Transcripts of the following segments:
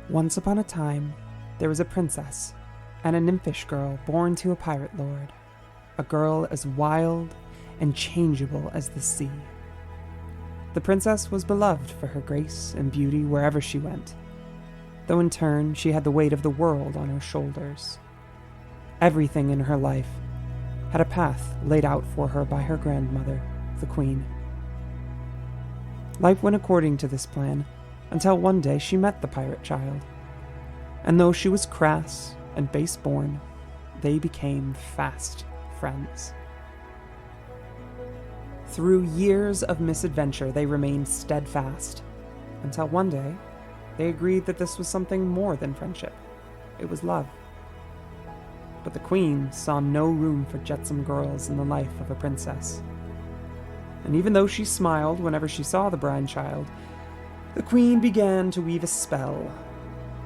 Once upon a time, there was a princess and a nymphish girl born to a pirate lord, a girl as wild and changeable as the sea. The princess was beloved for her grace and beauty wherever she went, though in turn she had the weight of the world on her shoulders. Everything in her life had a path laid out for her by her grandmother, the queen. Life went according to this plan, until one day she met the pirate child. And though she was crass and base-born, they became fast friends. Through years of misadventure, they remained steadfast, until one day, they agreed that this was something more than friendship. It was love. But the queen saw no room for jetsam girls in the life of a princess. And even though she smiled whenever she saw the bride child, the queen began to weave a spell,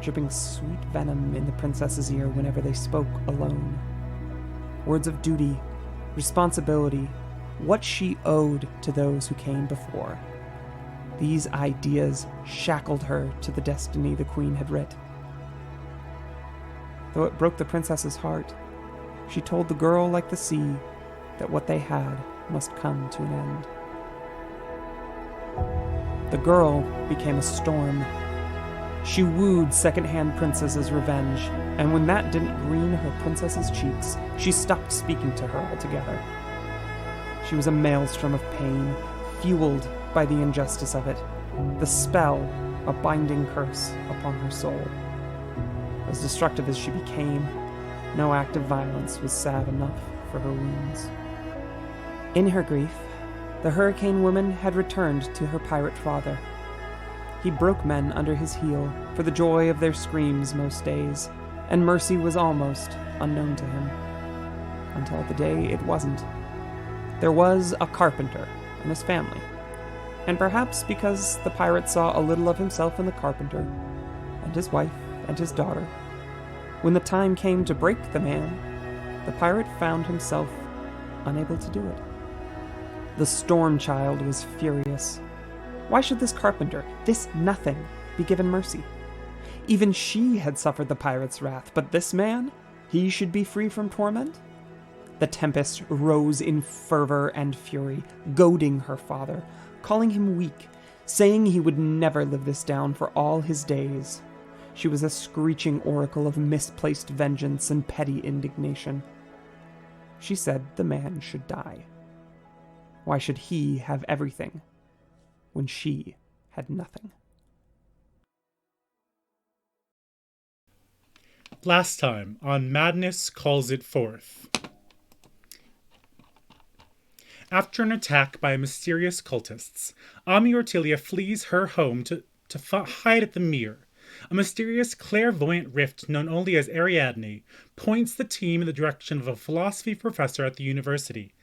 dripping sweet venom in the princess's ear whenever they spoke alone. Words of duty, responsibility, what she owed to those who came before. These ideas shackled her to the destiny the queen had writ. Though it broke the princess's heart, she told the girl like the sea that what they had must come to an end. The girl became a storm. She wooed second-hand princesses' revenge, and when that didn't green her princess's cheeks, she stopped speaking to her altogether. She was a maelstrom of pain, fueled by the injustice of it, the spell, a binding curse upon her soul. As destructive as she became, no act of violence was salve enough for her wounds. In her grief, the hurricane woman had returned to her pirate father. He broke men under his heel for the joy of their screams most days, and mercy was almost unknown to him. Until the day it wasn't. There was a carpenter and his family, and perhaps because the pirate saw a little of himself in the carpenter, and his wife and his daughter, when the time came to break the man, the pirate found himself unable to do it. The storm child was furious. Why should this carpenter, this nothing, be given mercy? Even she had suffered the pirate's wrath, but this man, he should be free from torment? The tempest rose in fervor and fury, goading her father, calling him weak, saying he would never live this down for all his days. She was a screeching oracle of misplaced vengeance and petty indignation. She said the man should die. Why should he have everything when she had nothing? Last time on Madness Calls It Forth. After an attack by mysterious cultists, Ami Ortilia flees her home to hide at the Mere. A mysterious clairvoyant rift known only as Ariadne points the team in the direction of a philosophy professor at the university,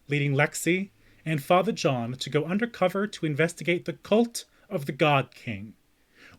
leading Lexi and Father John to go undercover to investigate the cult of the God King.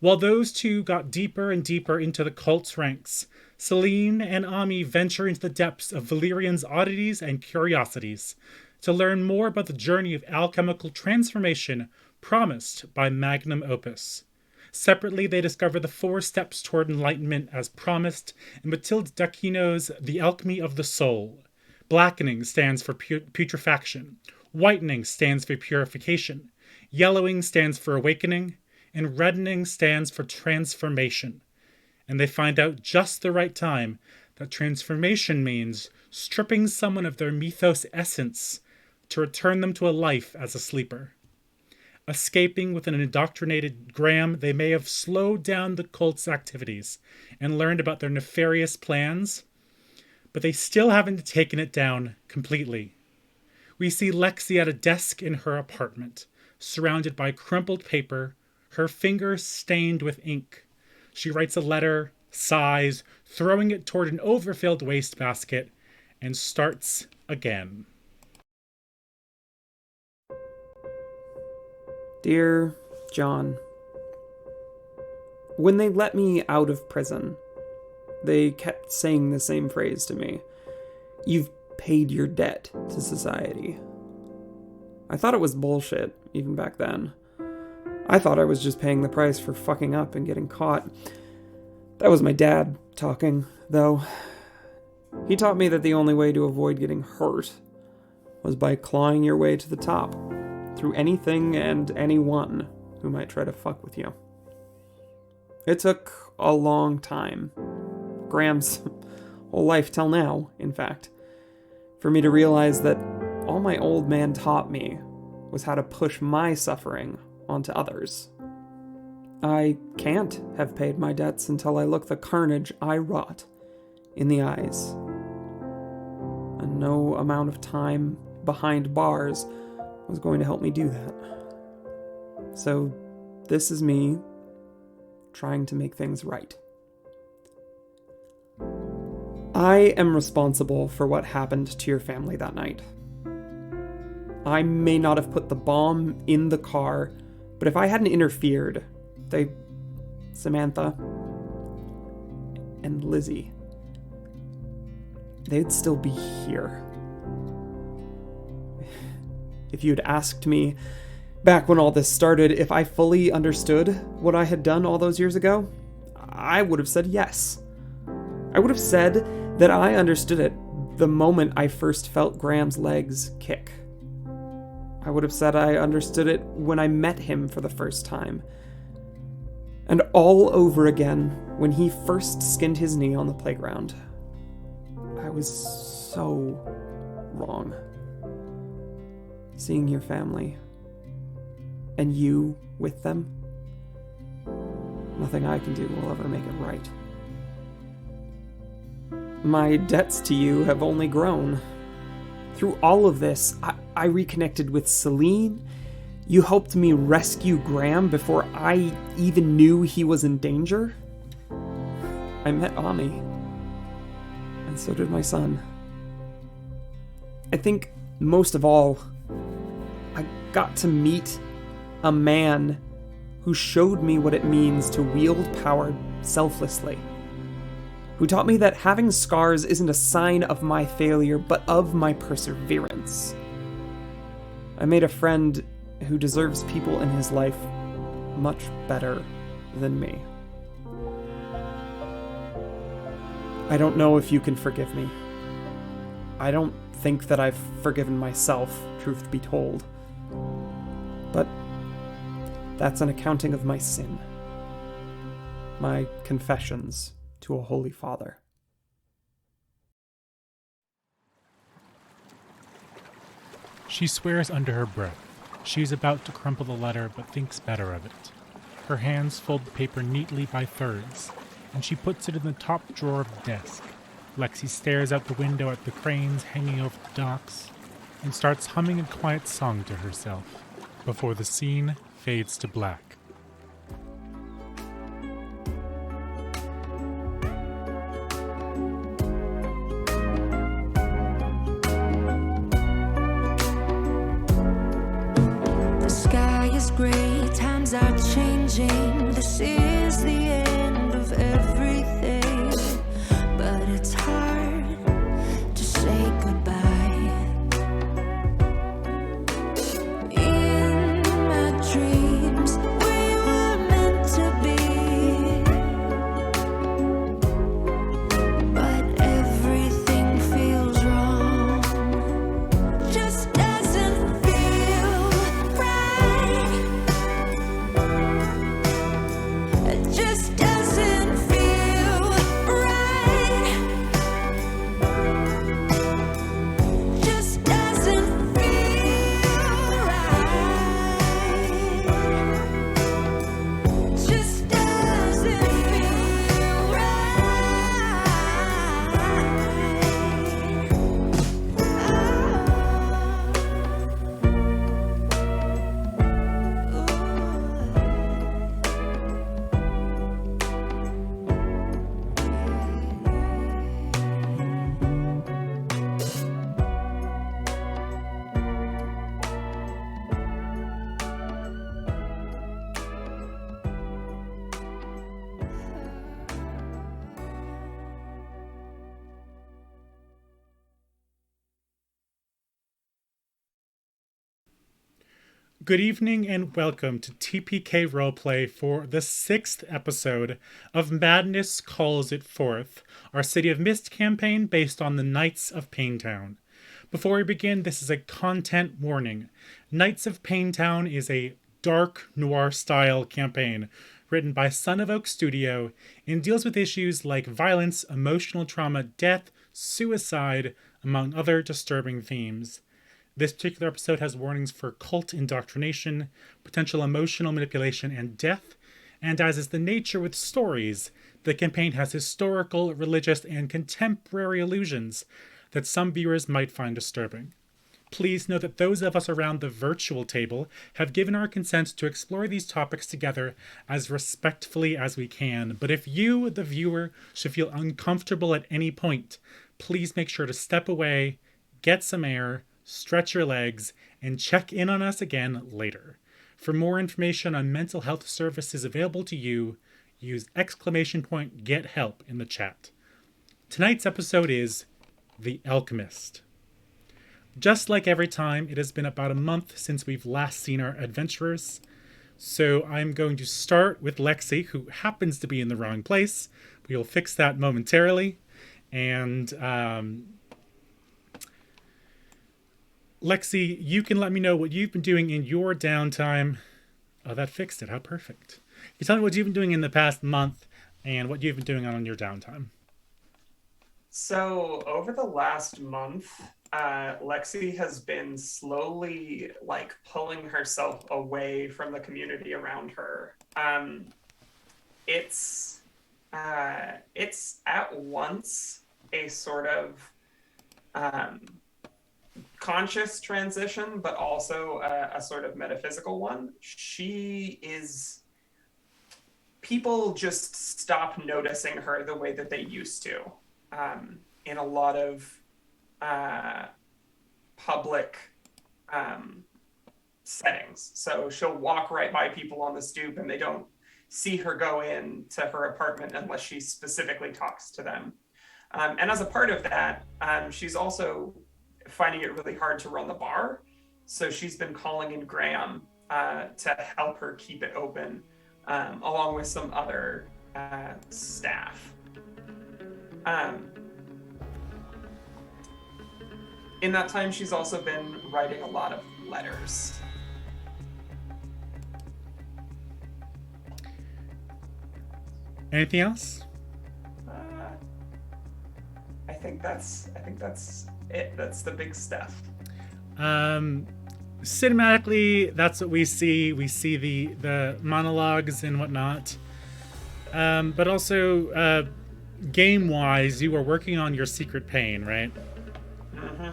While those two got deeper and deeper into the cult's ranks, Celine and Ami venture into the depths of Valerian's oddities and curiosities to learn more about the journey of alchemical transformation promised by Magnum Opus. Separately, they discover the 4 steps toward enlightenment as promised in Mathilde d'Aquino's The Alchemy of the Soul. Blackening stands for putrefaction. Whitening stands for purification. Yellowing stands for awakening. And reddening stands for transformation. And they find out just the right time that transformation means stripping someone of their mythos essence to return them to a life as a sleeper. Escaping with an indoctrinated Graham, they may have slowed down the cult's activities and learned about their nefarious plans, but they still haven't taken it down completely. We see Lexi at a desk in her apartment, surrounded by crumpled paper, her fingers stained with ink. She writes a letter, sighs, throwing it toward an overfilled wastebasket, and starts again. Dear John, when they let me out of prison, they kept saying the same phrase to me. You've paid your debt to society. I thought it was bullshit, even back then. I thought I was just paying the price for fucking up and getting caught. That was my dad talking, though. He taught me that the only way to avoid getting hurt was by clawing your way to the top, through anything and anyone who might try to fuck with you. It took a long time, Graham's whole life till now, in fact, for me to realize that all my old man taught me was how to push my suffering onto others. I can't have paid my debts until I look the carnage I wrought in the eyes. And no amount of time behind bars was going to help me do that. So this is me trying to make things right. I am responsible for what happened to your family that night. I may not have put the bomb in the car, but if I hadn't interfered, Samantha and Lizzie, they'd still be here. If you'd asked me back when all this started if I fully understood what I had done all those years ago, I would have said yes. I would have said that I understood it the moment I first felt Graham's legs kick. I would have said I understood it when I met him for the first time. And all over again when he first skinned his knee on the playground. I was so wrong. Seeing your family, and you with them, nothing I can do will ever make it right. My debts to you have only grown. Through all of this, I reconnected with Celine. You helped me rescue Graham before I even knew he was in danger. I met Ami, and so did my son. I think most of all, I got to meet a man who showed me what it means to wield power selflessly, who taught me that having scars isn't a sign of my failure, but of my perseverance. I made a friend who deserves people in his life much better than me. I don't know if you can forgive me. I don't think that I've forgiven myself, truth be told. But that's an accounting of my sin. My confessions to a Holy Father. She swears under her breath. She is about to crumple the letter, but thinks better of it. Her hands fold the paper neatly by thirds, and she puts it in the top drawer of the desk. Lexi stares out the window at the cranes hanging over the docks, and starts humming a quiet song to herself, before the scene fades to black. Gray times are changing. This is the end of everything, but it's hard to say goodbye. In my dreams, we were meant to be, but everything feels wrong. Just doesn't feel right. Good evening and welcome to TPK Roleplay for the 6th episode of Madness Calls It Forth, our City of Mist campaign based on the Knights of Paynetown. Before we begin, this is a content warning. Knights of Paynetown is a dark noir-style campaign written by Son of Oak Studio and deals with issues like violence, emotional trauma, death, suicide, among other disturbing themes. This particular episode has warnings for cult indoctrination, potential emotional manipulation, and death, and as is the nature with stories, the campaign has historical, religious, and contemporary allusions that some viewers might find disturbing. Please know that those of us around the virtual table have given our consent to explore these topics together as respectfully as we can, but if you, the viewer, should feel uncomfortable at any point, please make sure to step away, get some air, stretch your legs, and check in on us again later. For more information on mental health services available to you, use !get help in the chat. Tonight's episode is The Alchemist. Just like every time, it has been about a month since we've last seen our adventurers, so I'm going to start with Lexi, who happens to be in the wrong place. We'll fix that momentarily, and Lexi, you can let me know what you've been doing in your downtime. Oh, that fixed it. How perfect. You tell me what you've been doing in the past month and what you've been doing on your downtime. So, over the last month, Lexi has been slowly, pulling herself away from the community around her. It's at once a sort of conscious transition, but also a sort of metaphysical one. People just stop noticing her the way that they used to in a lot of public settings. So she'll walk right by people on the stoop and they don't see her go in to her apartment unless she specifically talks to them. And as a part of that, she's also finding it really hard to run the bar. So she's been calling in Graham to help her keep it open, along with some other staff. In that time, she's also been writing a lot of letters. Anything else? I think that's it. That's the big stuff. Cinematically, that's what we see. We see the monologues and whatnot. But also, game-wise, you are working on your secret pain, right? Mm-hmm.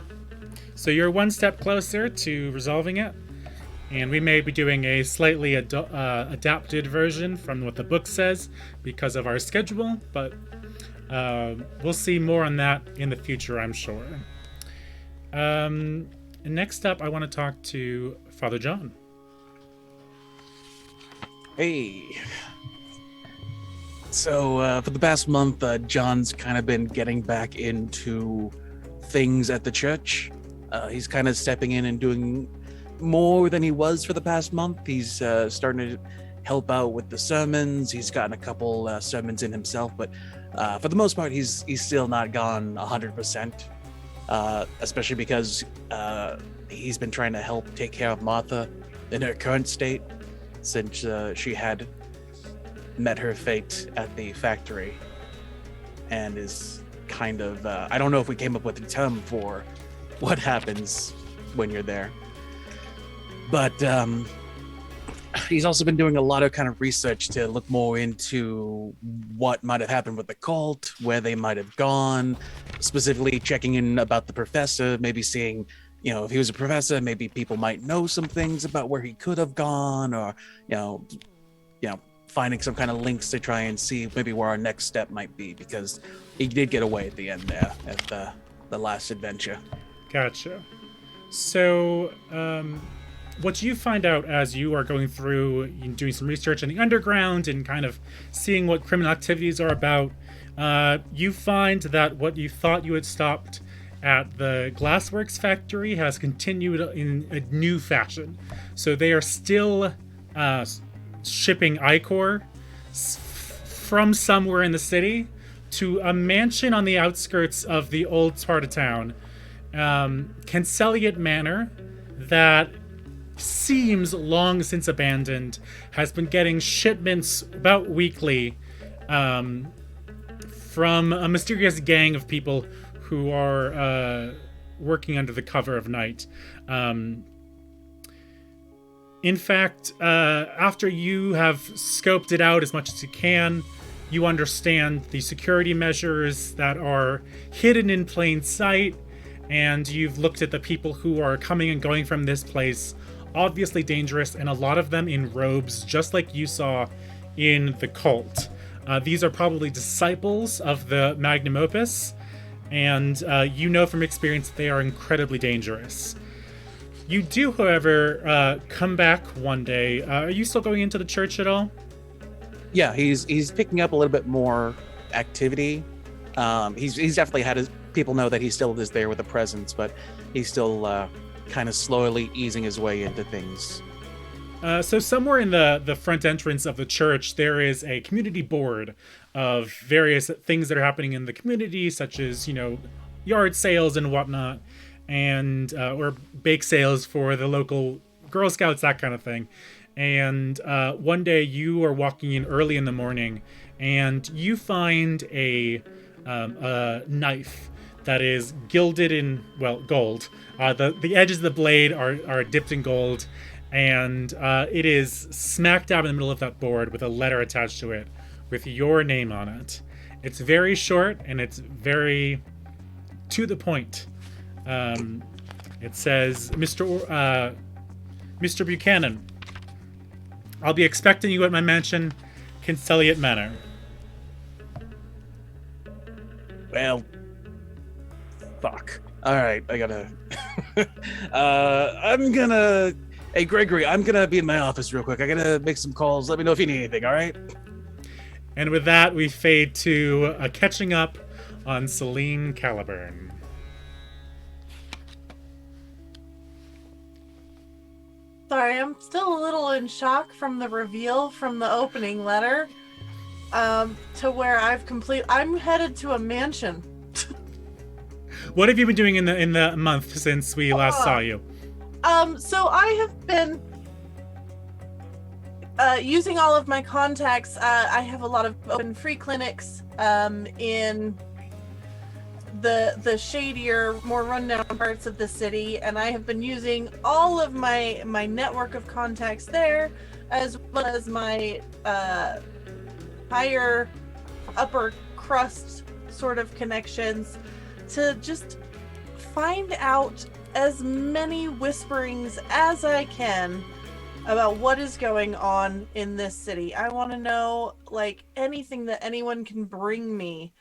So you're one step closer to resolving it. And we may be doing a slightly adapted version from what the book says because of our schedule, but we'll see more on that in the future, I'm sure. Next up, I want to talk to Father John. Hey. So, for the past month, John's kind of been getting back into things at the church. He's kind of stepping in and doing more than he was for the past month. He's starting to help out with the sermons. He's gotten a couple sermons in himself, but for the most part, he's still not gone 100%, especially because he's been trying to help take care of Martha in her current state since she had met her fate at the factory and is kind of, I don't know if we came up with a term for what happens when you're there, but he's also been doing a lot of kind of research to look more into what might have happened with the cult, where they might have gone, specifically checking in about the professor, maybe seeing, if he was a professor, maybe people might know some things about where he could have gone, or, finding some kind of links to try and see maybe where our next step might be, because he did get away at the end there at the last adventure. Gotcha. So, what you find out as you are going through and doing some research in the underground and kind of seeing what criminal activities are about, you find that what you thought you had stopped at the Glassworks factory has continued in a new fashion. So they are still shipping ichor from somewhere in the city to a mansion on the outskirts of the old part of town, Canseliet Manor, that seems long since abandoned, has been getting shipments about weekly from a mysterious gang of people who are working under the cover of night. In fact, after you have scoped it out as much as you can, you understand the security measures that are hidden in plain sight, and you've looked at the people who are coming and going from this place. Obviously dangerous, and a lot of them in robes, just like you saw in the cult. These are probably disciples of the Magnum Opus, and you know from experience they are incredibly dangerous. You do, however, come back one day. Are you still going into the church at all? Yeah, he's picking up a little bit more activity. He's definitely had his people know that he still is there with a presence, but he's still kind of slowly easing his way into things. So somewhere in the front entrance of the church, there is a community board of various things that are happening in the community, such as, yard sales and whatnot, and or bake sales for the local Girl Scouts, that kind of thing. And one day you are walking in early in the morning, and you find a knife that is gilded in, gold. The edges of the blade are dipped in gold, and it is smack dab in the middle of that board with a letter attached to it with your name on it. It's very short and it's very to the point. It says, Mr. Buchanan, I'll be expecting you at my mansion, Canseliet Manor. Well, fuck. All right, I gotta. Hey, Gregory, I'm gonna be in my office real quick. I gotta make some calls. Let me know if you need anything. All right. And with that, we fade to catching up on Celine Caliburn. Sorry, I'm still a little in shock from the reveal from the opening letter. To where I'm headed to a mansion. What have you been doing in the month since we last saw you? So I have been using all of my contacts. I have a lot of open free clinics in the shadier, more rundown parts of the city, and I have been using all of my network of contacts there, as well as my higher upper crust sort of connections, to just find out as many whisperings as I can about what is going on in this city. I want to know, anything that anyone can bring me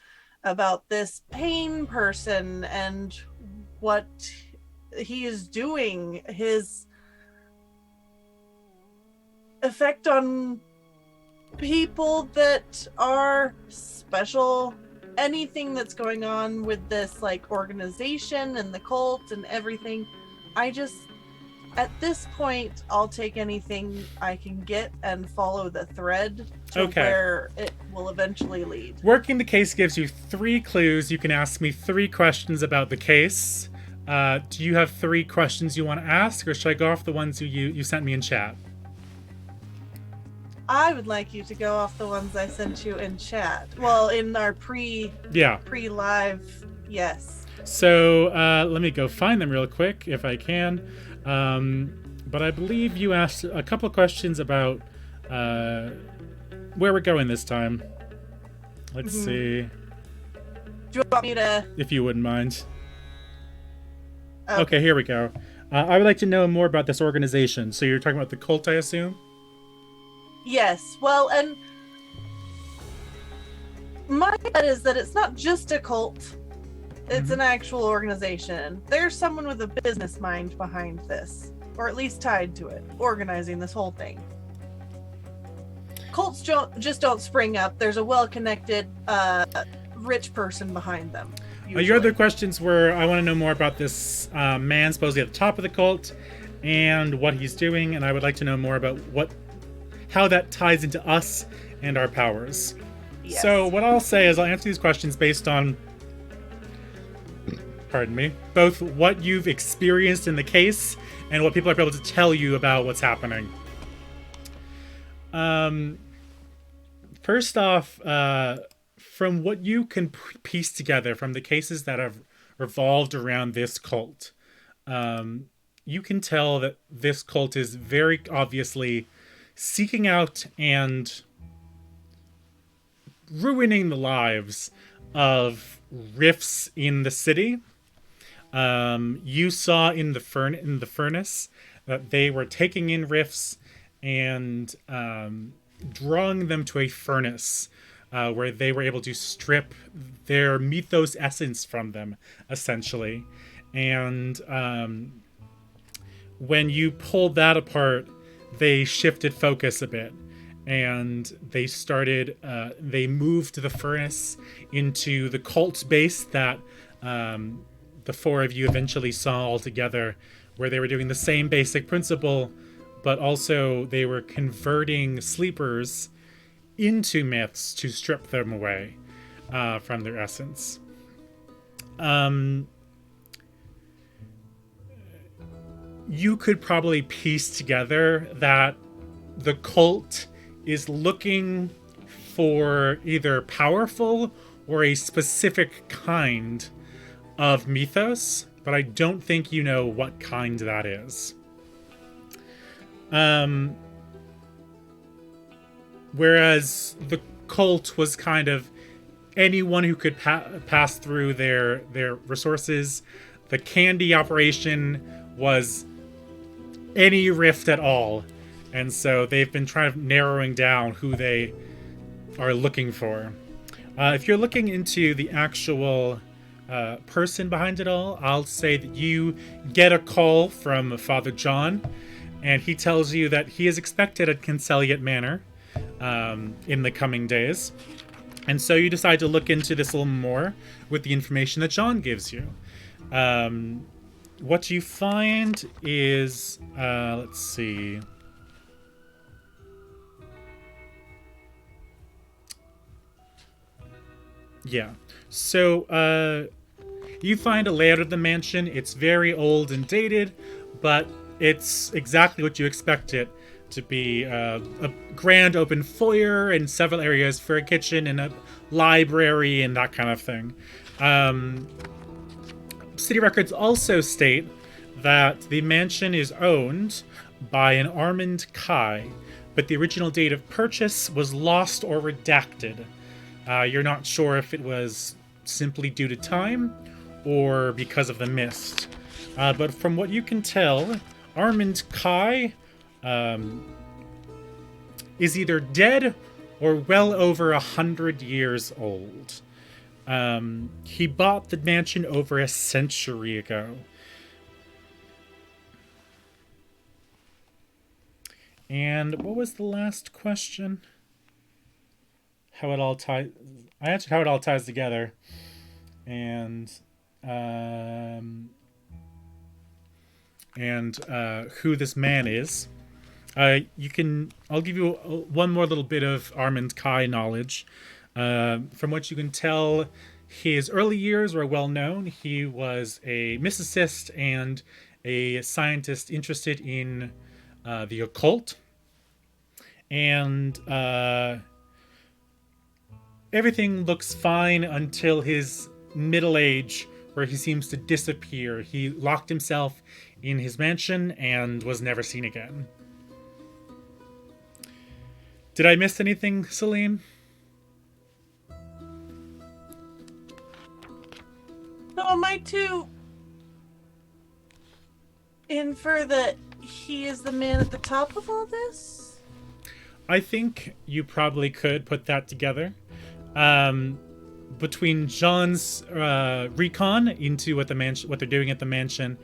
about this Payne person and what he is doing, his effect on people that are special, anything that's going on with this organization and the cult and everything. At this point, I'll take anything I can get and follow the thread to where it will eventually lead. Working the case gives you 3 clues. You can ask me 3 questions about the case. Do you have 3 questions you want to ask, or should I go off the ones you sent me in chat? I would like you to go off the ones I sent you in chat. Well, in our pre-live, yes. So let me go find them real quick if I can. But I believe you asked a couple of questions about where we're going this time. Let's see. Do you want me to... If you wouldn't mind. Okay, here we go. I would like to know more about this organization. So you're talking about the cult, I assume? Yes. Well, and my bet is that it's not just a cult. It's an actual organization. There's someone with a business mind behind this, or at least tied to it, organizing this whole thing. Cults don't spring up. There's a well-connected, rich person behind them. Your other questions were, I want to know more about this man supposedly at the top of the cult and what he's doing, and I would like to know more about how that ties into us and our powers. Yes. So what I'll say is I'll answer these questions based on, pardon me, both what you've experienced in the case and what people are able to tell you about what's happening. First off, from what you can piece together from the cases that have revolved around this cult, you can tell that this cult is very obviously seeking out and ruining the lives of rifts in the city. You saw in the furnace that they were taking in rifts and drawing them to a furnace where they were able to strip their mythos essence from them, essentially. And when you pulled that apart, they shifted focus a bit. And they started, they moved the furnace into the cult base that the four of you eventually saw all together, where they were doing the same basic principle, but also they were converting sleepers into myths to strip them away from their essence. You could probably piece together that the cult is looking for either powerful or a specific kind of mythos, but I don't think you know what kind that is. Whereas the cult was kind of anyone who could pass through their resources. The candy operation was any rift at all. And so they've been trying to narrowing down who they are looking for. If you're looking into the actual person behind it all, I'll say that you get a call from Father John, and he tells you that he is expected at Canseliet Manor in the coming days. And so you decide to look into this a little more with the information that John gives you. What you find is, let's see. Yeah. So, you find a layout of the mansion. It's very old and dated, but it's exactly what you expect it to be. A grand open foyer and several areas for a kitchen and a library and that kind of thing. City records also state that the mansion is owned by an Armand Kai, but the original date of purchase was lost or redacted. You're not sure if it was simply due to time or because of the mist. But from what you can tell, Armand Kai is either dead or well over 100 years old. He bought the mansion over a century ago. And what was the last question? How it all ties. I answered how it all ties together, and who this man is. You can. I'll give you one more little bit of Armand Kai knowledge. From what you can tell, his early years were well known. He was a mysticist and a scientist interested in the occult, and everything looks fine until his middle age, where he seems to disappear. He locked himself in his mansion and was never seen again. Did I miss anything, Celine? So am I to infer that he is the man at the top of all this? I think you probably could put that together. Between John's recon into what they're doing at the mansion,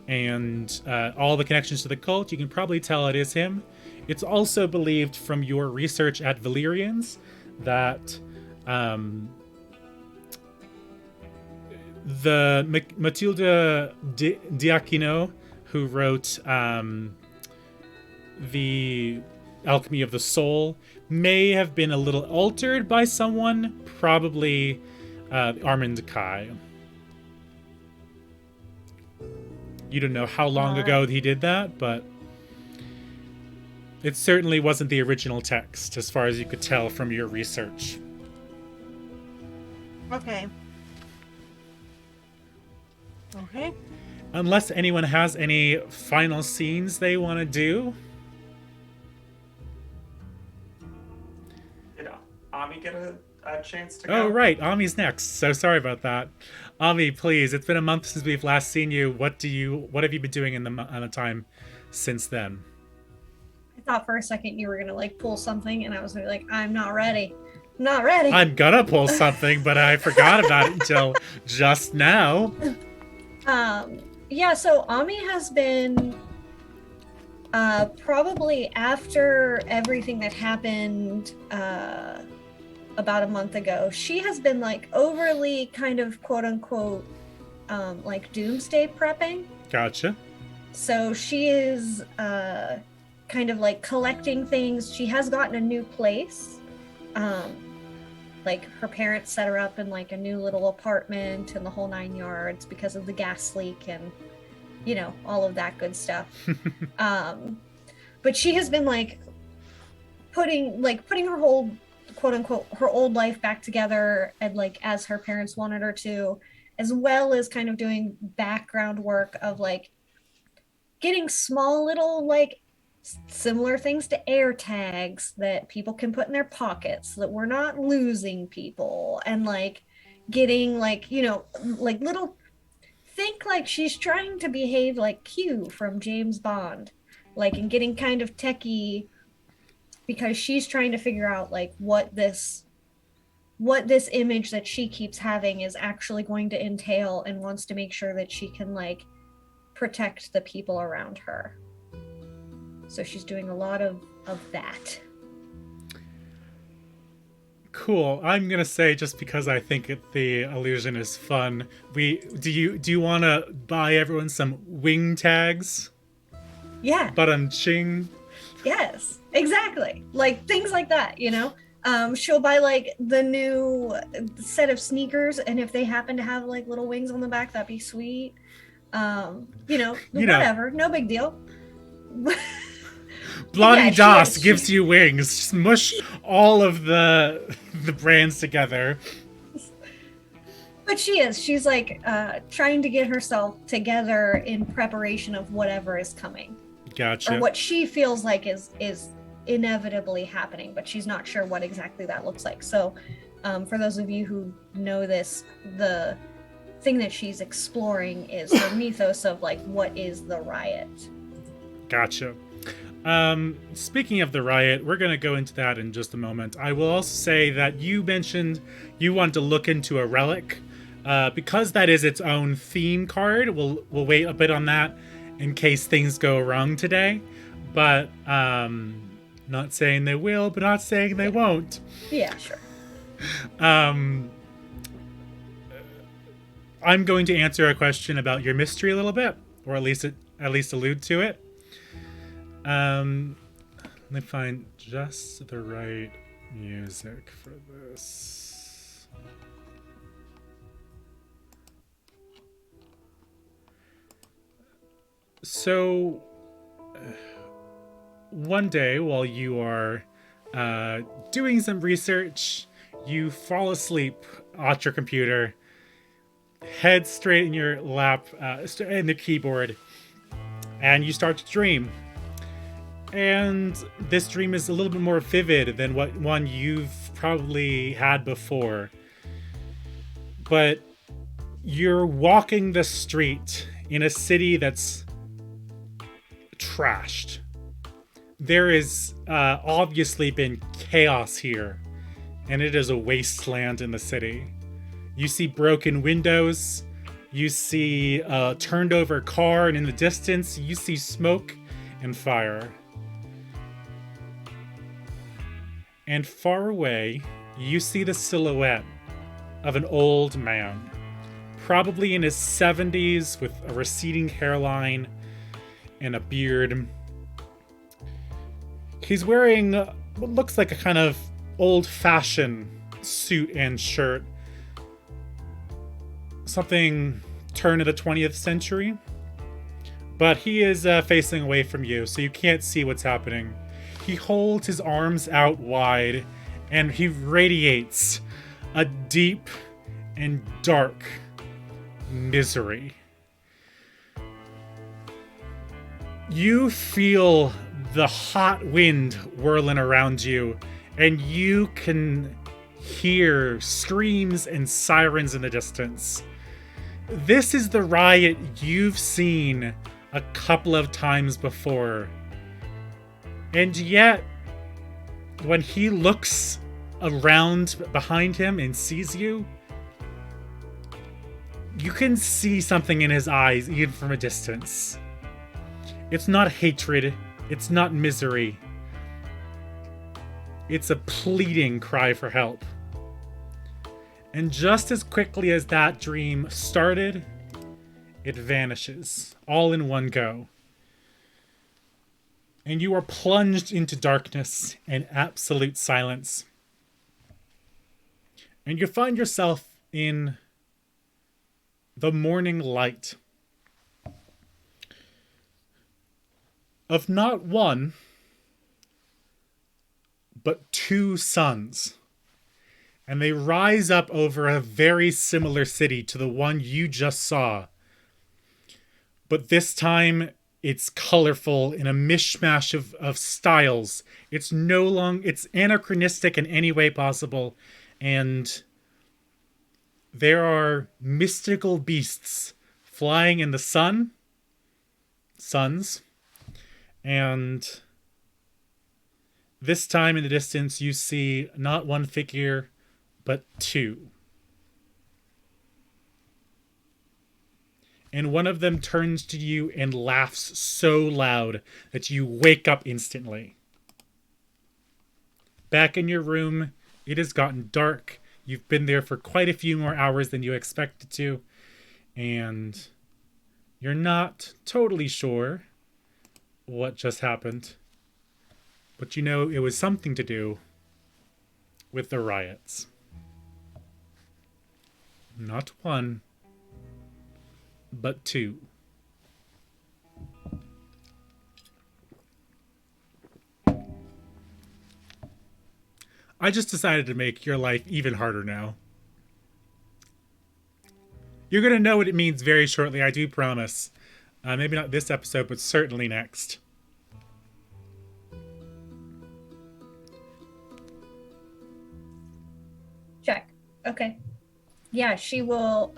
and all the connections to the cult, you can probably tell it is him. It's also believed from your research at Valyrians that Matilda Diacchino, who wrote the Alchemy of the Soul, may have been a little altered by someone, probably Armand Kai. You don't know how long ago he did that, but it certainly wasn't the original text, as far as you could tell from your research. Okay. Okay. Unless anyone has any final scenes they want to do. Did Ami get a chance to go? Oh, right. Ami's next. So sorry about that. Ami, please. It's been a month since we've last seen you. What have you been doing in the time since then? I thought for a second you were gonna like pull something, and I was gonna be like, I'm not ready. I'm not ready. I'm gonna pull something, but I forgot about it until just now. Yeah, so Ami has been probably after everything that happened about a month ago, she has been like overly kind of quote unquote like doomsday prepping. Gotcha. So she is kind of like collecting things. She has gotten a new place. Like her parents set her up in like a new little apartment and the whole 9 yards because of the gas leak and, you know, all of that good stuff. But she has been like putting her whole quote unquote her old life back together, and like as her parents wanted her to, as well as kind of doing background work of like getting small little like similar things to air tags that people can put in their pockets so that we're not losing people, and like getting like, you know, like little, think like she's trying to behave like Q from James Bond, like, and getting kind of techie because she's trying to figure out like what this image that she keeps having is actually going to entail, and wants to make sure that she can like protect the people around her. So she's doing a lot of that. Cool. I'm gonna say, just because I think the illusion is fun, do you want to buy everyone some wing tags? Yeah. Ba-dum-ching. Yes, exactly. Like things like that, you know? She'll buy like the new set of sneakers, and if they happen to have like little wings on the back, that'd be sweet. Whatever, no big deal. Bloody DOS gives you wings. Smush all of the brands together. But she's like trying to get herself together in preparation of whatever is coming. Gotcha. Or what she feels like is inevitably happening, but she's not sure what exactly that looks like. So for those of you who know this, the thing that she's exploring is her mythos of like, what is the riot? Gotcha. Speaking of the riot, we're going to go into that in just a moment. I will also say that you mentioned you want to look into a relic. Because that is its own theme card, we'll wait a bit on that in case things go wrong today. But not saying they will, but not saying they won't. Yeah, sure. I'm going to answer a question about your mystery a little bit, or at least allude to it. Let me find just the right music for this. So, one day while you are doing some research, you fall asleep at your computer, head straight in your lap, in the keyboard, and you start to dream. And this dream is a little bit more vivid than one you've probably had before. But you're walking the street in a city that's trashed. There is obviously been chaos here, and it is a wasteland in the city. You see broken windows, you see a turned over car, and in the distance you see smoke and fire. And far away, you see the silhouette of an old man, probably in his 70s with a receding hairline and a beard. He's wearing what looks like a kind of old-fashioned suit and shirt. Something turn of the 20th century. But he is facing away from you, so you can't see what's happening. He holds his arms out wide, and he radiates a deep and dark misery. You feel the hot wind whirling around you, and you can hear screams and sirens in the distance. This is the riot you've seen a couple of times before. And yet, when he looks around behind him and sees you, you can see something in his eyes, even from a distance. It's not hatred. It's not misery. It's a pleading cry for help. And just as quickly as that dream started, it vanishes, all in one go. And you are plunged into darkness and absolute silence. And you find yourself in the morning light of not one, but two suns. And they rise up over a very similar city to the one you just saw. But this time, it's colorful in a mishmash of styles. It's anachronistic in any way possible. And there are mystical beasts flying in the suns. And this time in the distance, you see not one figure, but two. And one of them turns to you and laughs so loud that you wake up instantly. Back in your room, it has gotten dark. You've been there for quite a few more hours than you expected to. And you're not totally sure what just happened. But you know it was something to do with the riots. Not one, but two. I just decided to make your life even harder now. You're going to know what it means very shortly, I do promise. Maybe not this episode, but certainly next. Check. Okay. Yeah, she will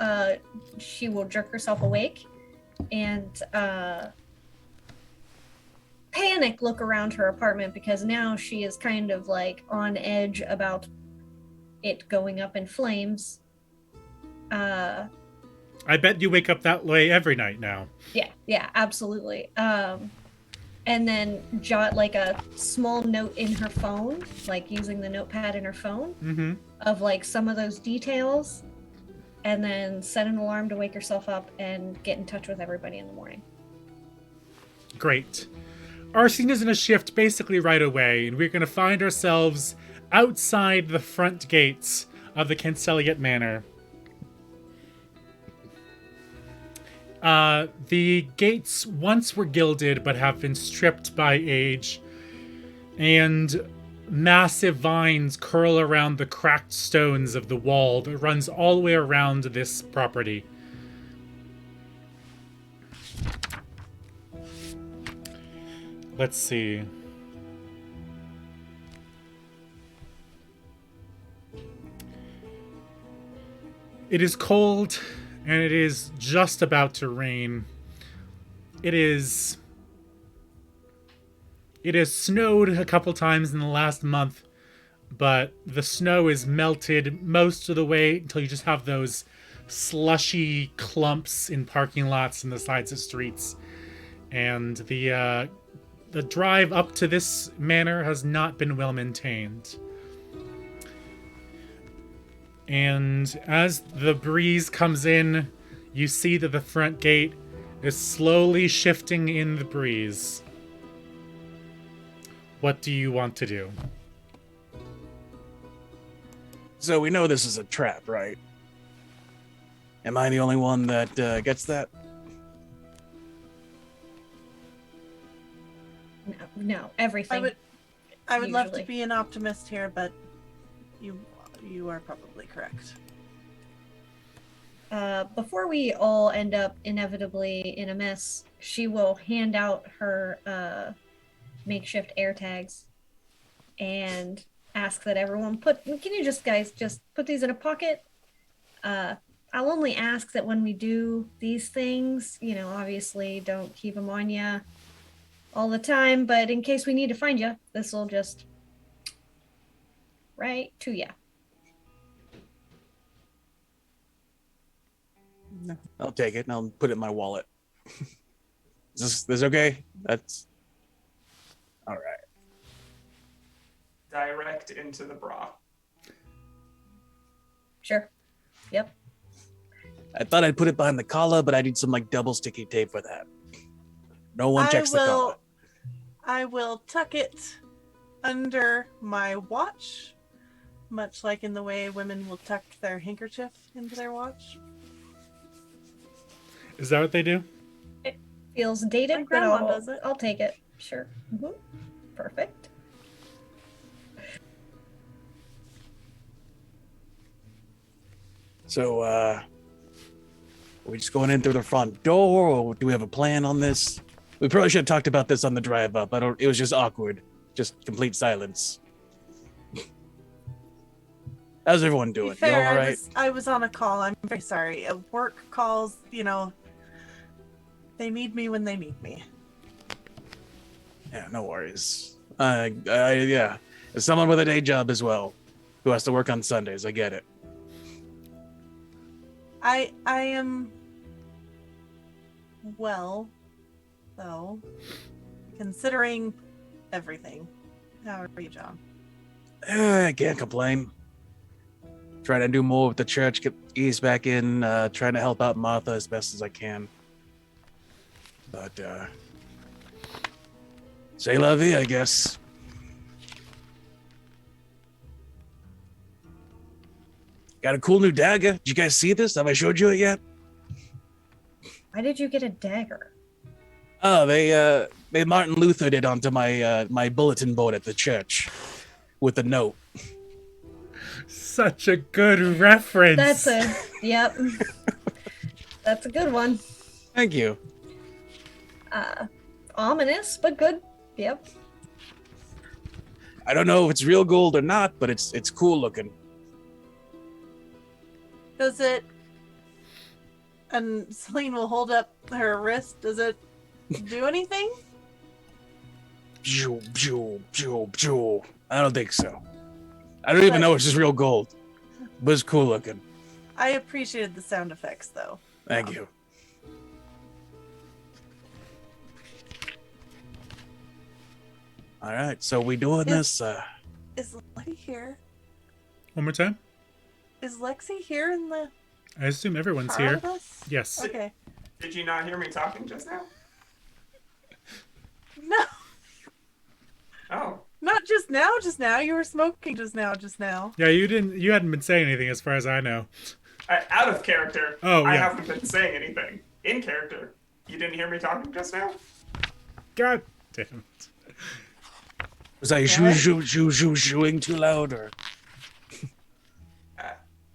jerk herself awake and panic look around her apartment, because now she is kind of like on edge about it going up in flames. I bet you wake up that way every night now. Yeah, absolutely. And then jot like a small note in her phone, like using the notepad in her phone, of like some of those details, and then set an alarm to wake herself up and get in touch with everybody in the morning. Great. Our scene is in a shift basically right away, and we're going to find ourselves outside the front gates of the Canseliet Manor. The gates once were gilded, but have been stripped by age, and massive vines curl around the cracked stones of the wall that runs all the way around this property. Let's see. It is cold, and it is just about to rain. It has snowed a couple times in the last month, but the snow is melted most of the way until you just have those slushy clumps in parking lots and the sides of streets. And the drive up to this manor has not been well maintained. And as the breeze comes in, you see that the front gate is slowly shifting in the breeze. What do you want to do? So we know this is a trap, right? Am I the only one that gets that? No, everything. I would love to Usually. be an optimist here, but you are probably correct. Before we all end up inevitably in a mess, she will hand out her makeshift air tags and ask that everyone can you just put these in a pocket? I'll only ask that when we do these things, obviously don't keep them on you all the time, but in case we need to find you, this will just right to you. I'll take it and I'll put it in my wallet. Is this okay? That's all right. Direct into the bra. Sure. Yep. I thought I'd put it behind the collar, but I need some double sticky tape for that. No one checks the collar. I will tuck it under my watch, much like in the way women will tuck their handkerchief into their watch. Is that what they do? It feels dated, My but grandma does it. I'll take it. Sure. Mm-hmm. Perfect. So, are we just going in through the front door, or do we have a plan on this? We probably should have talked about this on the drive up. It was just awkward. Just complete silence. How's everyone doing? To be fair, You all right? I was on a call. I'm very sorry. Work calls, they need me when they need me. Yeah, no worries. Yeah. As someone with a day job as well, who has to work on Sundays, I get it. I am well, though, considering everything. How are you, John? I can't complain. Trying to do more with the church, get ease back in, trying to help out Martha as best as I can. But, c'est la vie, I guess. Got a cool new dagger. Did you guys see this? Have I showed you it yet? Why did you get a dagger? Oh, they Martin Luther did onto my bulletin board at the church with a note. Such a good reference. Yep. That's a good one. Thank you. Ominous, but good. Yep. I don't know if it's real gold or not, but it's cool looking. Does it... And Celine will hold up her wrist. Does it do anything? I don't think so. I don't even know it's just real gold, but it's cool looking. I appreciated the sound effects, though. Thank you. All right, so we doing this? Is Lexi here? One more time. Is Lexi here in the I assume everyone's car here. with us? Yes. Okay. Did you not hear me talking just now? No, Oh. not just now. Just now. You were smoking just now. Yeah, you hadn't been saying anything as far as I know. Out of character. Oh, I yeah. haven't been saying anything. In character. You didn't hear me talking just now? God damn it. Was I shooing too loud or?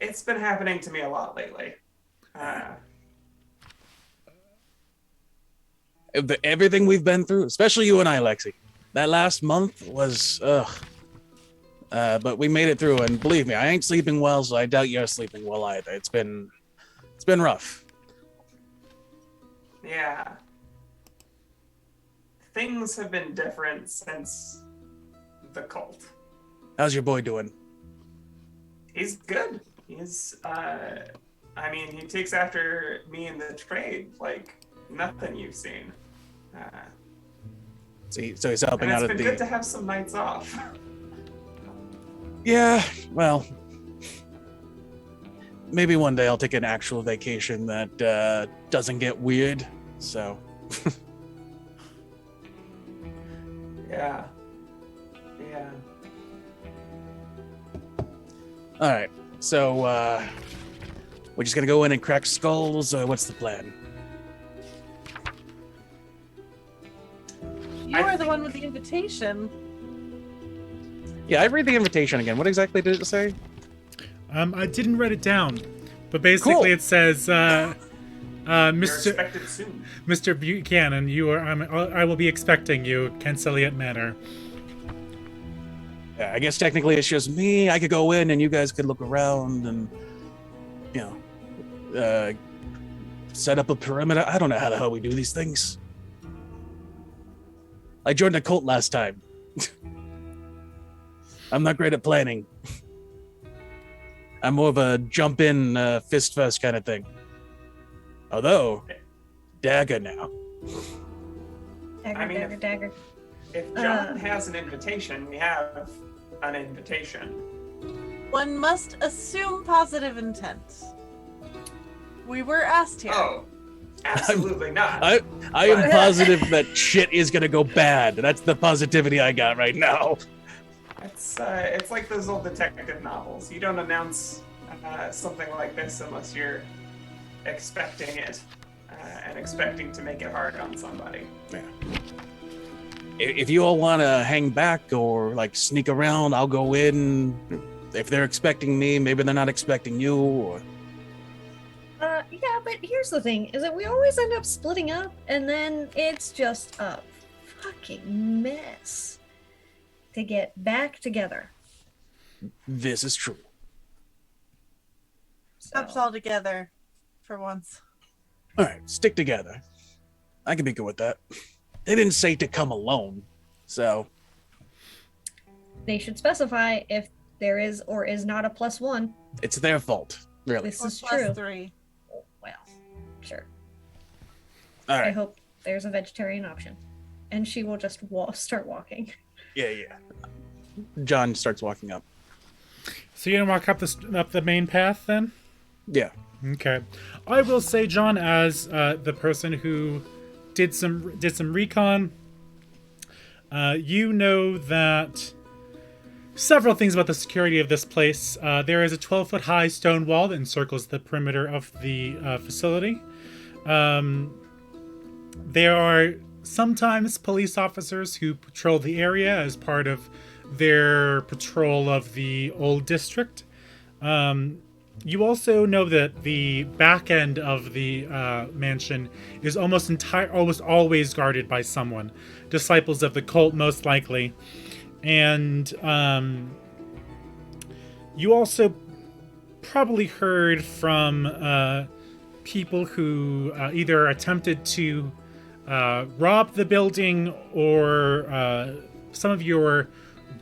It's been happening to me a lot lately. Everything we've been through, especially you and I, Lexi. That last month was but we made it through, and believe me, I ain't sleeping well, so I doubt you're sleeping well either. It's been rough. Yeah. Things have been different since the cult. How's your boy doing? He's good. He's, he takes after me in the trade like nothing you've seen. So he's helping And out it's at been the. good to have some nights off. Yeah, well, maybe one day I'll take an actual vacation that doesn't get weird. So, Yeah. all right. So, we're just gonna go in and crack skulls, or what's the plan? You are the one with the invitation. Yeah, I read the invitation again. What exactly did it say? I didn't write it down, but basically Cool. it says, You're Mr. expected soon. Mr. Buchanan, I will be expecting you at Canseliet Manor. I guess technically it's just me. I could go in and you guys could look around and, set up a perimeter. I don't know how the hell we do these things. I joined a cult last time. I'm not great at planning. I'm more of a jump in, fist first kind of thing. Although, dagger now. Dagger, I mean, dagger, dagger. If John has an invitation, we have an invitation. One must assume positive intent. We were asked here. Oh, absolutely not. I am positive that shit is gonna go bad. That's the positivity I got right now. It's like those old detective novels. You don't announce something like this unless you're expecting it and expecting to make it hard on somebody. If you all want to hang back or like sneak around, I'll go in. If they're expecting me, maybe they're not expecting you. Or Yeah, but here's the thing: is that we always end up splitting up, and then it's just a fucking mess to get back together. this is true. Steps all together for once. All right, stick together. I can be good with that. They didn't say to come alone, so They should specify if there is or is not a +1. it's their fault, really. This Or is true. +3. Well, sure. All I right, hope there's a vegetarian option, and she will just start walking. yeah. John starts walking up. So you gonna walk up the main path then? Yeah. Okay. I will say, John, as the person who did some recon, you know that several things about the security of this place. There is a 12-foot high stone wall that encircles the perimeter of the facility. There are sometimes police officers who patrol the area as part of their patrol of the old district. You also know that the back end of the mansion is almost always guarded by someone, disciples of the cult most likely. And you also probably heard from people who either attempted to rob the building or some of your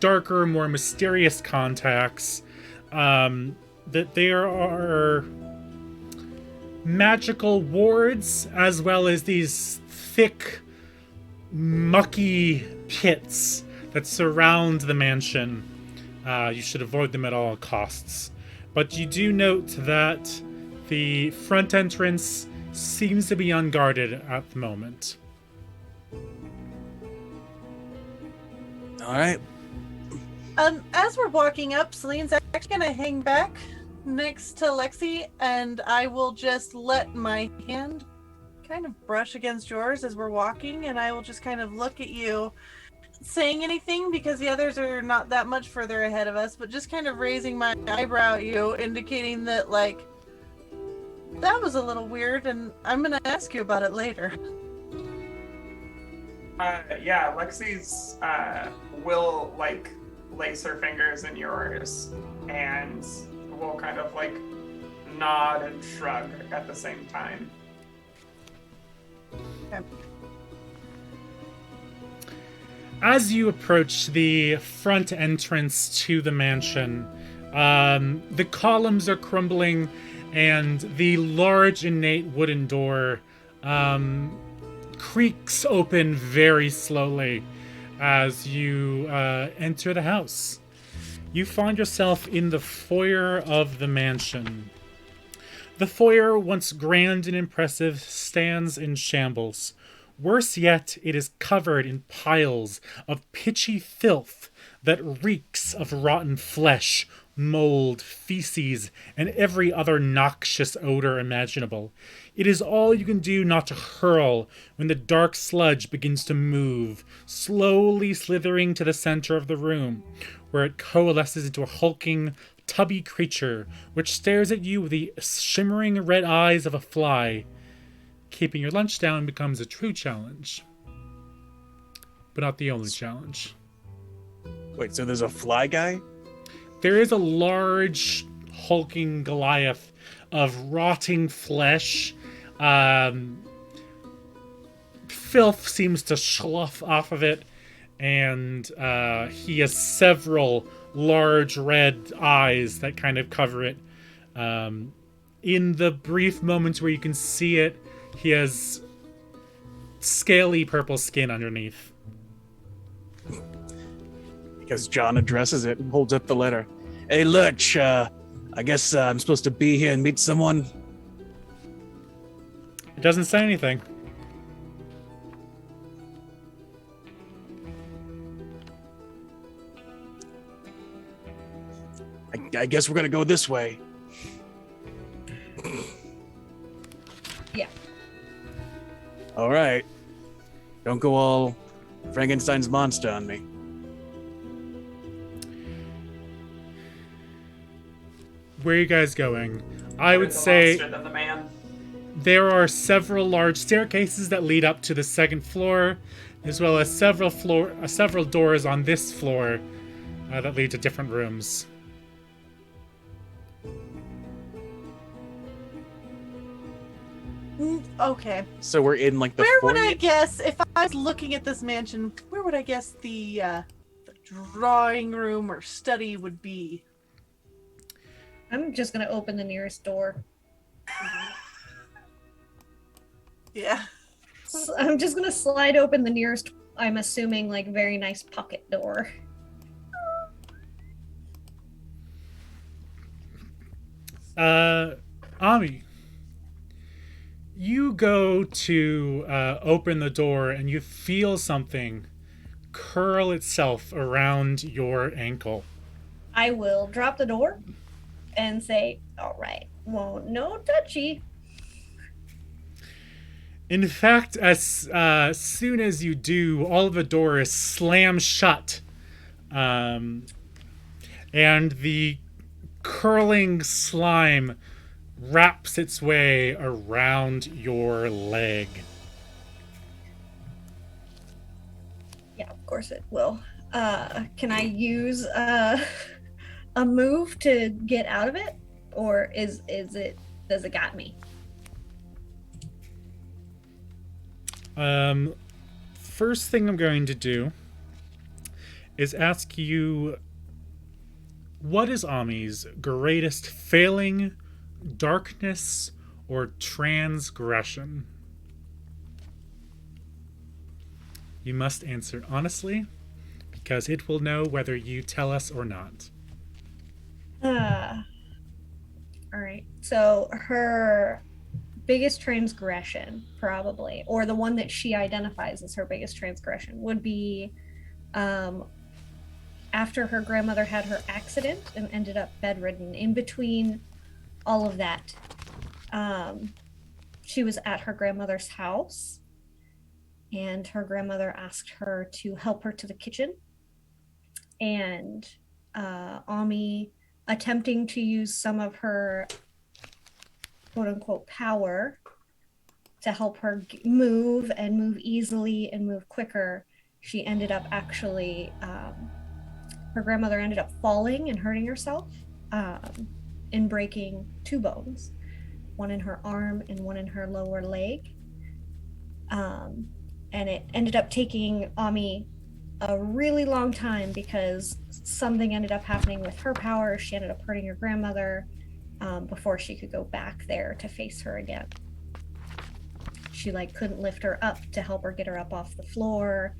darker, more mysterious contacts, that there are magical wards as well as these thick, mucky pits that surround the mansion. You should avoid them at all costs. But you do note that the front entrance seems to be unguarded at the moment. All right. As we're walking up, Celine's actually gonna hang back next to Lexi, and I will just let my hand kind of brush against yours as we're walking, and I will just kind of look at you, saying anything because the others are not that much further ahead of us, but just kind of raising my eyebrow at you, indicating that, like, that was a little weird, and I'm gonna ask you about it later. Yeah, Lexi's will like lace her fingers in yours and will kind of like nod and shrug at the same time. Okay. As you approach the front entrance to the mansion, the columns are crumbling and the large innate wooden door creaks open very slowly as you enter the house. You find yourself in the foyer of the mansion. The foyer, once grand and impressive, stands in shambles. Worse yet, it is covered in piles of pitchy filth that reeks of rotten flesh, mold, feces, and every other noxious odor imaginable. It is all you can do not to hurl when the dark sludge begins to move, slowly slithering to the center of the room, where it coalesces into a hulking, tubby creature which stares at you with the shimmering red eyes of a fly. Keeping your lunch down becomes a true challenge, but not the only challenge. Wait, so there's a fly guy? There is a large, hulking Goliath of rotting flesh. Filth seems to slough off of it, and he has several large red eyes that kind of cover it. In the brief moments where you can see it, he has scaly purple skin underneath. Because John addresses it and holds up the letter. Hey, Lurch, I guess I'm supposed to be here and meet someone. It doesn't say anything. I guess we're gonna go this way. Yeah. All right. Don't go all Frankenstein's monster on me. Where are you guys going? I would say Than the man. there are several large staircases that lead up to the second floor, as well as several doors on this floor that lead to different rooms. Okay. So we're in like the Where would foyer? I guess, if I was looking at this mansion, where would I guess the drawing room or study would be? I'm just gonna open the nearest door. Yeah. So I'm just gonna slide open the nearest, I'm assuming, like, very nice pocket door. Ami, you go to open the door and you feel something curl itself around your ankle. I will drop the door and say, all right, won't no touchy. In fact, as soon as you do, all of the door is slammed shut. And the curling slime wraps its way around your leg. Yeah, of course it will. Can I use a move to get out of it? Or does it got me? First thing I'm going to do is ask you, what is Ami's greatest failing, darkness, or transgression? You must answer honestly, because it will know whether you tell us or not. All right. So her biggest transgression, probably, or the one that she identifies as her biggest transgression, would be after her grandmother had her accident and ended up bedridden. In between all of that, she was at her grandmother's house, and her grandmother asked her to help her to the kitchen. And Ami, attempting to use some of her quote-unquote power to help her move easily and move quicker, she ended up actually her grandmother ended up falling and hurting herself and breaking two bones, one in her arm and one in her lower leg. And it ended up taking Ami a really long time because something ended up happening with her power. She ended up hurting her grandmother before she could go back there to face her again. She couldn't lift her up to help her get her up off the floor,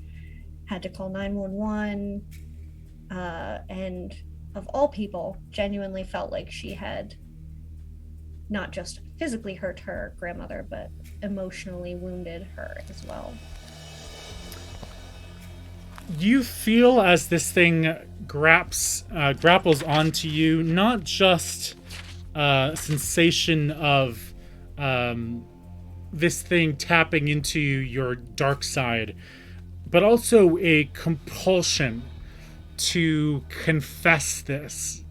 had to call 911, and of all people, genuinely felt like she had not just physically hurt her grandmother, but emotionally wounded her as well. You feel as this thing grapples onto you, not just a sensation of this thing tapping into your dark side, but also a compulsion to confess this.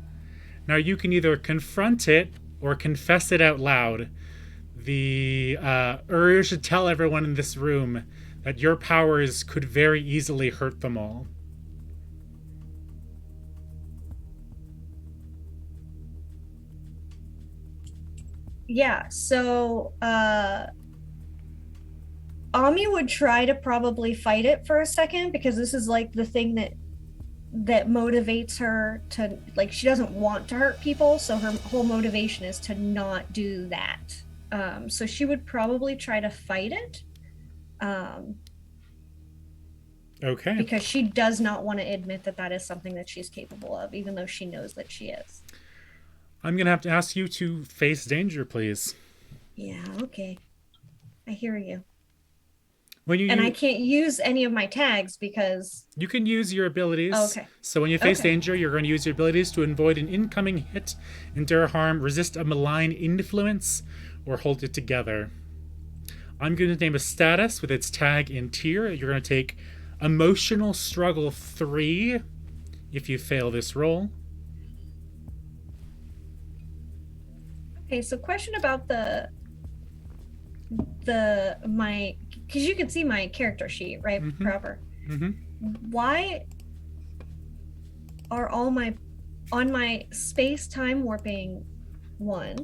Now you can either confront it or confess it out loud. The urge to tell everyone in this room that your powers could very easily hurt them all. Yeah, so Ami would try to probably fight it for a second, because this is like the thing that motivates her to, like, she doesn't want to hurt people, so her whole motivation is to not do that. So she would probably try to fight it. Okay. Because she does not want to admit that that is something that she's capable of, even though she knows that she is. I'm going to have to ask you to face danger, please. Yeah, okay. I hear you. And I can't use any of my tags because... You can use your abilities. Oh, okay. So when you face danger, you're going to use your abilities to avoid an incoming hit, endure harm, resist a malign influence, or hold it together. I'm going to name a status with its tag and tier. You're going to take Emotional Struggle 3 if you fail this roll. Okay, so question about my, because you can see my character sheet, right? Mm-hmm. Proper. Mm-hmm. Why are all my, on my space-time warping 1,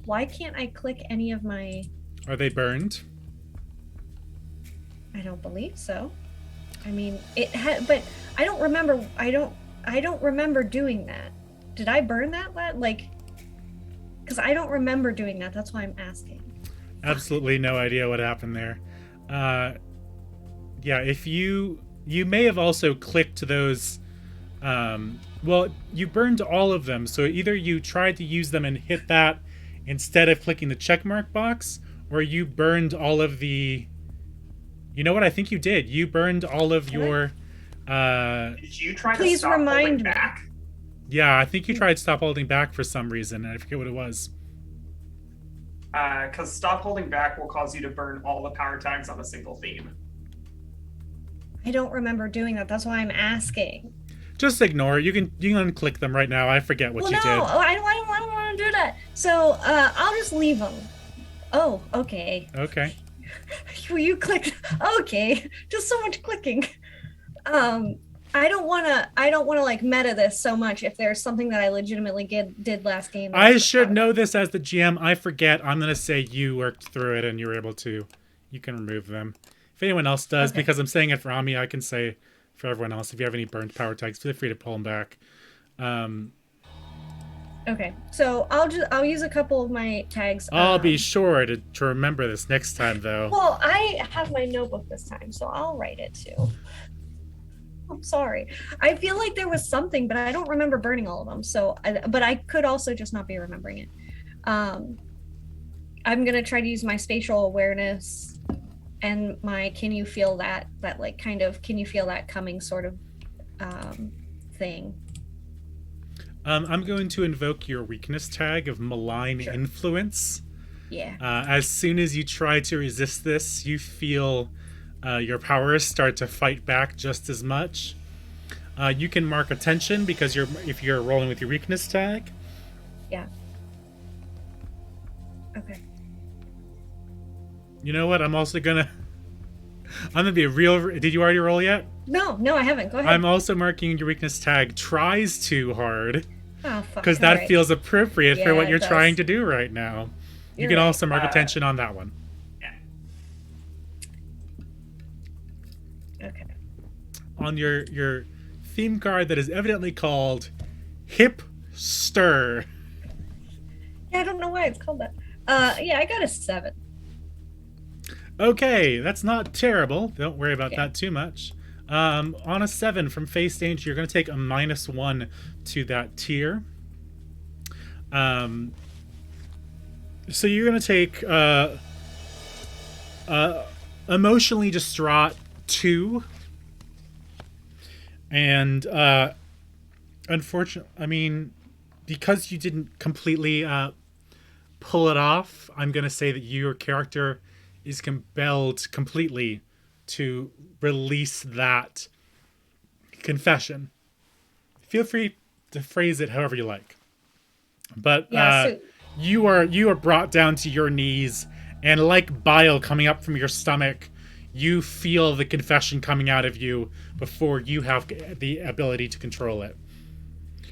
why can't I click any of my... Are they burned? I don't believe so. I mean, it had, but I don't remember. I don't remember doing that. Did I burn that? Like, because I don't remember doing that. That's why I'm asking. Absolutely no idea what happened there. Yeah, if you may have also clicked those. Well, you burned all of them, so either you tried to use them and hit that instead of clicking the checkmark box, or you burned all of the... You know what? I think you did. You burned all of your... Did you try Please to stop remind holding me. back? Yeah, I think you tried stop holding back for some reason. I forget what it was. Because stop holding back will cause you to burn all the power tags on a single theme. I don't remember doing that. That's why I'm asking. Just ignore it. You can unclick them right now. I forget what you did. I don't want to do that. So I'll just leave them. Oh, okay. Okay. You clicked. Okay, just so much clicking. I don't want to like meta this so much. If there's something that I legitimately did last game, I should know this as the GM. I forget. I'm gonna say you worked through it and you were able to. You can remove them. If anyone else does, because I'm saying it for Ami, I can say for everyone else. If you have any burnt power tags, feel free to pull them back. Okay, so I'll use a couple of my tags. I'll be sure to remember this next time, though. Well, I have my notebook this time, so I'll write it too. I'm sorry. I feel like there was something, but I don't remember burning all of them. So, but I could also just not be remembering it. I'm gonna try to use my spatial awareness and my can you feel that like kind of can you feel that coming sort of thing. I'm going to invoke your weakness tag of malign influence. Yeah. As soon as you try to resist this, you feel your powers start to fight back just as much. You can mark attention because if you're rolling with your weakness tag. Yeah. Okay. You know what? I'm gonna be a real... Did you already roll yet? No, I haven't. Go ahead. I'm also marking your weakness tag tries too hard. Oh, fuck. Because that feels appropriate for what you're does. trying to do right now. You can also mark attention on that one. Yeah. Okay. On your theme card that is evidently called Hip Stir. Yeah, I don't know why it's called that. Yeah, I got a 7. Okay, that's not terrible. Don't worry about that too much. On a 7 from face danger, you're going to take a -1 to that tier. So you're gonna take emotionally distraught 2, and unfortunately, I mean, because you didn't completely pull it off, I'm gonna say that your character is compelled completely to release that confession. Feel free to phrase it however you like, but you are brought down to your knees, and like bile coming up from your stomach, you feel the confession coming out of you before you have the ability to control it.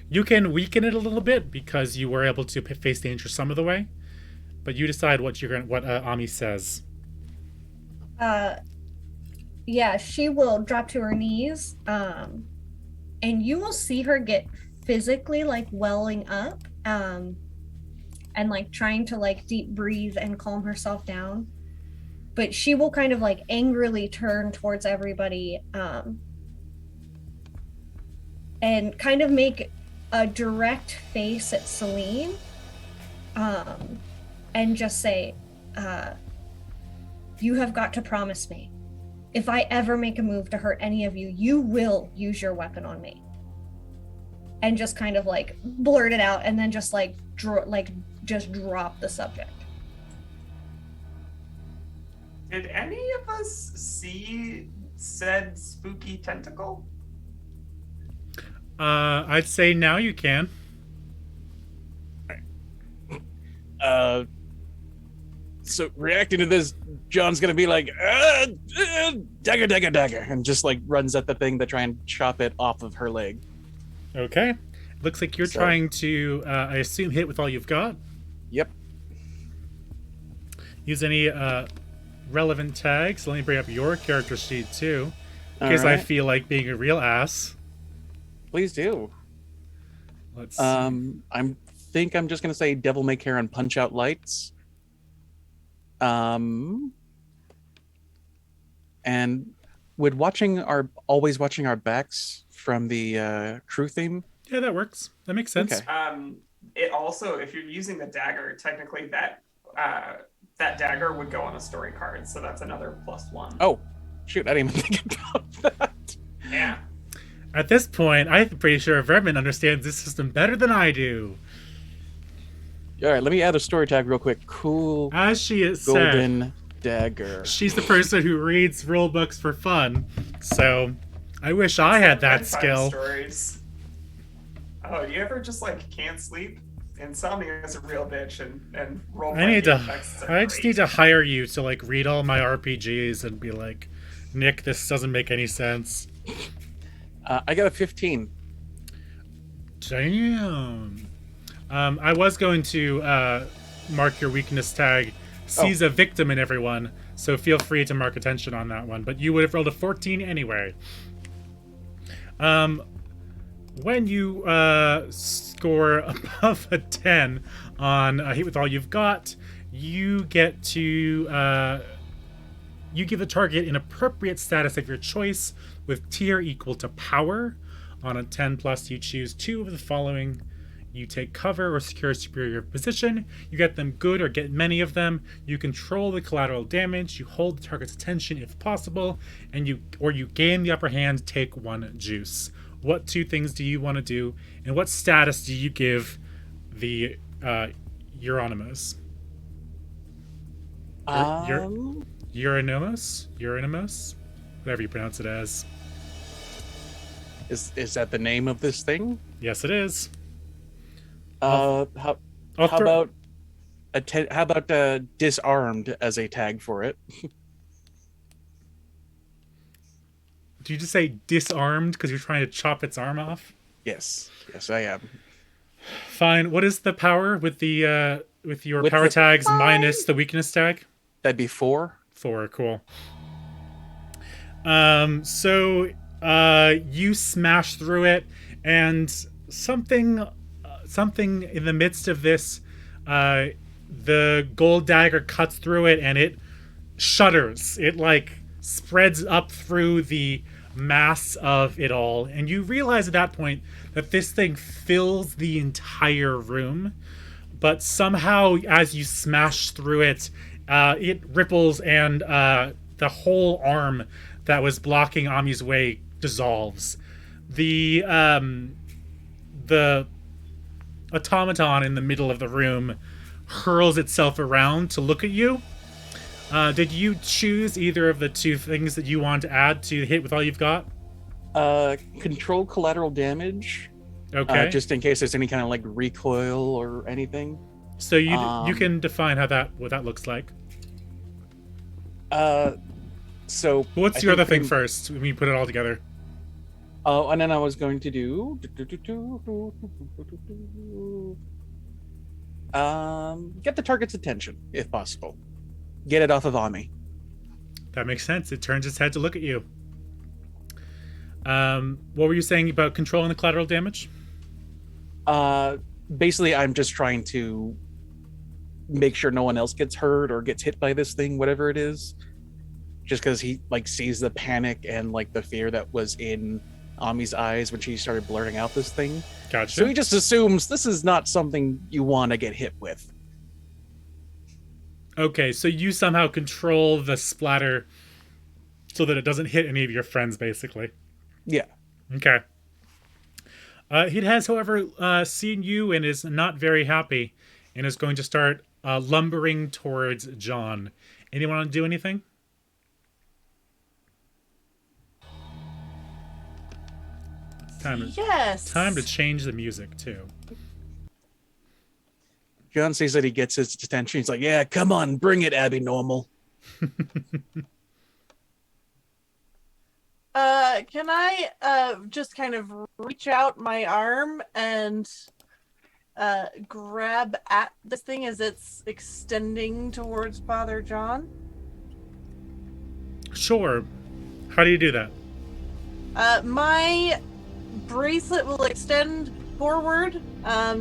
You can weaken it a little bit because you were able to face danger some of the way, but you decide what Ami says. Yeah, she will drop to her knees, and you will see her get physically like welling up, and like trying to like deep breathe and calm herself down. But she will kind of like angrily turn towards everybody, and kind of make a direct face at Celine, and just say, you have got to promise me, if I ever make a move to hurt any of you, you will use your weapon on me. And just kind of like blurt it out, and then just like just drop the subject. Did any of us see said spooky tentacle? I'd say now you can. So reacting to this, John's gonna be like, dagger, dagger, dagger, and just like runs at the thing to try and chop it off of her leg. Okay. Looks like you're trying to, I assume, hit with all you've got. Yep. Use any relevant tags. Let me bring up your character sheet too, in case I feel like being a real ass. Please do. Let's see. I think I'm just gonna say devil may care and punch out lights. And would always watching our backs from the crew theme? Yeah, that works. That makes sense. Okay. It also, if you're using the dagger, technically that dagger would go on a story card, so that's another +1. Oh, shoot! I didn't even think about that. Yeah. At this point, I'm pretty sure Vermin understands this system better than I do. All right, let me add a story tag real quick. Cool. As she is golden dagger. She's the person who reads rule books for fun, so I wish I had that skill. Stories. Oh, you ever just like can't sleep? Insomnia is a real bitch, and roleplay. I just need to hire you to like read all my RPGs and be like, Nick, this doesn't make any sense. I got a 15. Damn. I was going to mark your weakness tag. Sees a victim in everyone, so feel free to mark attention on that one. But you would have rolled a 14 anyway. When you score above a 10 on hit with all you've got, you get to you give the target an appropriate status of your choice with tier equal to power. On a 10 plus, you choose 2 of the following. You take cover or secure a superior position. You get them good or get many of them. You control the collateral damage. You hold the target's attention if possible, and you gain the upper hand. Take 1 juice. What 2 things do you want to do, and what status do you give the Euronymous? Euronymous, whatever you pronounce it as. Is that the name of this thing? Yes, it is. How about disarmed as a tag for it? Did you just say disarmed because you're trying to chop its arm off? Yes, I am. Fine. What is the power with your power tags minus the weakness tag? That'd be 4. 4, cool. So you smash through it, and something in the midst of this, the gold dagger cuts through it, and it shudders. It like spreads up through the mass of it all, and you realize at that point that this thing fills the entire room, but somehow as you smash through it, it ripples and the whole arm that was blocking Ami's way dissolves. The automaton in the middle of the room hurls itself around to look at you. Did you choose either of the two things that you want to add to hit with all you've got? Control collateral damage. Okay. Just in case there's any kind of like recoil or anything. So you can define what that looks like. So what's your other thing first when you put it all together? Oh, and then I was going to do get the target's attention if possible. Get it off of Ami. That makes sense. It turns its head to look at you. What were you saying about controlling the collateral damage? Basically, I'm just trying to make sure no one else gets hurt or gets hit by this thing, whatever it is. Just because he like sees the panic and like the fear that was in Ami's eyes when she started blurting out this thing. Gotcha. So he just assumes this is not something you want to get hit with. Okay, so you somehow control the splatter so that it doesn't hit any of your friends, basically. Yeah. Okay. He has, however, seen you and is not very happy and is going to start lumbering towards John. Anyone want to do anything? Yes. Time to change the music, too. John sees that he gets his attention. He's like, yeah, come on, bring it, Abby Normal. Can I just kind of reach out my arm and grab at this thing as it's extending towards Father John? Sure. How do you do that? My bracelet will extend forward,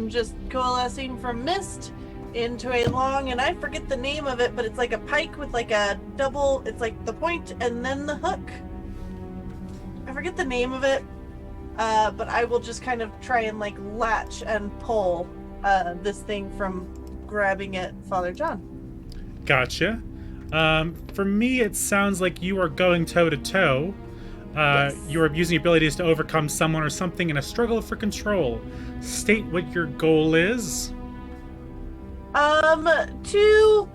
just coalescing from mist into a long, and I forget the name of it, but it's like a pike with like a double, it's like the point and then the hook. I forget the name of it, but I will just kind of try and like latch and pull this thing from grabbing at Father John. Gotcha. For me, it sounds like you are going toe to toe. Yes. You are abusing abilities to overcome someone or something in a struggle for control. State what your goal is. To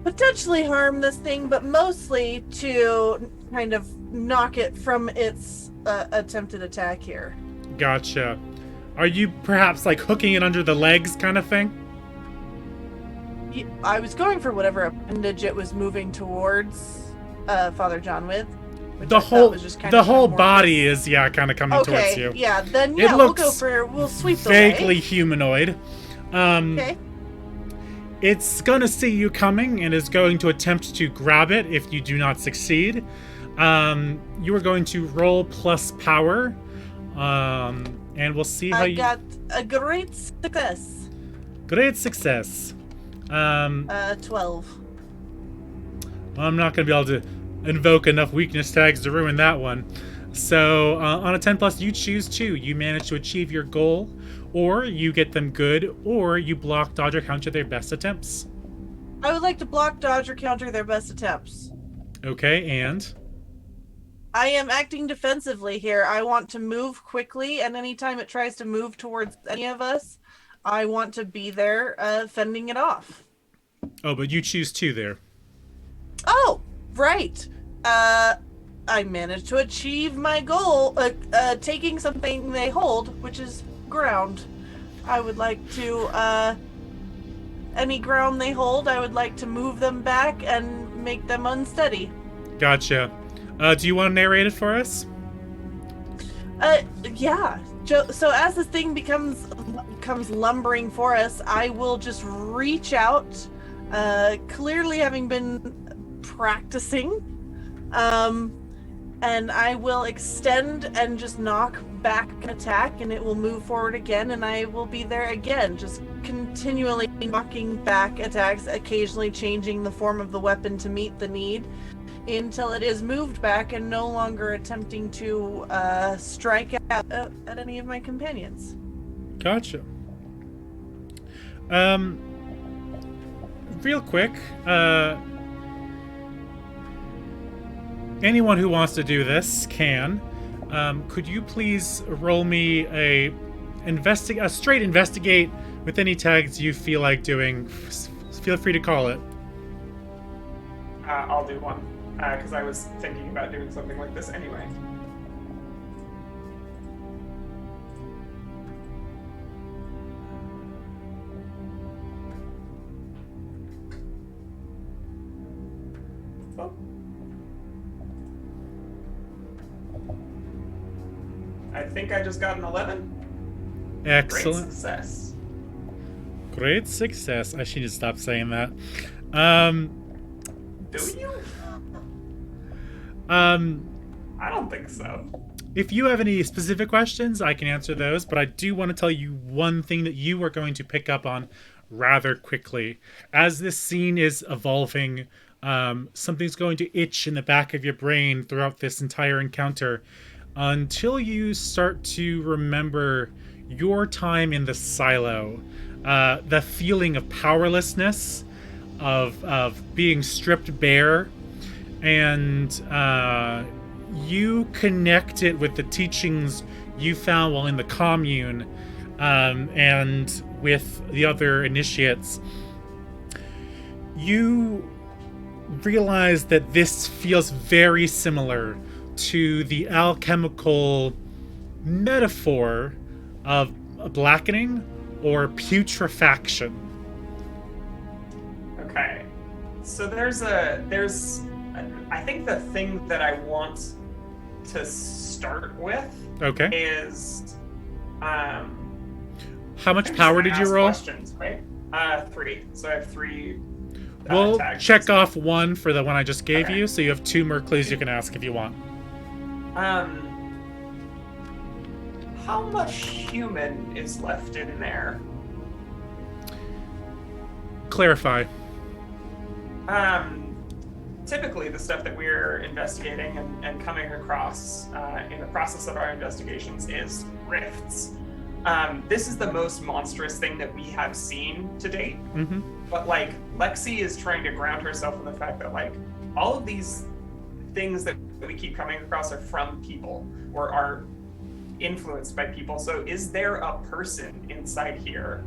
potentially harm this thing, but mostly to kind of knock it from its attempted attack here. Gotcha. Are you perhaps like hooking it under the legs kind of thing? I was going for whatever appendage it was moving towards Father John with. The whole body is kind of coming towards you. Yeah, then we'll sweep the vaguely way. Humanoid. Okay. It's gonna see you coming and is going to attempt to grab it if you do not succeed. You are going to roll plus power. And we'll see how I got a great success. Great success. 12. I'm not going to be able to invoke enough weakness tags to ruin that one. So on a 10 plus, you choose 2. You manage to achieve your goal, or you get them good, or you block, dodge, or counter their best attempts. I would like to block, dodge, or counter their best attempts. Okay, and? I am acting defensively here. I want to move quickly, and anytime it tries to move towards any of us, I want to be there fending it off. Oh, but you choose 2 there. Oh, right. I managed to achieve my goal, taking something they hold, which is ground. I would like to, any ground they hold, I would like to move them back and make them unsteady. Gotcha. Do you want to narrate it for us? Yeah. So as this thing comes lumbering for us, I will just reach out, clearly having been practicing, and I will extend and just knock back an attack, and it will move forward again, and I will be there again, just continually knocking back attacks, occasionally changing the form of the weapon to meet the need, until it is moved back and no longer attempting to strike at any of my companions. Gotcha. Real quick, anyone who wants to do this can. Could you please roll me a straight investigate with any tags you feel like doing? Feel free to call it. I'll do one, because I was thinking about doing something like this anyway. Oh. I think I just got an 11. Excellent. Great success. Great success. I should just stop saying that. Do you? I don't think so. If you have any specific questions, I can answer those, but I do want to tell you one thing that you are going to pick up on rather quickly. As this scene is evolving, something's going to itch in the back of your brain throughout this entire encounter until you start to remember your time in the silo. The feeling of powerlessness, of being stripped bare, and you connect it with the teachings you found while in the commune, and with the other initiates. You realize that this feels very similar to the alchemical metaphor of blackening or putrefaction. Okay, so there's I think the thing that I want to start with is how much power did you roll? Questions, right? 3. So I have 3. We'll check off 1 for the one I just gave you, so you have 2 more clues you can ask if you want. How much human is left in there? Clarify. Typically the stuff that we're investigating and coming across in the process of our investigations is rifts. This is the most monstrous thing that we have seen to date. Mm-hmm. But like Lexi is trying to ground herself in the fact that like all of these things that we keep coming across are from people or are influenced by people. So is there a person inside here?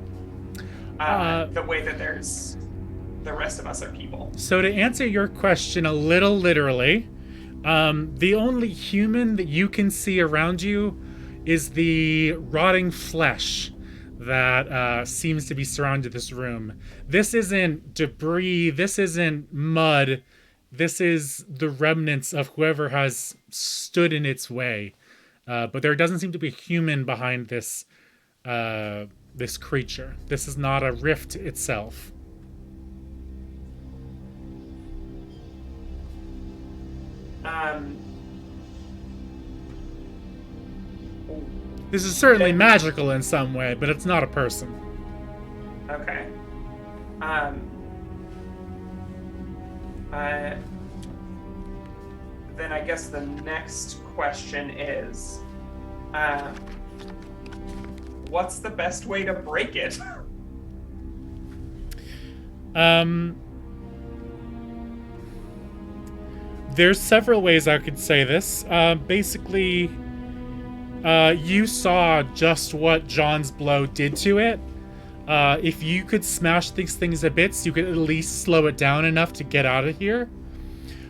The way that there's the rest of us are people. So to answer your question a little literally, the only human that you can see around you is the rotting flesh that seems to be surrounded this room. This isn't debris, this isn't mud, this is the remnants of whoever has stood in its way. But there doesn't seem to be a human behind this this creature. This is not a rift itself. This is certainly magical in some way, but it's not a person. Okay. Then I guess the next question is, what's the best way to break it? There's several ways I could say this. Basically, you saw just what John's blow did to it. If you could smash these things to bits, you could at least slow it down enough to get out of here.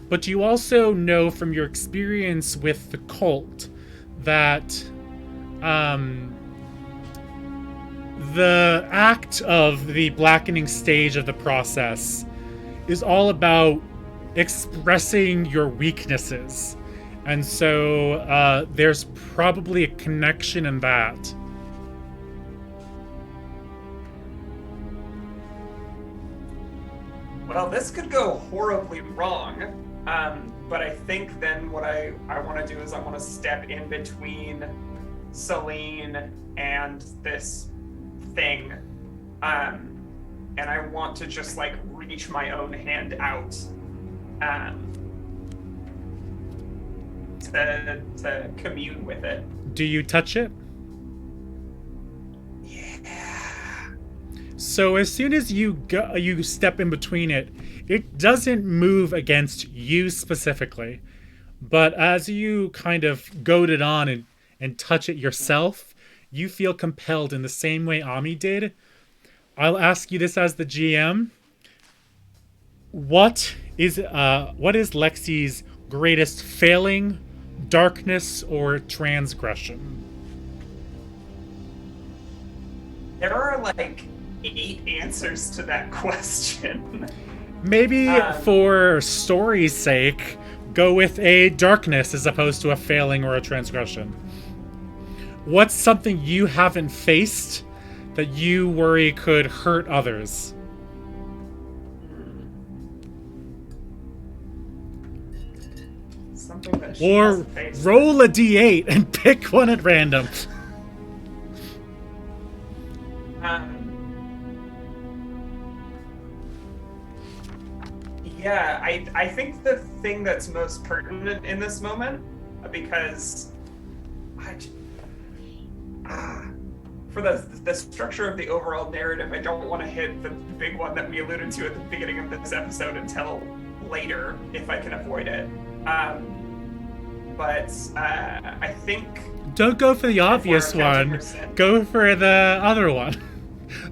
But you also know from your experience with the cult that the act of the blackening stage of the process is all about expressing your weaknesses. And so there's probably a connection in that. Well, this could go horribly wrong, but I think then what I want to do is I want to step in between Celine and this thing, and I want to just like reach my own hand out to commune with it. Do you touch it? Yeah. So as soon as you step in between it, it doesn't move against you specifically. But as you kind of goad it on and touch it yourself, you feel compelled in the same way Ami did. I'll ask you this as the GM. What is Lexi's greatest failing, darkness, or transgression? There are like 8 answers to that question. Maybe for story's sake, go with a darkness as opposed to a failing or a transgression. What's something you haven't faced that you worry could hurt others? Something that she Or hasn't faced. roll a d8 and pick one at random. Yeah, I think the thing that's most pertinent in this moment, because for the structure of the overall narrative, I don't want to hit the big one that we alluded to at the beginning of this episode until later, if I can avoid it. But I think... Don't go for the obvious one. Go for the other one.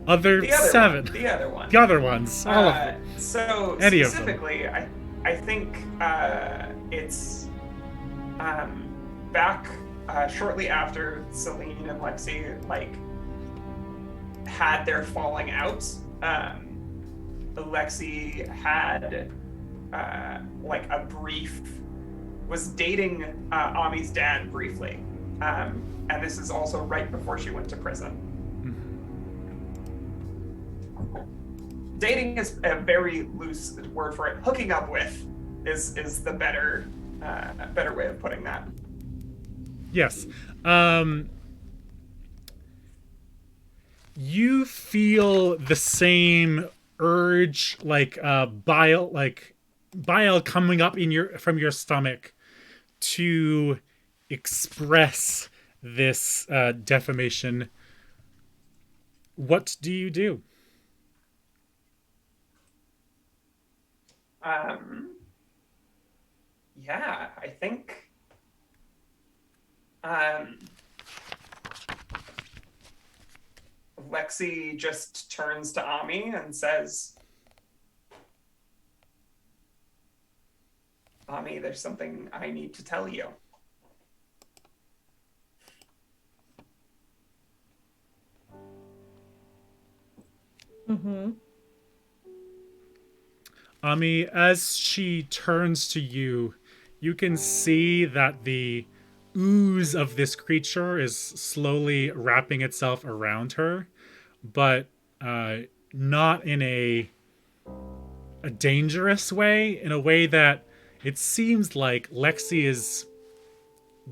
The other 7. The other one. The other ones. All of them. So Any specifically, I think it's back shortly after Celine and Lexi had their falling out. Lexi had was dating Ami's dad briefly, and this is also right before she went to prison. Dating is a very loose word for it. Hooking up with is the better way of putting that. Yes. You feel the same urge, bile coming up from your stomach to express this defamation. What do you do? Yeah, I think Lexi just turns to Ami and says, Ami, there's something I need to tell you. Mm-hmm. Ami, as she turns to you, you can see that the ooze of this creature is slowly wrapping itself around her, but not in a dangerous way, in a way that it seems like Lexi is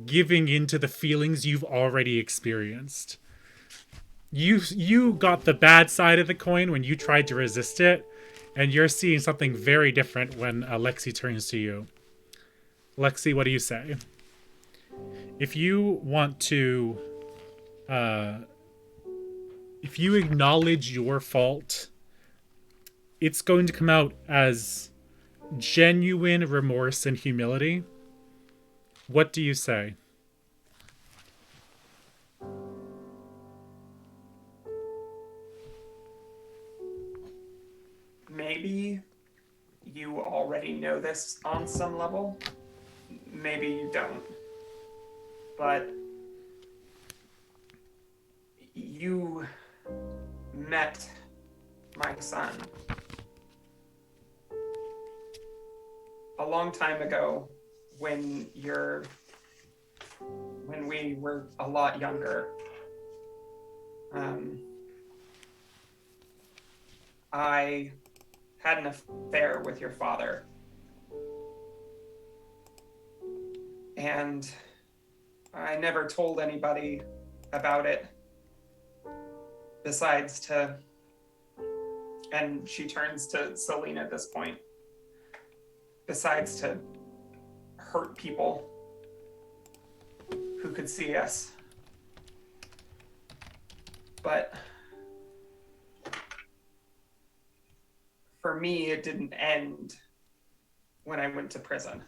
giving into the feelings you've already experienced. You got the bad side of the coin when you tried to resist it, and you're seeing something very different when Lexi turns to you. Lexi, what do you say? If you want to... if you acknowledge your fault, it's going to come out as genuine remorse and humility. What do you say? Maybe you already know this on some level. Maybe you don't. But you met my son a long time ago when we were a lot younger. I had an affair with your father. And I never told anybody about it besides to, and she turns to Celine at this point, besides to hurt people who could see us. But for me, it didn't end when I went to prison.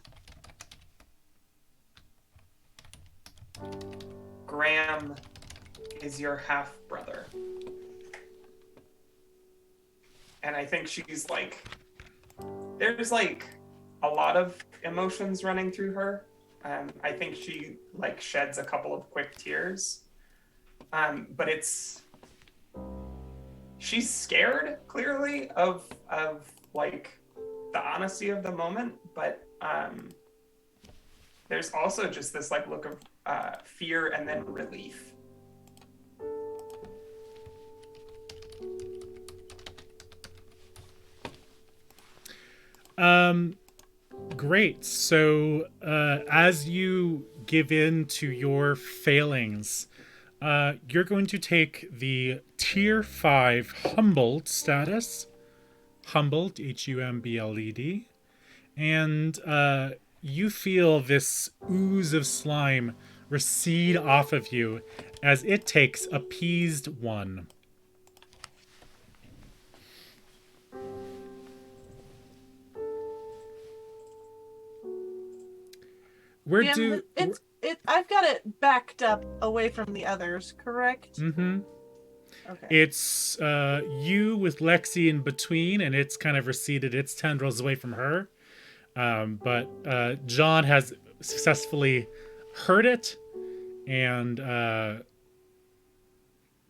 Graham is your half-brother. And I think she's like, there's like a lot of emotions running through her. I think she like sheds a couple of quick tears. But she's scared clearly of like the honesty of the moment, but there's also just this like look of fear and then relief. Great. So, as you give in to your failings, you're going to take the Tier 5 Humbled status. Humbled, Humbled. And you feel this ooze of slime recede off of you as it takes Appeased 1. I've got it backed up away from the others, correct? Mm-hmm. Okay. It's you with Lexi in between, and it's kind of receded its tendrils away from her. But John has successfully heard it, and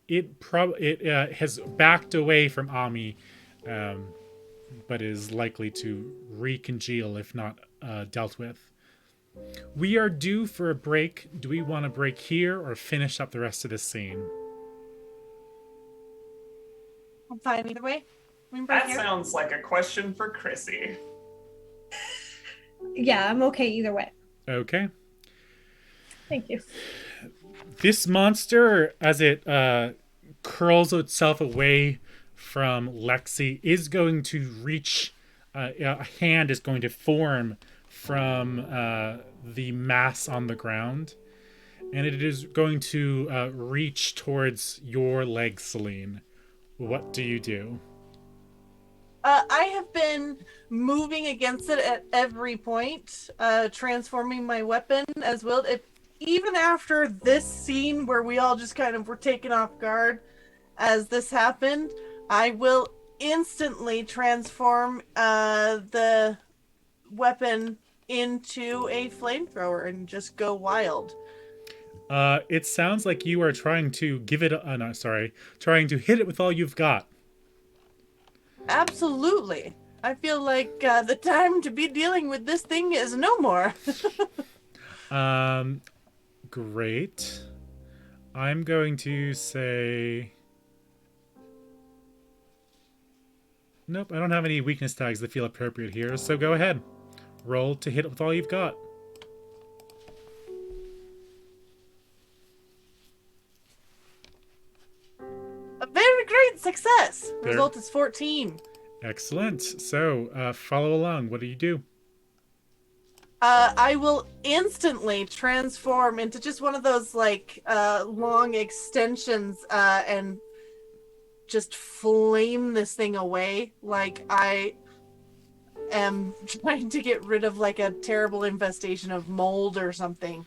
it has backed away from Ami, but is likely to recongeal if not dealt with. We are due for a break. Do we want to break here or finish up the rest of this scene? I'm fine either way. That sounds like a question for Chrissy. Yeah, I'm okay either way. Okay. Thank you. This monster, as it curls itself away from Lexi, is going to reach, a hand is going to form from the mass on the ground, and it is going to reach towards your leg, Celine. What do you do? I have been moving against it at every point, transforming my weapon as well. Even after this scene where we all just kind of were taken off guard as this happened, I will instantly transform the weapon into a flamethrower and just go wild. It sounds like you are trying to trying to hit it with all you've got. Absolutely. I feel like the time to be dealing with this thing is no more. Great. I'm going to say... Nope, I don't have any weakness tags that feel appropriate here, so go ahead. Roll to hit it with all you've got. A very great success. Result is 14. Excellent. So, follow along. What do you do? I will instantly transform into just one of those like long extensions and just flame this thing away. Like I am trying to get rid of like a terrible infestation of mold or something.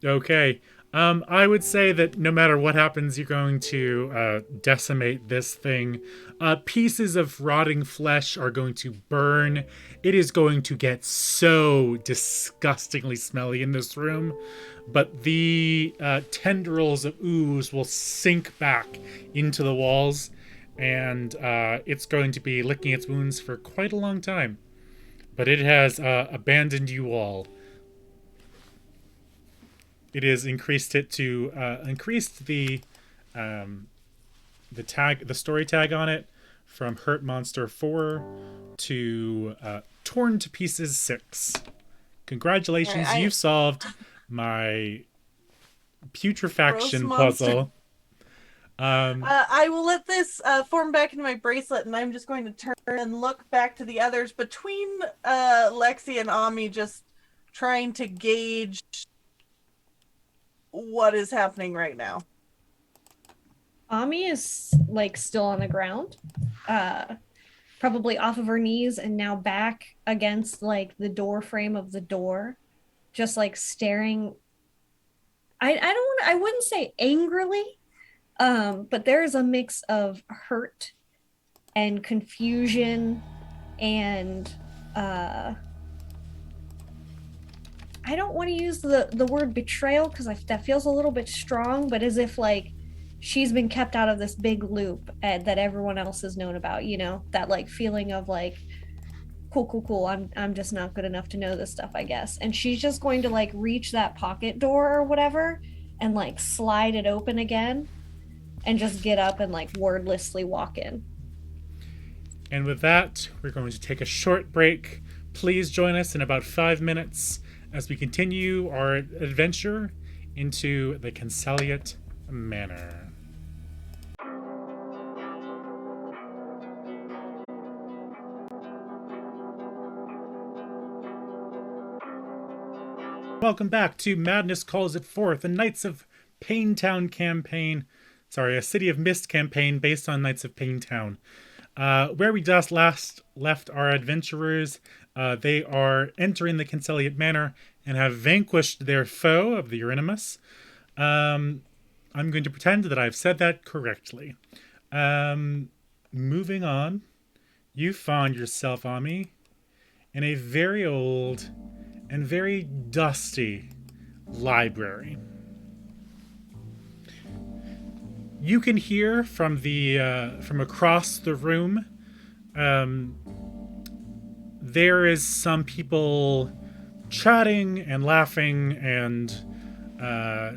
Okay. I would say that no matter what happens, you're going to decimate this thing. Pieces of rotting flesh are going to burn. It is going to get so disgustingly smelly in this room. But the tendrils of ooze will sink back into the walls. And it's going to be licking its wounds for quite a long time. But it has abandoned you all. It has increased it to increased the story tag on it from Hurt Monster 4 to Torn to Pieces 6. Congratulations, right, you've solved my putrefaction puzzle. I will let this form back into my bracelet, and I'm just going to turn and look back to the others between Lexi and Ami, just trying to gauge what is happening right now. Ami is like still on the ground, probably off of her knees and now back against like the door frame of the door, just like staring. I wouldn't say angrily, but there's a mix of hurt and confusion and I don't want to use the word betrayal because that feels a little bit strong, but as if like she's been kept out of this big loop that everyone else has known about, you know, that like feeling of like, cool, I'm just not good enough to know this stuff, I guess. And she's just going to like reach that pocket door or whatever and like slide it open again and just get up and like wordlessly walk in. And with that, we're going to take a short break. Please join us in about 5 minutes as we continue our adventure into the Canseliet Manor. Welcome back to Madness Calls It Forth, the Knights of Paynetown campaign. Sorry, a City of Mist campaign based on Knights of Paynetown. Where we just last left our adventurers, they are entering the Canseliet Manor and have vanquished their foe of the Eurynimus. I'm going to pretend that I've said that correctly. Moving on, you found yourself, Ami, in a very old and very dusty library. You can hear from from across the room. There is some people chatting and laughing, and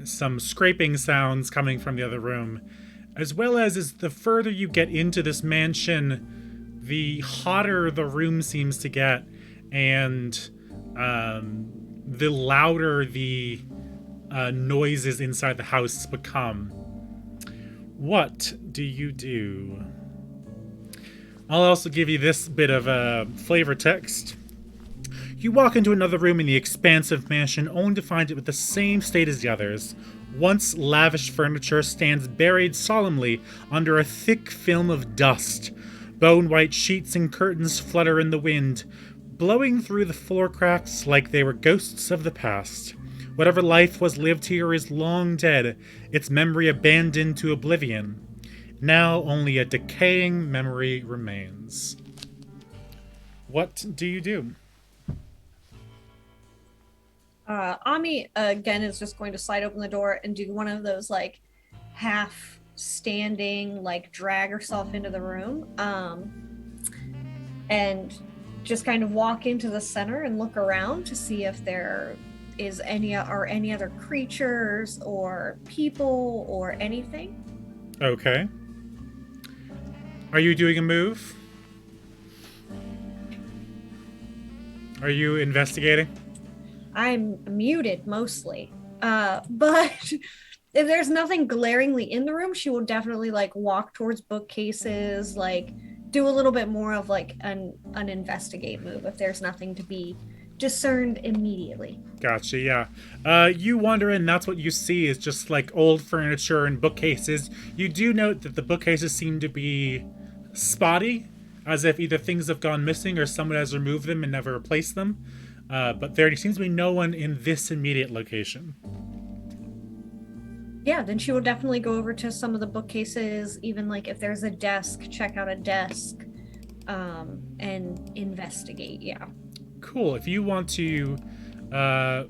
some scraping sounds coming from the other room, as well as the further you get into this mansion, the hotter the room seems to get, and the louder the noises inside the house become. What do you do? I'll also give you this bit of flavor text. You walk into another room in the expansive mansion, only to find it with the same state as the others. Once lavish furniture stands buried solemnly under a thick film of dust. Bone-white sheets and curtains flutter in the wind, blowing through the floor cracks like they were ghosts of the past. Whatever life was lived here is long dead, its memory abandoned to oblivion. Now only a decaying memory remains. What do you do? Ami, again, is just going to slide open the door and do one of those, like, half-standing, like, drag herself into the room. And just kind of walk into the center and look around to see if there is any other creatures or people or anything. Okay. Are you doing a move? Are you investigating? I'm muted mostly. But if there's nothing glaringly in the room, she will definitely like walk towards bookcases, like do a little bit more of like an investigate move if there's nothing to be discerned immediately. Gotcha, yeah. You wander in, that's what you see is just like old furniture and bookcases. You do note that the bookcases seem to be spotty, as if either things have gone missing or someone has removed them and never replaced them. But there seems to be no one in this immediate location. Yeah, then she will definitely go over to some of the bookcases, even like if there's a desk, check out a desk, and investigate, yeah. Cool. If you want to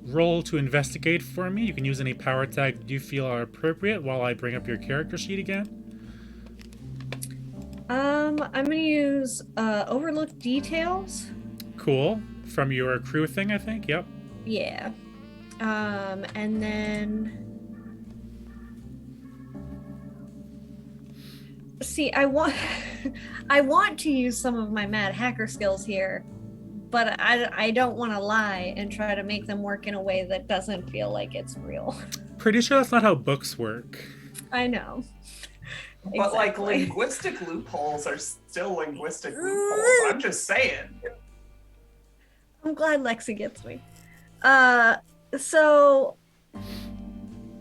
roll to investigate for me, you can use any power tag you feel are appropriate while I bring up your character sheet again. I'm going to use overlook details. Cool. From your crew thing, I think. Yep. Yeah. And then... See, I want to use some of my mad hacker skills here, but I don't want to lie and try to make them work in a way that doesn't feel like it's real. Pretty sure that's not how books work. I know. But Exactly. like linguistic loopholes are still linguistic loopholes. I'm just saying. I'm glad Lexi gets me. So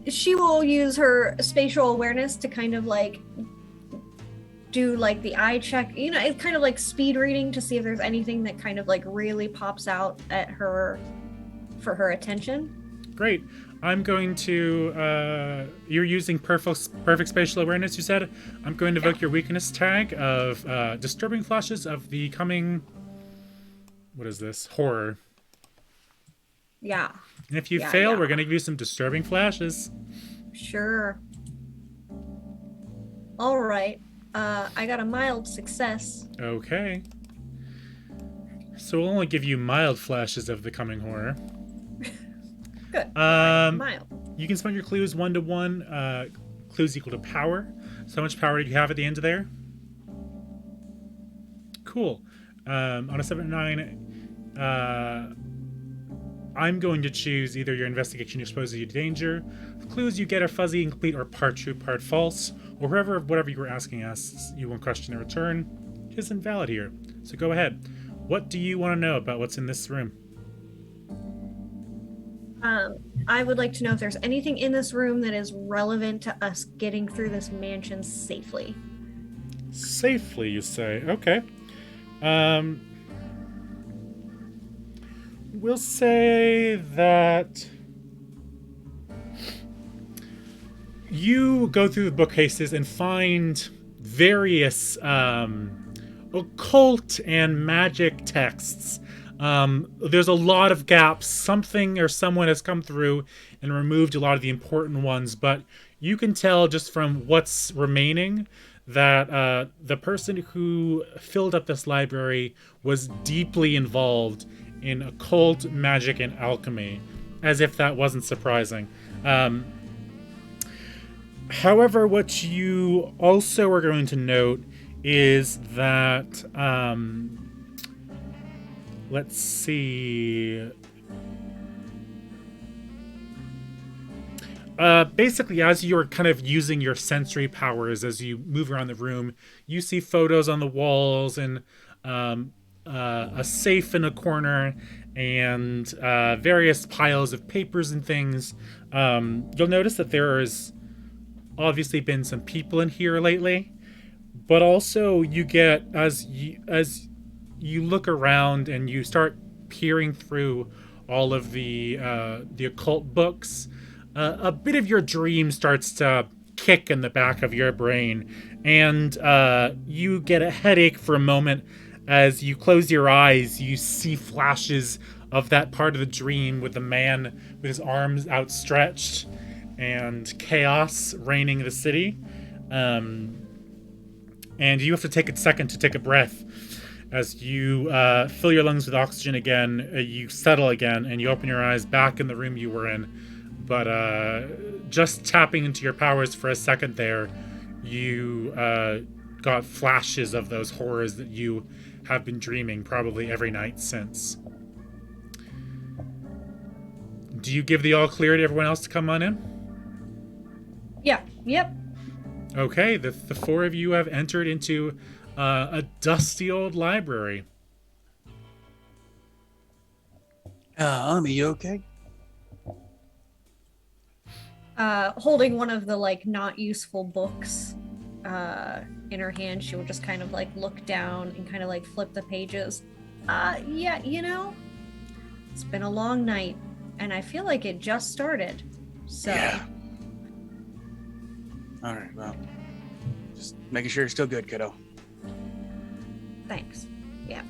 she will use her spatial awareness to kind of like do like the eye check. It's kind of like speed reading to see if there's anything that kind of like really pops out at her for her attention. Great. I'm going to, you're using perfect spatial awareness, you said? I'm going to evoke your weakness tag of disturbing flashes of the coming, what is this? Horror. Yeah. And if you fail, we're going to give you some disturbing flashes. Sure. All right. I got a mild success. Okay. So we'll only give you mild flashes of the coming horror. Good. Mild. You can spend your clues 1-to-1. Clues equal to power. So how much power did you have at the end of there? Cool. On a 7-9, I'm going to choose either your investigation exposes you to danger. The clues you get are fuzzy, incomplete, or part true, part false, or whatever you were asking us, you want question in return is invalid here. So go ahead. What do you want to know about what's in this room? I would like to know if there's anything in this room that is relevant to us getting through this mansion safely. Safely, you say? Okay. We'll say that you go through the bookcases and find various occult and magic texts. There's a lot of gaps. Something or someone has come through and removed a lot of the important ones, but you can tell just from what's remaining that the person who filled up this library was deeply involved in occult, magic, and alchemy, as if that wasn't surprising. However, what you also are going to note is that, let's see. Basically, as you're kind of using your sensory powers as you move around the room, you see photos on the walls and a safe in a corner and various piles of papers and things. You'll notice that there's obviously been some people in here lately, but also you get, as you look around and you start peering through all of the occult books, a bit of your dream starts to kick in the back of your brain, and you get a headache for a moment. As you close your eyes, you see flashes of that part of the dream with the man with his arms outstretched and chaos reigning the city. And you have to take a second to take a breath. As you fill your lungs with oxygen again, you settle again, and you open your eyes back in the room you were in. But just tapping into your powers for a second there, you got flashes of those horrors that you have been dreaming probably every night since. Do you give the all clear to everyone else to come on in? Yeah. Yep. Okay, the four of you have entered into a dusty old library. Are you okay? Holding one of the like not useful books in her hand, she will just kind of like look down and kind of like flip the pages. Yeah, it's been a long night and I feel like it just started. So yeah. All right, well, just making sure you're still good, kiddo. Thanks. Yeah.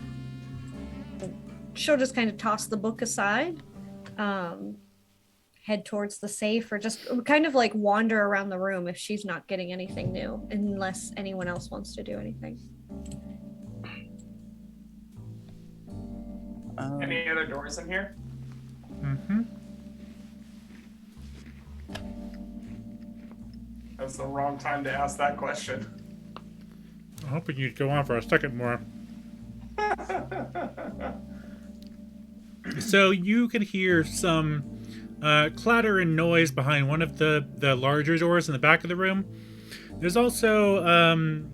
She'll just kind of toss the book aside, head towards the safe, or just kind of like wander around the room if she's not getting anything new, unless anyone else wants to do anything. Any other doors in here? Mm-hmm. That's the wrong time to ask that question. I'm hoping you'd go on for a second more. So you can hear some clatter and noise behind one of the larger doors in the back of the room. There's also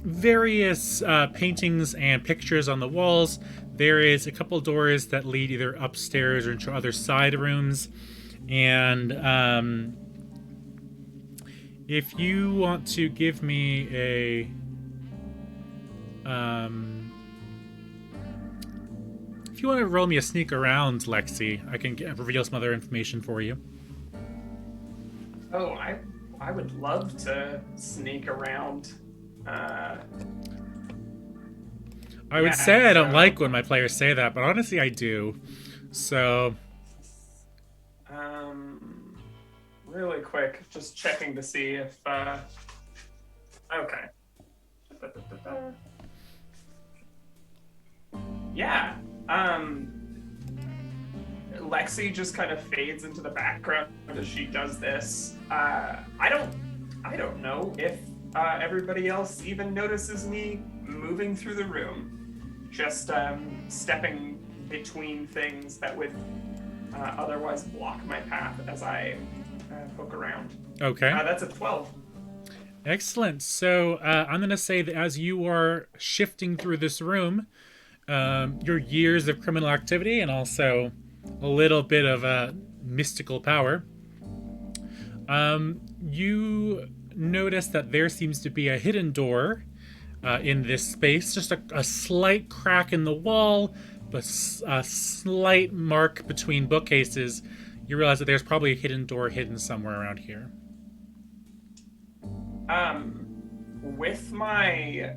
various paintings and pictures on the walls. There is a couple doors that lead either upstairs or into other side rooms, and If you want to give me a... if you want to roll me a sneak around, Lexi, I can reveal some other information for you. Oh, I would love to sneak around. I would say I don't like when my players say that, but honestly I do. So... really quick, just checking to see if, okay. Yeah, Lexi just kind of fades into the background as she does this. I don't know if everybody else even notices me moving through the room, just stepping between things that would otherwise block my path as I poke around. Okay. That's a 12. Excellent. So I'm going to say that as you are shifting through this room, your years of criminal activity and also a little bit of mystical power, you notice that there seems to be a hidden door in this space, just a slight crack in the wall, but a slight mark between bookcases. You realize that there's probably a hidden door hidden somewhere around here. With my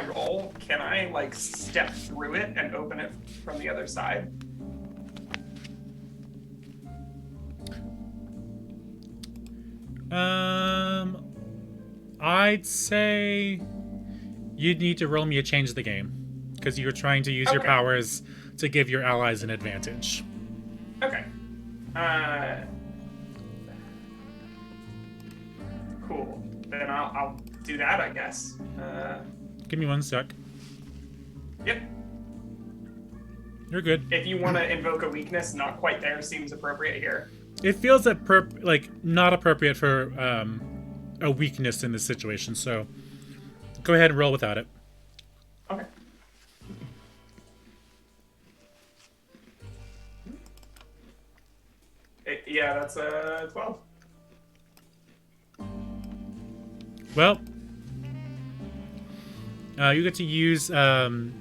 roll, can I like step through it and open it from the other side? I'd say you'd need to roll me a change of the game because you're trying to use your powers to give your allies an advantage. Okay. Cool. Then I'll do that, I guess. Give me 1 sec. Yep. You're good. If you want to invoke a weakness, not quite there seems appropriate here. It feels not appropriate for a weakness in this situation, so go ahead and roll without it. Okay. Yeah, that's a 12. Well, you get to use, you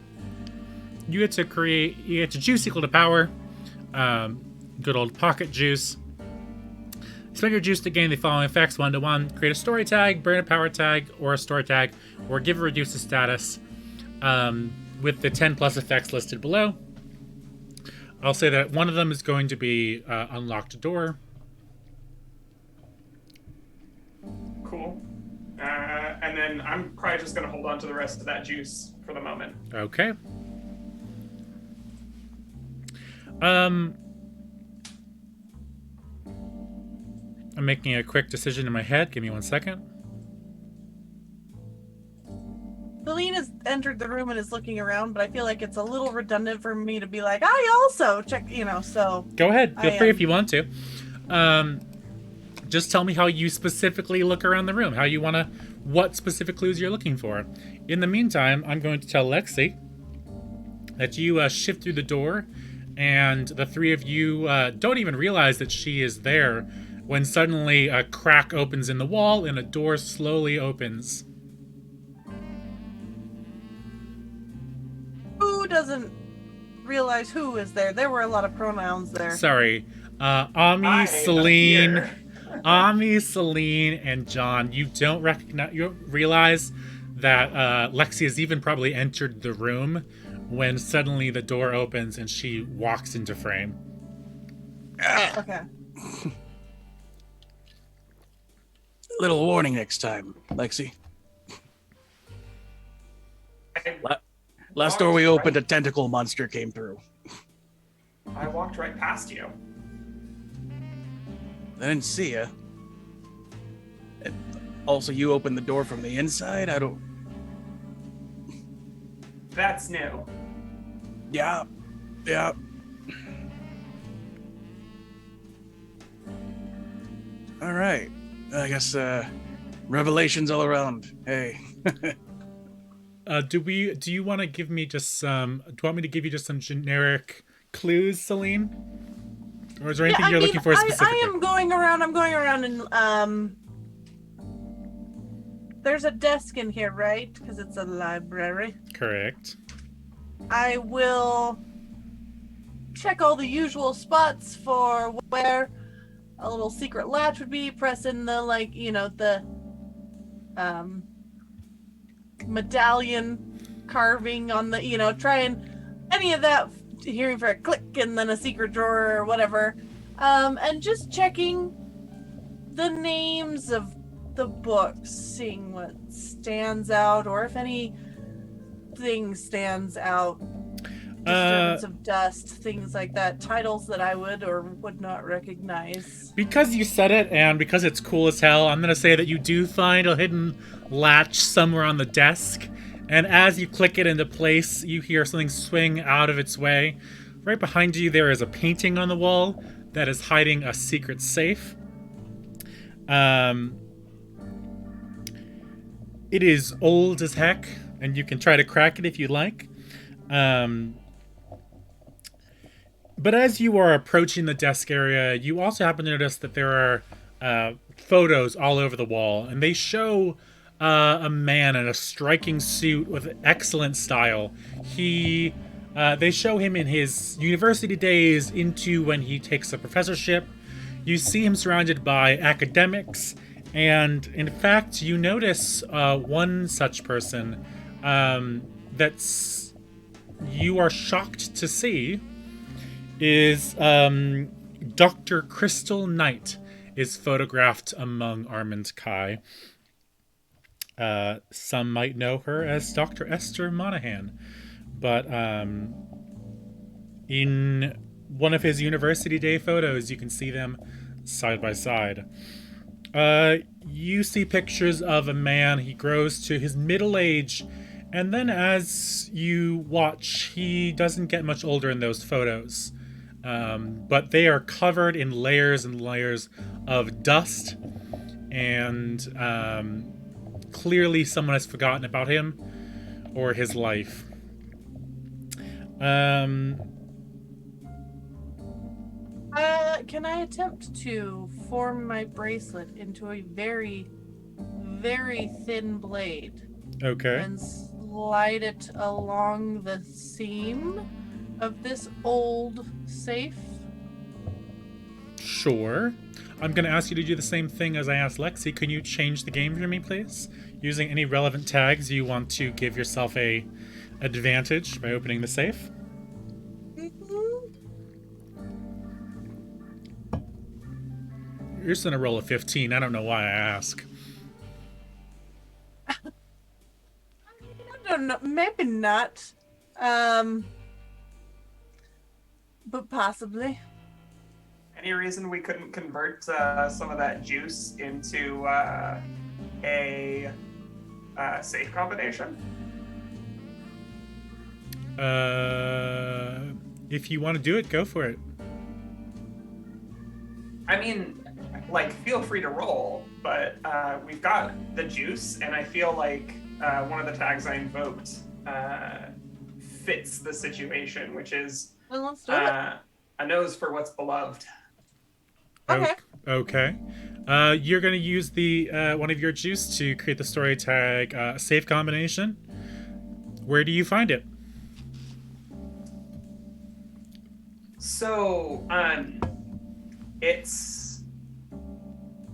get to juice equal to power, good old pocket juice. Spend your juice to gain the following effects: 1-to-1, create a story tag, burn a power tag, or a story tag, or give or reduce a status, with the 10 plus effects listed below. I'll say that one of them is going to be unlocked door. Cool. And then I'm probably just going to hold on to the rest of that juice for the moment. Okay. I'm making a quick decision in my head. Give me 1 second. Celine has entered the room and is looking around, but I feel like it's a little redundant for me to be like, I also check, so. Go ahead. Feel free if you want to. Just tell me how you specifically look around the room, what specific clues you're looking for. In the meantime, I'm going to tell Lexi that you shift through the door, and the three of you don't even realize that she is there when suddenly a crack opens in the wall and a door slowly opens. Who doesn't realize who is there? There were a lot of pronouns there. Sorry. Ami, Celine, and John. You don't realize that Lexi has even probably entered the room when suddenly the door opens and she walks into frame. Okay. Little warning next time, Lexi. Last door we opened, a tentacle monster came through. I walked right past you. I didn't see you. Also, you opened the door from the inside? That's new. Yeah. All right. I guess revelations all around. Hey. Do you want to give me just some? Do you want me to give you just some generic clues, Celine? Or is there anything you're looking for specifically? I'm going around and there's a desk in here, right? Because it's a library. Correct. I will check all the usual spots for where a little secret latch would be. Press in the, like, you know, the medallion carving on the, you know, try and any of that, hearing for a click and then a secret drawer or whatever. And just checking the names of the books, seeing what stands out, or if anything stands out. Disturbance of dust, things like that. Titles that I would or would not recognize. Because you said it, and because it's cool as hell, I'm going to say that you do find a hidden latch somewhere on the desk. And as you click it into place, you hear something swing out of its way. Right behind you, there is a painting on the wall that is hiding a secret safe. It is old as heck, and you can try to crack it if you like. But as you are approaching the desk area, you also happen to notice that there are photos all over the wall, and they show a man in a striking suit with excellent style. They show him in his university days into when he takes a professorship. You see him surrounded by academics, and in fact, you notice one such person that's you are shocked to see is Dr. Crystal Knight is photographed among Armand Kai. Some might know her as Dr. Esther Monahan, but in one of his university day photos, you can see them side by side. You see pictures of a man. He grows to his middle age, and then as you watch, he doesn't get much older in those photos. But they are covered in layers and layers of dust, and clearly someone has forgotten about him or his life. Can I attempt to form my bracelet into a very, very thin blade? Okay. And slide it along the seam of this old safe? Sure. I'm going to ask you to do the same thing as I asked Lexi. Can you change the game for me, please? Using any relevant tags you want to give yourself a advantage by opening the safe. You're just going to roll a 15. I don't know why I ask. I don't know. Maybe not. But possibly. Any reason we couldn't convert some of that juice into a safe combination? If you want to do it, go for it. I mean, like, feel free to roll, but we've got the juice, and I feel like one of the tags I invoked fits the situation, which is Then let's do it. a nose for what's beloved. Okay. Okay. You're going to use the one of your juice to create the story tag safe combination. Where do you find it? So,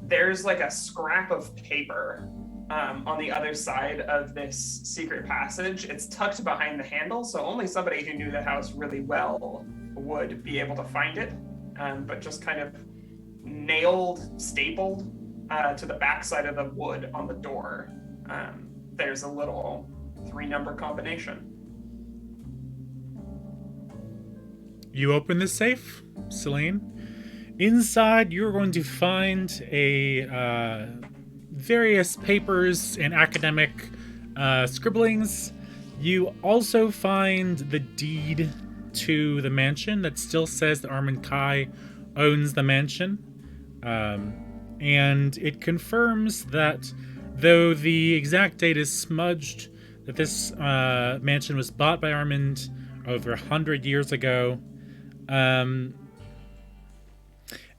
there's like a scrap of paper on the other side of this secret passage. It's tucked behind the handle, so only somebody who knew the house really well would be able to find it, but just kind of stapled to the backside of the wood on the door. There's a little 3-number combination. You open the safe, Celine. Inside, you're going to find various papers and academic scribblings. You also find the deed to the mansion that still says that Armand Kai owns the mansion. And it confirms that though the exact date is smudged, that this mansion was bought by Armand over 100 years ago.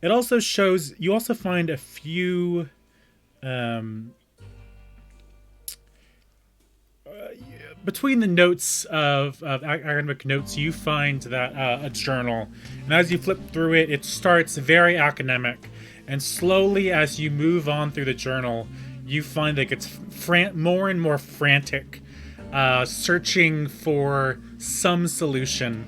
It also shows, you also find a few between the notes of academic notes, you find that a journal, and as you flip through it, it starts very academic, and slowly as you move on through the journal, you find that it gets more and more frantic, searching for some solution.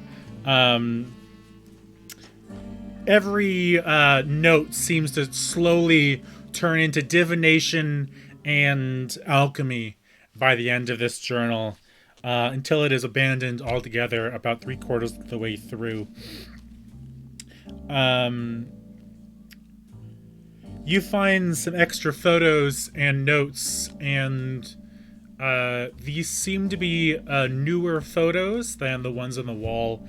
Every note seems to slowly turn into divination and alchemy by the end of this journal, until it is abandoned altogether about 3/4 of the way through. You find some extra photos and notes, and these seem to be newer photos than the ones on the wall,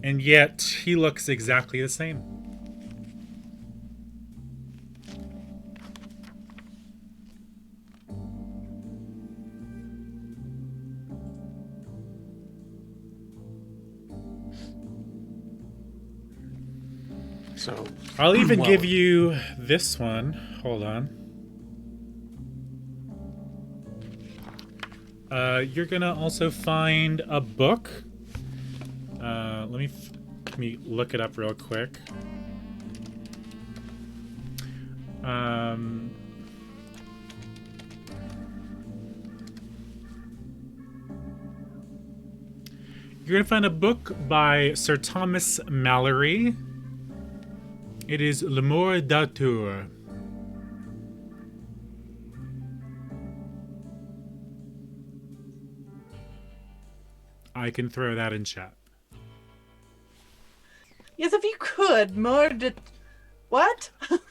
and yet he looks exactly the same. So I'll even give you this one. Hold on. You're gonna also find a book. Let me look it up real quick. You're gonna find a book by Sir Thomas Malory. It is L'amour d'auteur. I can throw that in chat. Yes, if you could, more what?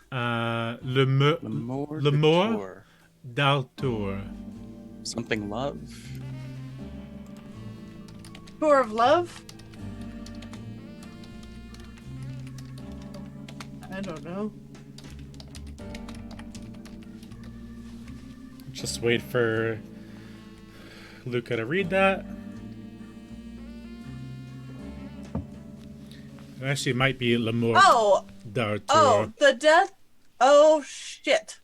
L'amour d'auteur. Something love. Tour of love? I don't know. Just wait for Luca to read that. Actually, it might be L'amour d'auteur. Oh, the death. Oh shit.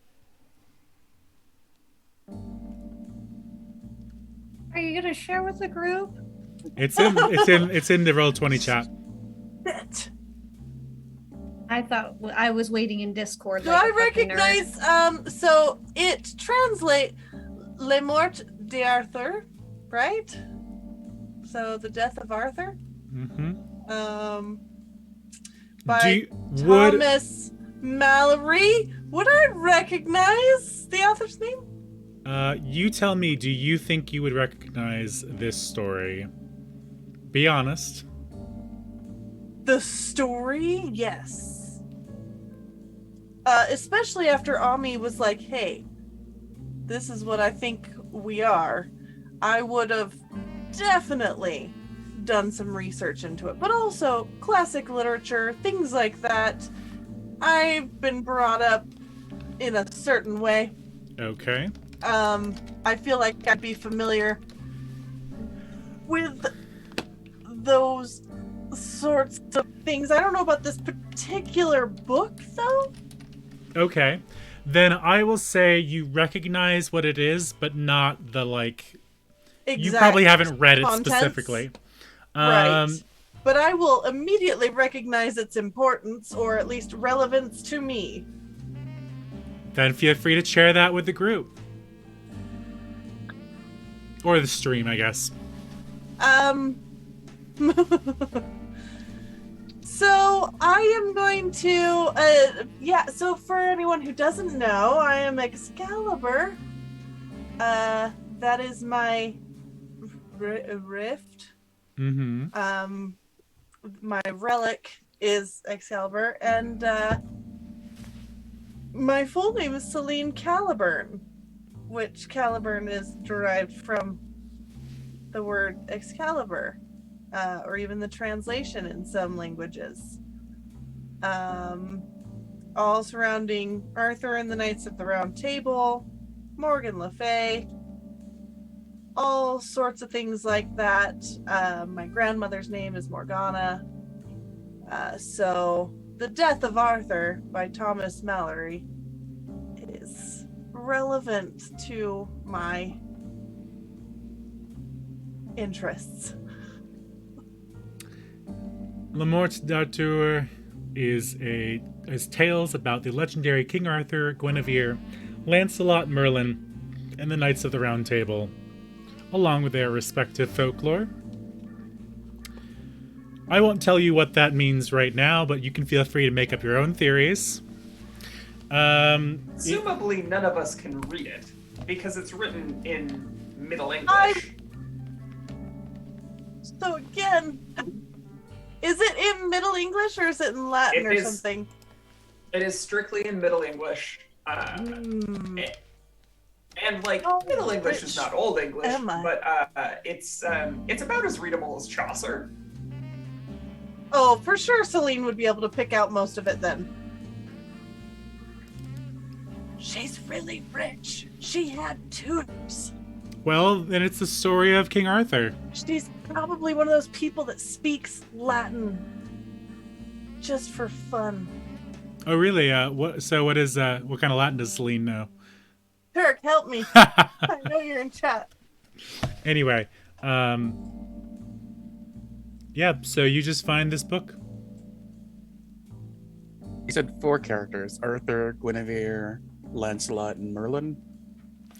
Are you gonna share with the group? It's in the Roll20 chat. Shit. I thought I was waiting in Discord. Do like I a fucking nerd. recognize? So it translate Le Mort d'Arthur, right? So the death of Arthur. Mm-hmm. By Thomas Malory. Would I recognize the author's name? You tell me. Do you think you would recognize this story? Be honest. The story, yes. Especially after Ami was like, hey, this is what I think we are. I would have definitely done some research into it. But also, classic literature, things like that. I've been brought up in a certain way. Okay. I feel like I'd be familiar with those sorts of things. I don't know about this particular book, though. Okay. Then I will say you recognize what it is, but not the, like... You probably haven't read it specifically. Right. But I will immediately recognize its importance, or at least relevance to me. Then feel free to share that with the group. Or the stream, I guess. So I am going to, so for anyone who doesn't know, I am Excalibur. That is my rift. Mm-hmm. My relic is Excalibur, and my full name is Celine Caliburn, which Caliburn is derived from the word Excalibur, or even the translation in some languages. All surrounding Arthur and the Knights of the Round Table, Morgan Le Fay, all sorts of things like that. My grandmother's name is Morgana. So The Death of Arthur by Thomas Malory is relevant to my interests. Le Morte d'Arthur is tales about the legendary King Arthur, Guinevere, Lancelot, Merlin, and the Knights of the Round Table, along with their respective folklore. I won't tell you what that means right now, but you can feel free to make up your own theories. Presumably, none of us can read it because it's written in Middle English. So again, is it in Middle English or is it in Latin or something? It is strictly in Middle English. And like Middle English is not Old English, but it's about as readable as Chaucer. Oh, for sure Celine would be able to pick out most of it then. She's really rich. She had tutors. Well, then it's the story of King Arthur. She's probably one of those people that speaks Latin just for fun. Oh, really? What kind of Latin does Celine know? Kirk, help me. I know you're in chat. Anyway, yeah, so you just find this book. You said 4 characters: Arthur, Guinevere, Lancelot, and Merlin.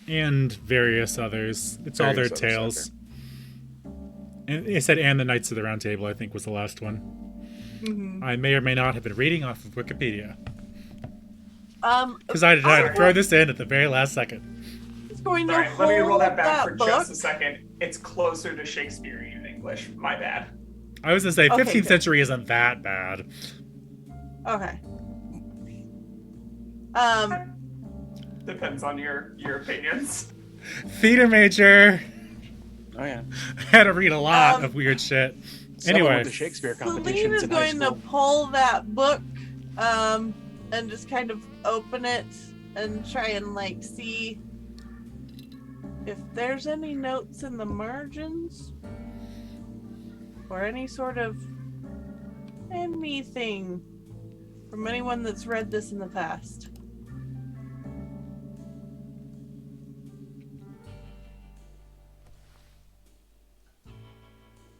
And various others. It's all their tales. Okay. And it said, and the Knights of the Round Table, I think, was the last one. Mm-hmm. I may or may not have been reading off of Wikipedia. Because I decided to throw this in at the very last second. Let me roll that back for just a second. It's closer to Shakespearean English. My bad. I was going to say, 15th century isn't that bad. Okay. Depends on your opinions. Theater major. Oh yeah. Had to read a lot of weird shit. Anyway, the Shakespeare competitions Celine is in high going to school. pull that book, and just kind of open it and try and like see if there's any notes in the margins or any sort of anything from anyone that's read this in the past.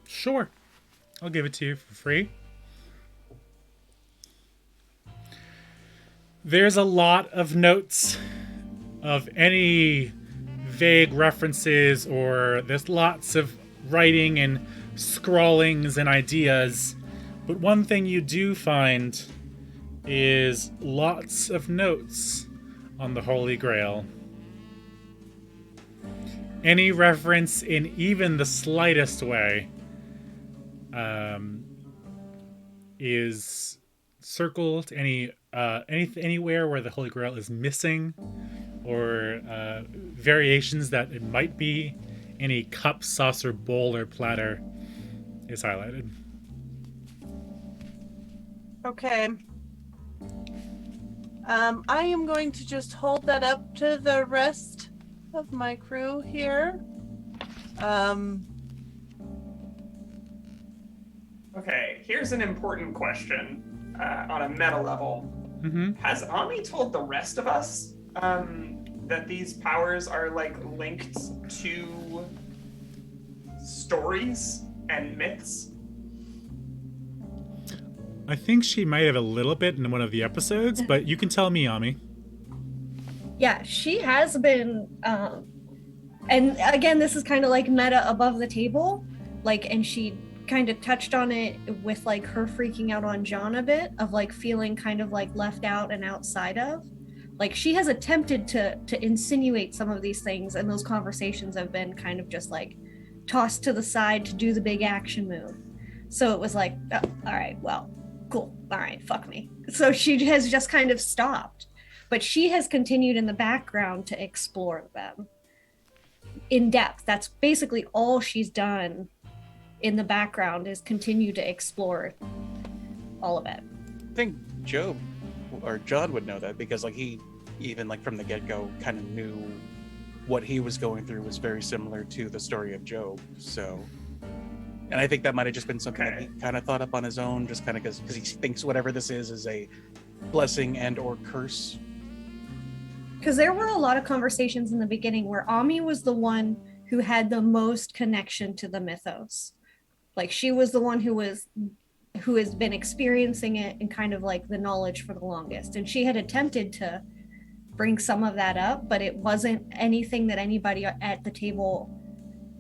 Sure. I'll give it to you for free. There's a lot of notes of any vague references, or there's lots of writing and scrawlings and ideas. But one thing you do find is lots of notes on the Holy Grail. Any reference in even the slightest way is circled. Anywhere where the Holy Grail is missing, or variations that it might be, any cup, saucer, bowl, or platter is highlighted. Okay. I am going to just hold that up to the rest of my crew here. Okay, here's an important question on a meta level. Mm-hmm. Has Ami told the rest of us that these powers are like linked to stories and myths? I think she might have a little bit in one of the episodes, but you can tell me, Ami. Yeah, she has been, and again, this is kind of like meta above the table, like, and she kind of touched on it with like her freaking out on John a bit, of like feeling kind of like left out and outside of. Like, she has attempted to insinuate some of these things, and those conversations have been kind of just like tossed to the side to do the big action move. So it was like, oh, all right, well, cool, all right, fuck me. So she has just kind of stopped, but she has continued in the background to explore them in depth. That's basically all she's done in the background, is continue to explore all of it. I think Job or John would know that, because like he even like from the get-go kind of knew what he was going through was very similar to the story of Job. So, and I think that might have just been something that he kind of thought up on his own, just kind of because he thinks whatever this is a blessing and or curse. Because there were a lot of conversations in the beginning where Ami was the one who had the most connection to the mythos. Like she was the one who has been experiencing it and kind of like the knowledge for the longest. And she had attempted to bring some of that up, but it wasn't anything that anybody at the table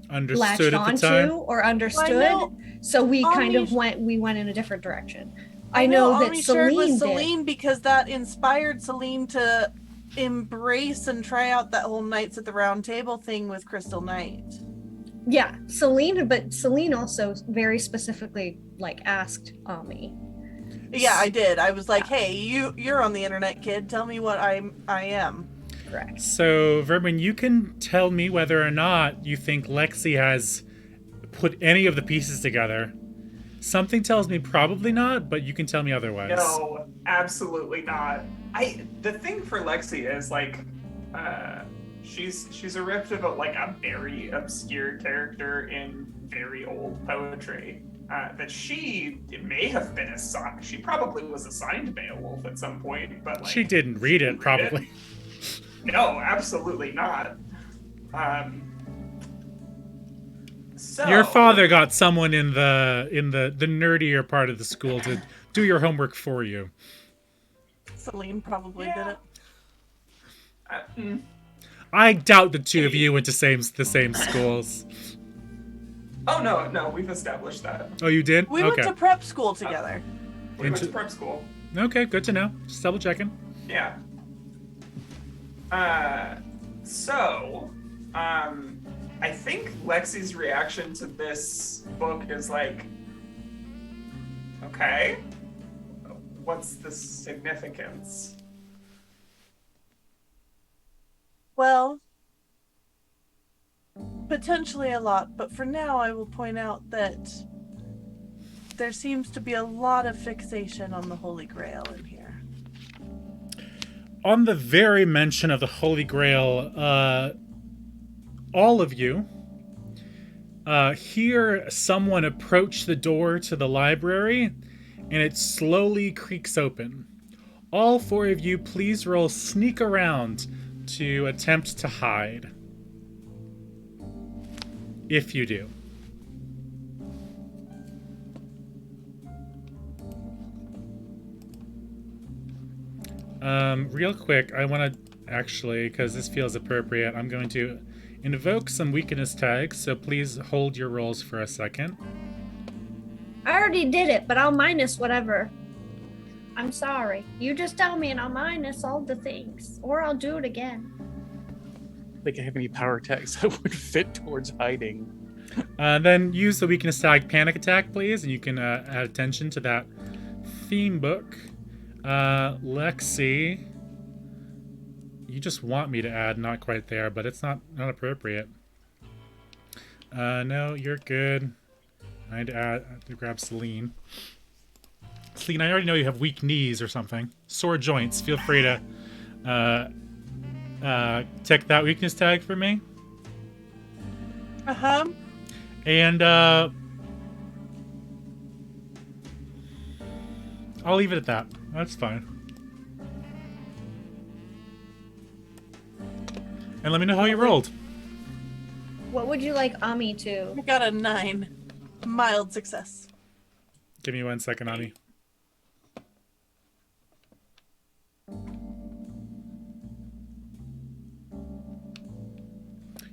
Understood latched at the time. onto or understood. know So we kind of Ami- went in a different direction. I I know that Ami shared with Celine did. Celine because that inspired Celine to embrace and try out that whole Knights at the Round Table thing with Crystal Knight. Yeah, Celine, but Celine also very specifically like asked Ami. Yeah, I did. I was like, "Hey, you're on the internet, kid. Tell me what I am." Correct. So, Vermin, you can tell me whether or not you think Lexi has put any of the pieces together. Something tells me probably not, but you can tell me otherwise. No, absolutely not. The thing for Lexi is like, she's a rift of like a very obscure character in very old poetry. That she may have been assigned. She probably was assigned Beowulf at some point, but like, she didn't read it, probably. No, absolutely not. So Your father got someone in the nerdier part of the school to do your homework for you. Celine probably did it. I doubt the two of you went to the same schools. Oh no, we've established that. Oh, you did? We Okay. went to prep school together. We went to prep school. Okay, good to know. Just double checking. Yeah. I think Lexi's reaction to this book is like, okay, what's the significance? Well, potentially a lot, but for now I will point out that there seems to be a lot of fixation on the Holy Grail in here. On the very mention of the Holy Grail, all of you hear someone approach the door to the library, and it slowly creaks open. All four of you, please roll sneak around to attempt to hide. If you do. Real quick, I want to actually, because this feels appropriate, I'm going to invoke some weakness tags, so please hold your rolls for a second. I already did it, but I'll minus whatever. I'm sorry. You just tell me and I'll minus all the things. Or I'll do it again. I think I have any power tags that would fit towards hiding. Then use the weakness tag Panic Attack, please, and you can add attention to that theme book. Lexi, you just want me to add, not quite there, but it's not appropriate. No, you're good. I had to grab Celine. Celine, I already know you have weak knees or something. Sore joints. Feel free to check that weakness tag for me. Uh-huh. And I'll leave it at that. That's fine. And let me know how you rolled. What would you like Ami to? I got a 9. Mild success. Give me 1 second, Ani.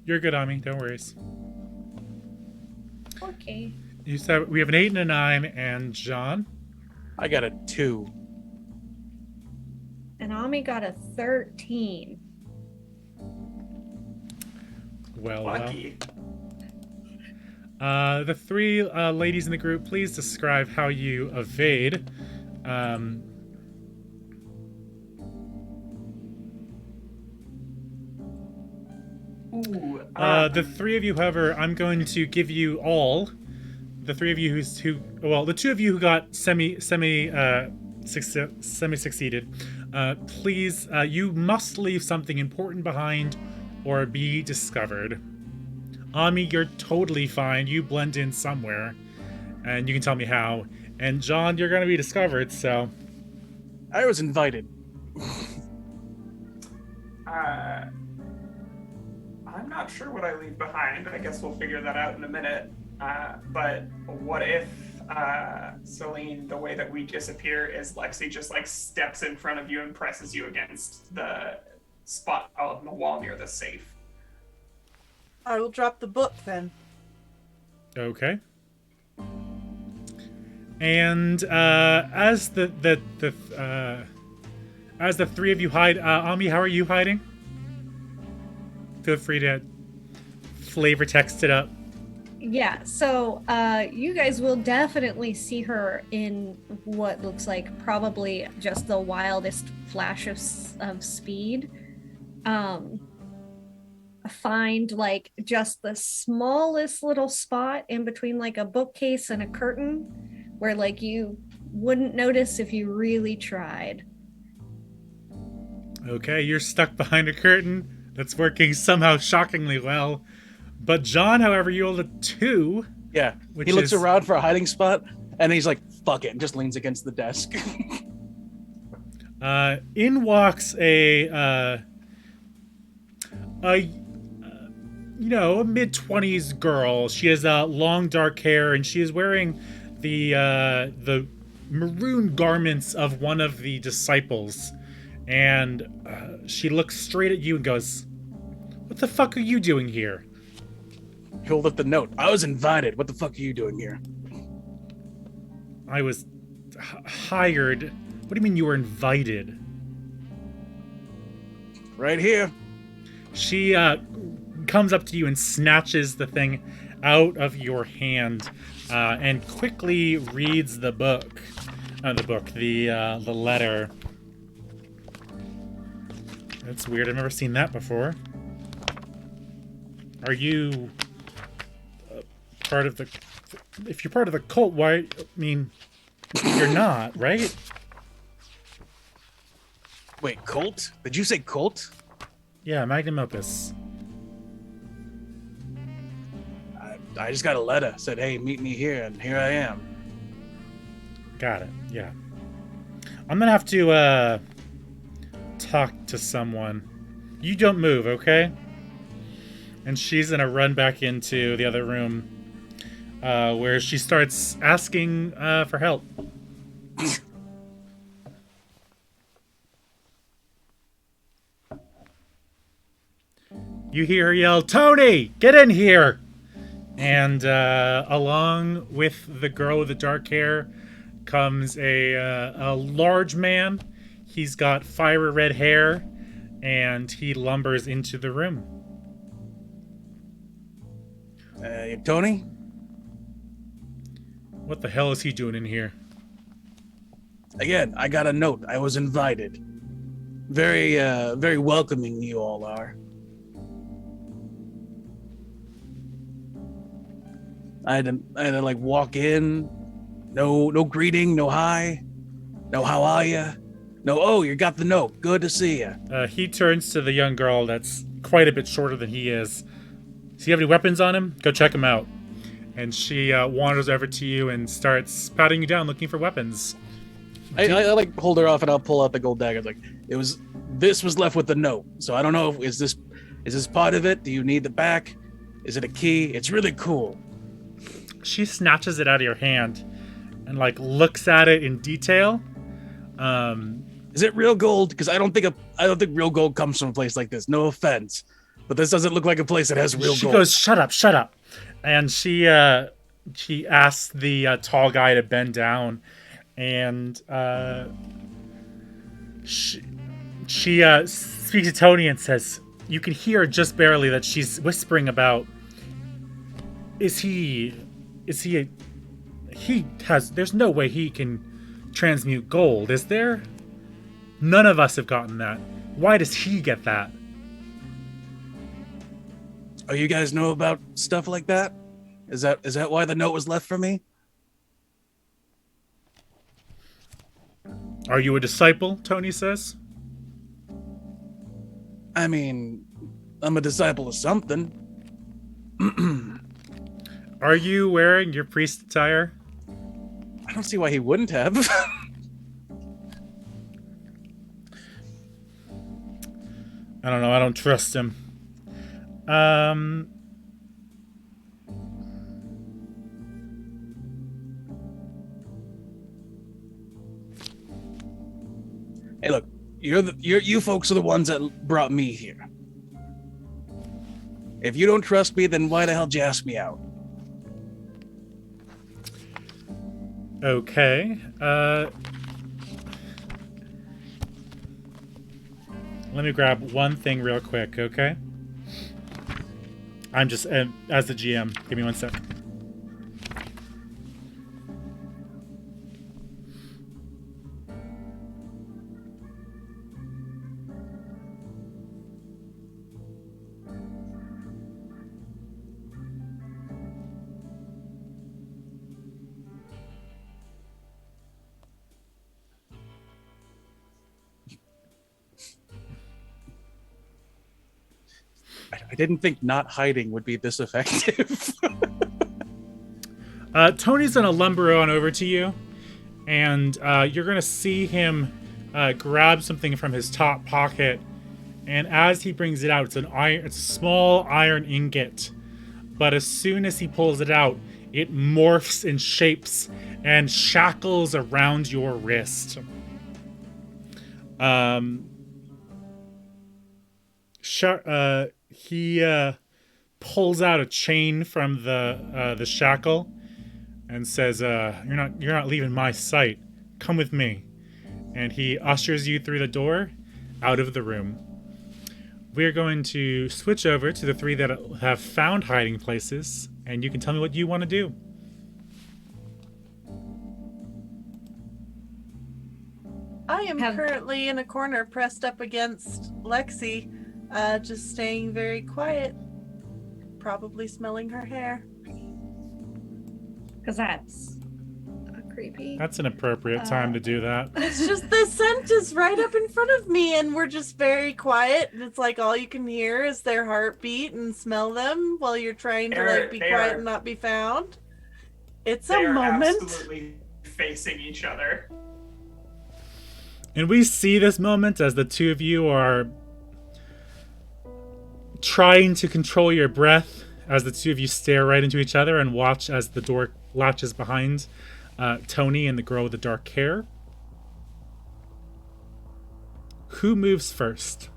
You're good, Ami. Don't worry. Okay. You said we have an 8 and a 9, and John. I got a 2. And Ami got a 13. Well, Lucky. the three ladies in the group, please describe how you evade. Ooh. The three of you, however, I'm going to give you all. The three of you the two of you who got semi succeeded. Please, you must leave something important behind, or be discovered. Ami, you're totally fine. You blend in somewhere, and you can tell me how. And John, you're going to be discovered. So, I was I'm not sure what I leave behind. I guess we'll figure that out in a minute. But what if, Celine, the way that we disappear is Lexi just like steps in front of you and presses you against the spot on the wall near the safe? I will drop the book then. Okay. And as the three of you hide, Ami, how are you hiding? Feel free to flavor text it up. Yeah, so you guys will definitely see her in what looks like probably just the wildest flash of speed. Find like just the smallest little spot in between like a bookcase and a curtain where like you wouldn't notice if you really tried. Okay, you're stuck behind a curtain that's working somehow shockingly well. But John, however, you rolled a 2. Yeah, he looks around for a hiding spot, and he's like, fuck it, and just leans against the desk. In walks a mid-20s girl. She has long dark hair, and she is wearing the maroon garments of one of the disciples. And she looks straight at you and goes, "What the fuck are you doing here?" Hold up the note. I was invited. What the fuck are you doing here? I was hired. What do you mean you were invited? Right here. She comes up to you and snatches the thing out of your hand and quickly reads the book. The letter. That's weird. I've never seen that before. Are you part of the... If you're part of the cult, why... I mean, you're not, right? Wait, cult? Did you say cult? Yeah, Magnum Opus. I just got a letter. Said, hey, meet me here, and here I am. Got it, yeah. I'm gonna have to, talk to someone. You don't move, okay? And she's gonna run back into the other room, where she starts asking for help. You hear her yell, "Tony, get in here!" And along with the girl with the dark hair comes a large man. He's got fiery red hair, and he lumbers into the room. Tony? What the hell is he doing in here? Again, I got a note. I was invited. Very, very welcoming you all are. I had to like walk in. No greeting, no hi. No how are ya? No, oh, you got the note. Good to see ya. He turns to the young girl that's quite a bit shorter than he is. Does he have any weapons on him? Go check him out. And she wanders over to you and starts patting you down, looking for weapons. I like hold her off and I'll pull out the gold dagger. Like this was left with the note. So I don't know is this part of it? Do you need the back? Is it a key? It's really cool. She snatches it out of your hand and like looks at it in detail. Is it real gold? Because I don't think real gold comes from a place like this. No offense, but this doesn't look like a place that has real gold. She goes, shut up. And she asks the tall guy to bend down, and she speaks to Tony and says, you can hear just barely that she's whispering about, there's no way he can transmute gold, is there? None of us have gotten that. Why does he get that? Oh, you guys know about stuff like that? Is that why the note was left for me? Are you a disciple? Tony says. I mean, I'm a disciple of something. Are you wearing your priest attire? I don't see why he wouldn't have. I don't know. I don't trust him. Hey, look, you folks are the ones that brought me here. If you don't trust me, then why the hell did you ask me out? Okay. Let me grab one thing real quick, okay? I'm just, as the GM, give me 1 sec. I didn't think not hiding would be this effective. Tony's gonna lumber on over to you, and you're gonna see him grab something from his top pocket, and as he brings it out, it's a small iron ingot. But as soon as he pulls it out, it morphs in shapes and shackles around your wrist. He pulls out a chain from the shackle and says, "You're not leaving my sight. Come with me." And he ushers you through the door, out of the room. We're going to switch over to the three that have found hiding places, and you can tell me what you want to do. I am currently in a corner pressed up against Lexi, just staying very quiet, probably smelling her hair. Because that's creepy. That's an appropriate time to do that. It's just the scent is right up in front of me, and we're just very quiet, and it's like all you can hear is their heartbeat and smell them while you're trying to like be quiet and not be found. It's a moment. Absolutely facing each other. And we see this moment as the two of you are trying to control your breath, as the two of you stare right into each other and watch as the door latches behind Tony and the girl with the dark hair. Who moves first?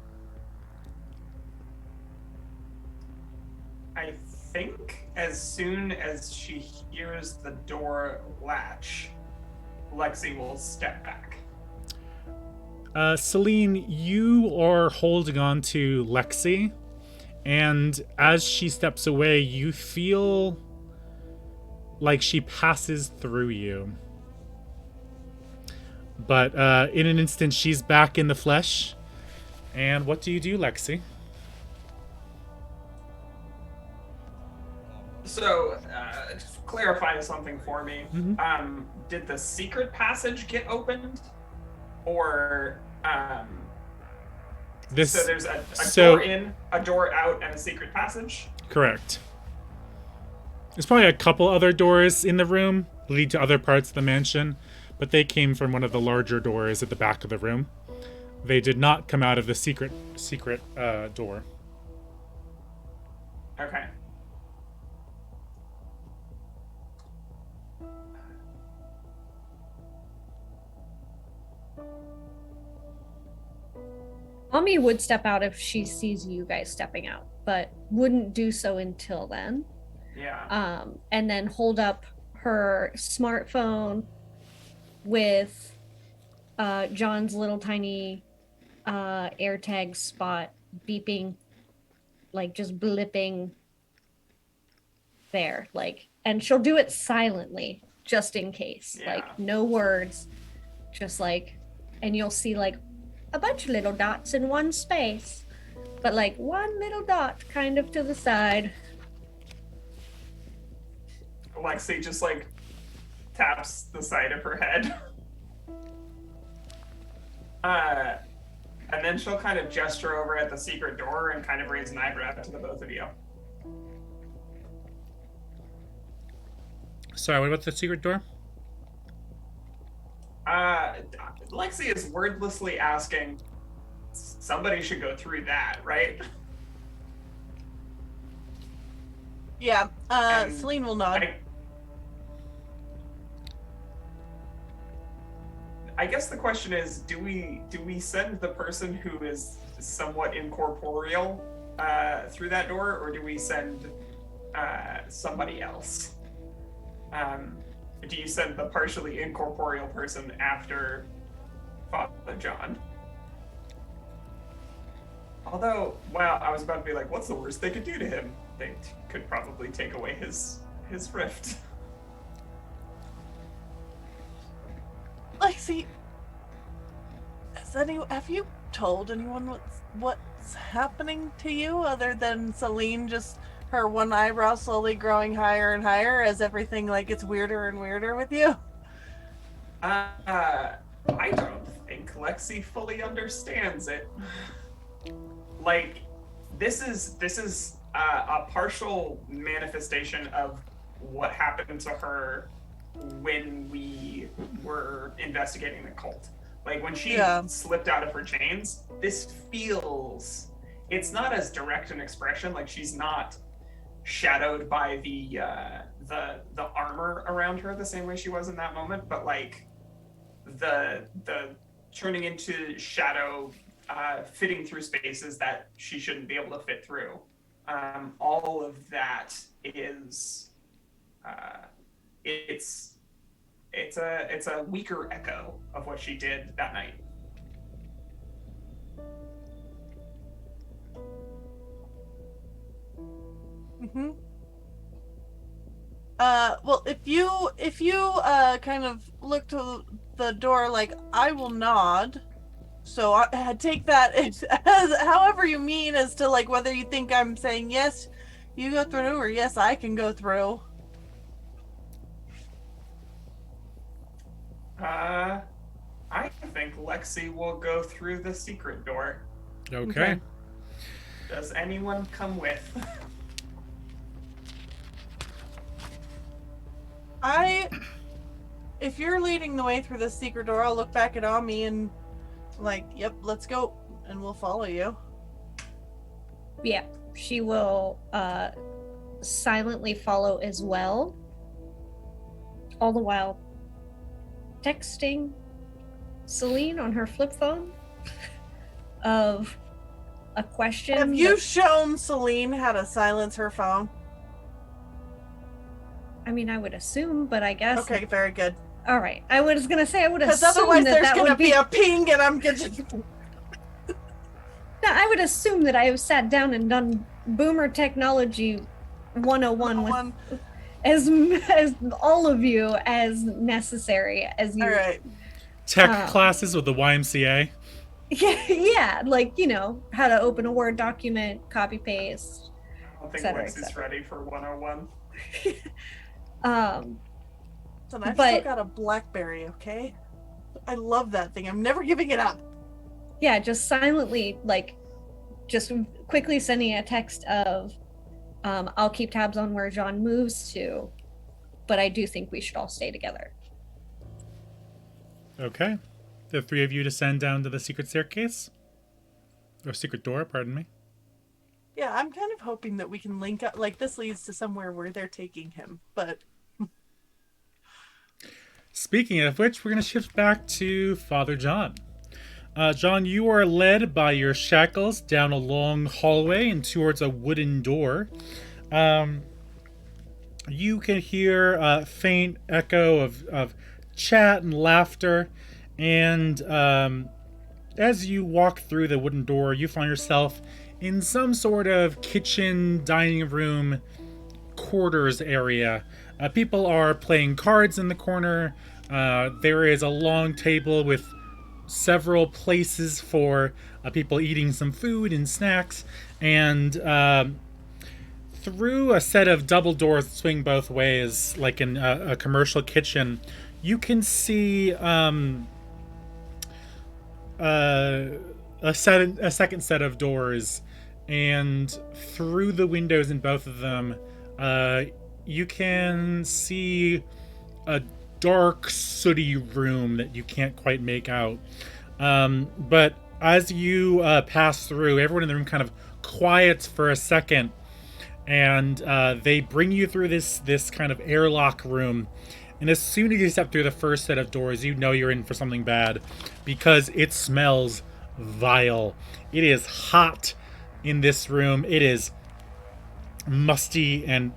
I think as soon as she hears the door latch, Lexi will step back. Celine, you are holding on to Lexi, and as she steps away, you feel like she passes through you. But in an instant, she's back in the flesh. And what do you do, Lexi? So, just clarify something for me. Mm-hmm. Did the secret passage get opened? Or, so there's a door in, a door out, and a secret passage? Correct. There's probably a couple other doors in the room lead to other parts of the mansion, but they came from one of the larger doors at the back of the room. They did not come out of the secret door. Okay. Mommy would step out if she sees you guys stepping out, but wouldn't do so until then. Yeah. And then hold up her smartphone with John's little tiny AirTag spot beeping, like just blipping there, like, and she'll do it silently just in case, like no words, just like, and you'll see like a bunch of little dots in one space, but like one little dot kind of to the side. Lexi just like taps the side of her head. And then she'll kind of gesture over at the secret door and kind of raise an eyebrow to the both of you. Sorry, what about the secret door? Lexi is wordlessly asking, somebody should go through that, right? Yeah. And Celine will nod. I guess the question is, do we send the person who is somewhat incorporeal through that door, or do we send somebody else? Do you send the partially incorporeal person after Father John? Although, wow, I was about to be like, what's the worst they could do to him? They could probably take away his rift. Lexi, have you told anyone what's happening to you other than Celine just her one eyebrow slowly growing higher and higher as everything like gets weirder and weirder with you? I don't think Lexi fully understands it. Like, this is a partial manifestation of what happened to her when we were investigating the cult. Like, when she slipped out of her chains, this feels... It's not as direct an expression, like she's not shadowed by the armor around her the same way she was in that moment, but like the turning into shadow, fitting through spaces that she shouldn't be able to fit through. All of that is it's a weaker echo of what she did that night. Mm-hmm. Well, if you kind of look to the door, like, I will nod. So I take that as however you mean, as to like whether you think I'm saying yes, you go through, or yes, I can go through. I think Lexi will go through the secret door. Okay. Does anyone come with? If you're leading the way through the secret door, I'll look back at Ami and like, yep, let's go, and we'll follow you. Yeah, she will silently follow as well, all the while texting Celine on her flip phone of a question. Have you shown Celine how to silence her phone? I mean, I would assume, but I guess. Okay, very good. All right, I was gonna say I would assume because otherwise there's that gonna would be a ping, and I'm gonna. No, I would assume that I have sat down and done Boomer Technology 101 with as all of you as necessary as you. All right. Tech classes with the YMCA. Yeah, like, you know, how to open a Word document, copy paste. I don't think Lexi's ready for 101. So I've still got a BlackBerry, okay? I love that thing. I'm never giving it up. Yeah, just silently, like, just quickly sending a text of, I'll keep tabs on where John moves to, but I do think we should all stay together. Okay. The three of you descend down to the secret staircase. Or secret door, pardon me. Yeah, I'm kind of hoping that we can link up, like, this leads to somewhere where they're taking him, but... Speaking of which, we're going to shift back to Father John. John, you are led by your shackles down a long hallway and towards a wooden door. You can hear a faint echo of chat and laughter, and as you walk through the wooden door, you find yourself in some sort of kitchen, dining room, quarters area. People are playing cards in the corner. There is a long table with several places for people eating some food and snacks. And through a set of double doors that swing both ways, like in a commercial kitchen, you can see a second set of doors. And through the windows in both of them, you can see a dark, sooty room that you can't quite make out. But as you pass through, everyone in the room kind of quiets for a second and they bring you through this kind of airlock room. And as soon as you step through the first set of doors, you know you're in for something bad, because it smells vile. It is hot in this room. It is musty and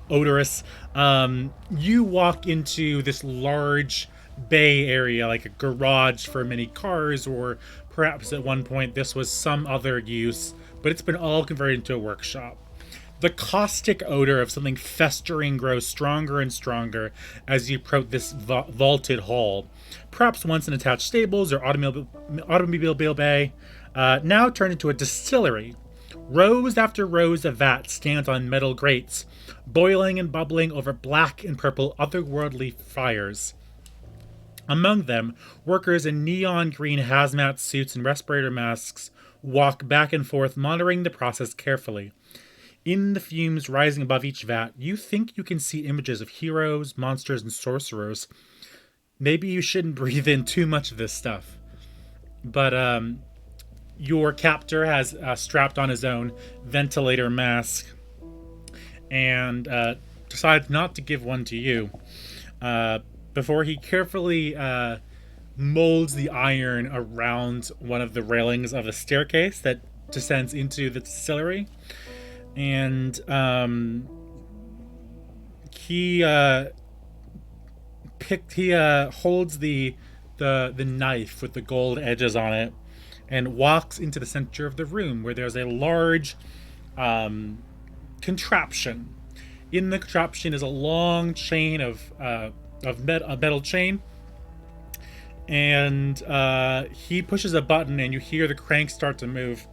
odorous. You walk into this large bay area, like a garage for many cars, or perhaps at one point this was some other use, but it's been all converted into a workshop. The caustic odor of something festering grows stronger and stronger as you approach this vaulted hall. Perhaps once an attached stables or automobile bay, now turned into a distillery. Rows after rows of vats stand on metal grates, boiling and bubbling over black and purple otherworldly fires. Among them, workers in neon green hazmat suits and respirator masks walk back and forth, monitoring the process carefully. In the fumes rising above each vat, you think you can see images of heroes, monsters, and sorcerers. Maybe you shouldn't breathe in too much of this stuff. But your captor has strapped on his own ventilator mask and decides not to give one to you before he carefully molds the iron around one of the railings of a staircase that descends into the distillery. And he holds the knife with the gold edges on it and walks into the center of the room, where there's a large contraption. In the contraption is a long chain of metal chain, and he pushes a button, and you hear the crank start to move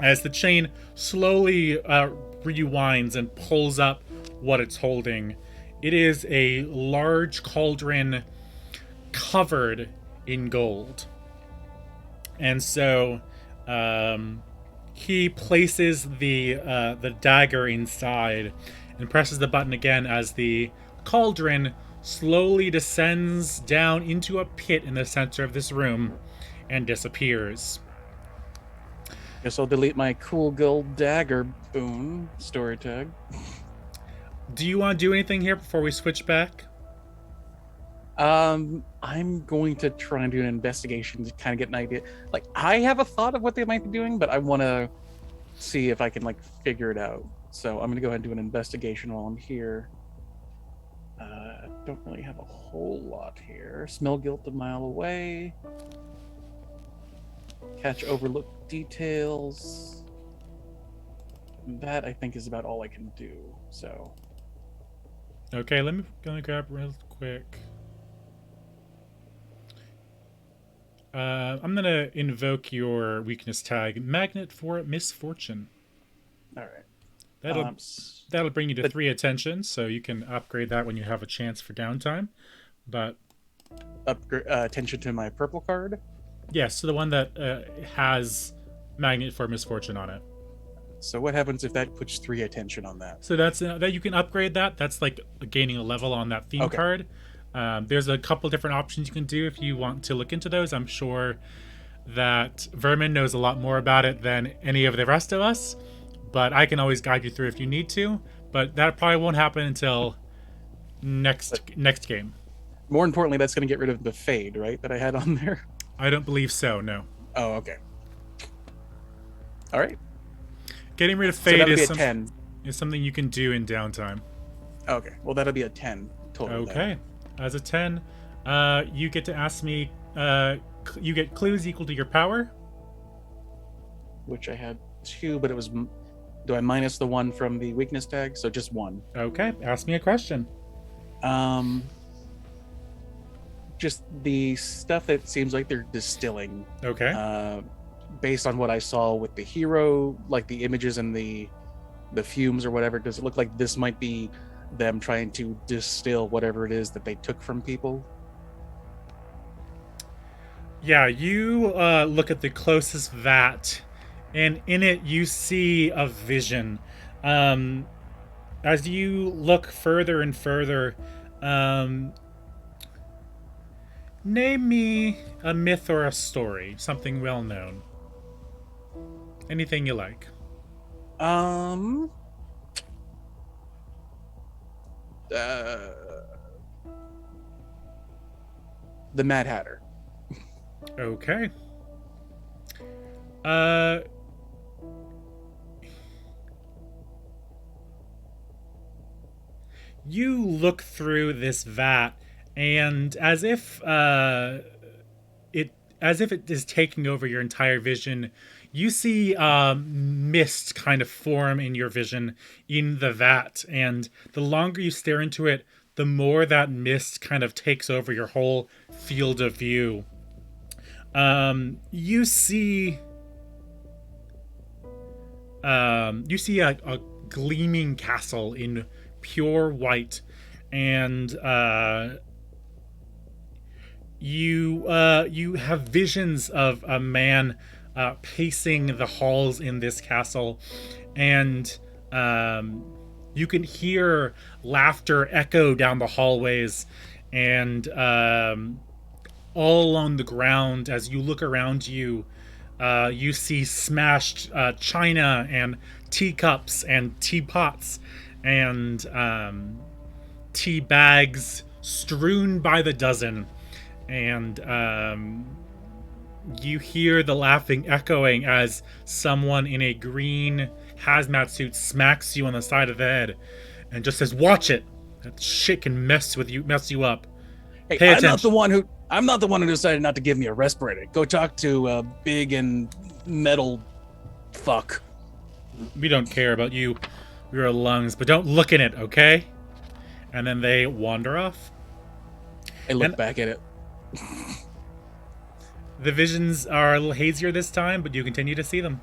as the chain slowly rewinds and pulls up what it's holding. It is a large cauldron covered in gold. And so he places the dagger inside and presses the button again as the cauldron slowly descends down into a pit in the center of this room and disappears. Guess I'll delete my cool gold dagger boon story tag. Do you want to do anything here before we switch back? I'm going to try and do an investigation to kind of get an idea. Like, I have a thought of what they might be doing, but I want to see if I can, like, figure it out. So I'm going to go ahead and do an investigation while I'm here. Don't really have a whole lot here. Smell guilt a mile away. Catch overlooked details. That, I think, is about all I can do, so... Okay, let me grab real quick. I'm gonna invoke your weakness tag, Magnet for Misfortune. All right. That'll bring you to 3 attention, so you can upgrade that when you have a chance for downtime. But attention to my purple card. Yes, so the one that has Magnet for Misfortune on it. So what happens if that puts 3 attention on that? So that's that you can upgrade that. That's like gaining a level on that theme card. There's a couple different options you can do if you want to look into those. I'm sure that Vermin knows a lot more about it than any of the rest of us, but I can always guide you through if you need to. But that probably won't happen until next game. More importantly, that's going to get rid of the fade, right, that I had on there? I don't believe so, no. Oh, okay. All right. Getting rid of fade is something you can do in downtime. Okay, well, that'll be a 10 total. Okay. As a 10, you get to ask me, you get clues equal to your power. Which I had 2, but it was... Do I minus the 1 from the weakness tag? So just 1. Okay, ask me a question. Just the stuff that seems like they're distilling. Okay. Based on what I saw with the hero, like the images and the fumes or whatever, does it look like this might be them trying to distill whatever it is that they took from people? Yeah, you look at the closest vat, and in it you see a vision. As you look further and further, name me a myth or a story, something well known. Anything you like. Um. The Mad Hatter. Okay. Uh. You look through this vat, and as if it is taking over your entire vision, you see mist kind of form in your vision in the vat, and the longer you stare into it, the more that mist kind of takes over your whole field of view. You see a gleaming castle in pure white, and you have visions of a man pacing the halls in this castle, and you can hear laughter echo down the hallways, and all along the ground as you look around you. You see smashed china and teacups and teapots and tea bags strewn by the dozen. And you hear the laughing echoing as someone in a green hazmat suit smacks you on the side of the head and just says, "Watch it! That shit can mess you up." Hey, Pay I'm attention. not the one who decided not to give me a respirator. Go talk to big and metal fuck. We don't care about you, your lungs, but don't look in it, okay? And then they wander off. I look And- back at it. The visions are a little hazier this time, but you continue to see them.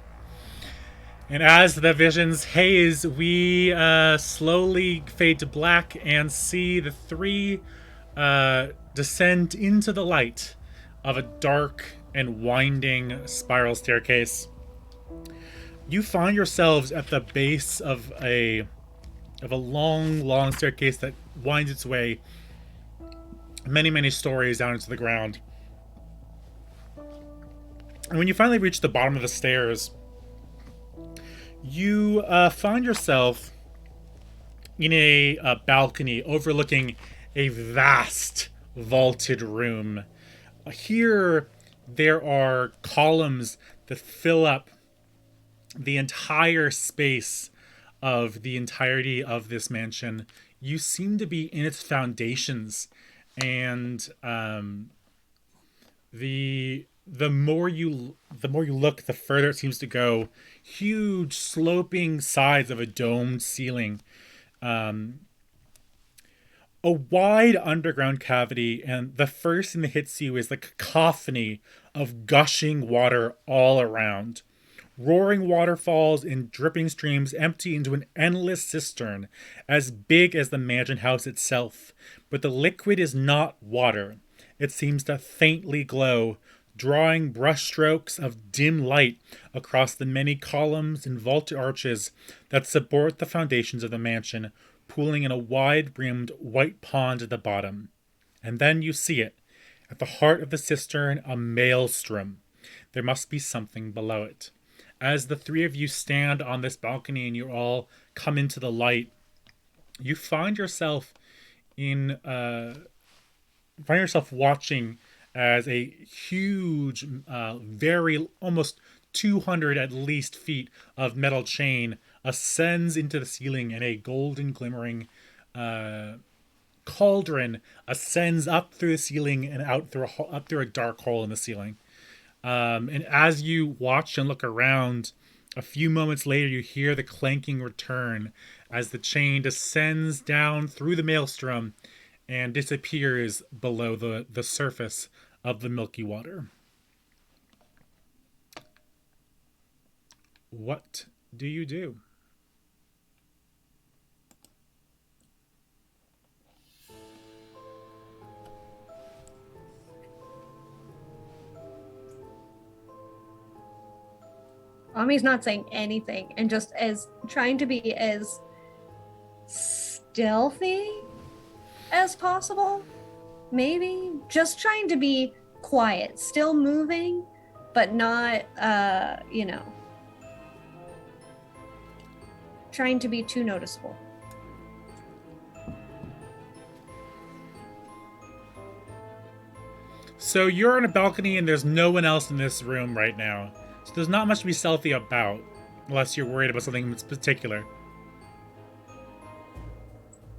And as the visions haze, we slowly fade to black and see the three descend into the light of a dark and winding spiral staircase. You find yourselves at the base of a long staircase that winds its way many stories down into the ground. And when you finally reach the bottom of the stairs, you find yourself in a balcony overlooking a vast vaulted room. Here, there are columns that fill up the entire space of the entirety of this mansion. You seem to be in its foundations, and the more you look, the further it seems to go. Huge sloping sides of a domed ceiling, a wide underground cavity, and the first thing that hits you is the cacophony of gushing water all around. Roaring waterfalls and dripping streams empty into an endless cistern as big as the mansion house itself. But the liquid is not water. It seems to faintly glow, drawing brushstrokes of dim light across the many columns and vaulted arches that support the foundations of the mansion, pooling in a wide-brimmed white pond at the bottom. And then you see it. At the heart of the cistern, a maelstrom. There must be something below it. As the three of you stand on this balcony and you all come into the light, you find yourself watching as a huge, very almost 200 at least feet of metal chain ascends into the ceiling, and a golden glimmering cauldron ascends up through the ceiling and out through a dark hole in the ceiling. And as you watch and look around, a few moments later you hear the clanking return as the chain descends down through the maelstrom and disappears below the surface of the milky water. What do you do? Ami's not saying anything and just as trying to be as stealthy as possible. Maybe just trying to be quiet, still moving, but not, trying to be too noticeable. So you're on a balcony and there's no one else in this room right now. So there's not much to be stealthy about, unless you're worried about something that's particular.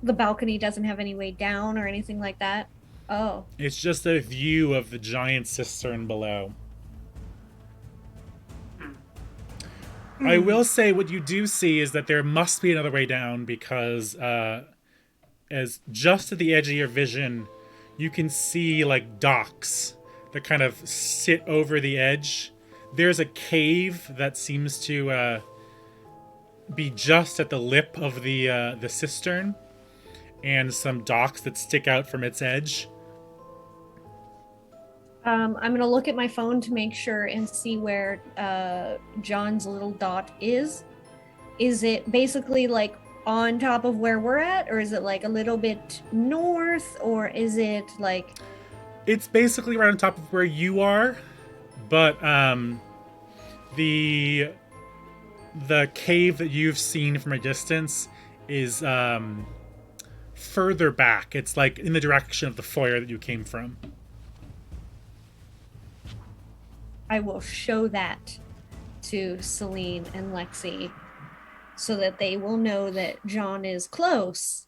The balcony doesn't have any way down or anything like that. Oh. It's just a view of the giant cistern below. I will say what you do see is that there must be another way down because as just at the edge of your vision, you can see like docks that kind of sit over the edge. There's a cave that seems to be just at the lip of the cistern, and some docks that stick out from its edge. I'm going to look at my phone to make sure and see where John's little dot is. Is it basically like on top of where we're at, or is it like a little bit north, or is it like... It's basically right on top of where you are, but the cave that you've seen from a distance is further back. It's like in the direction of the foyer that you came from. I will show that to Celine and Lexi so that they will know that John is close,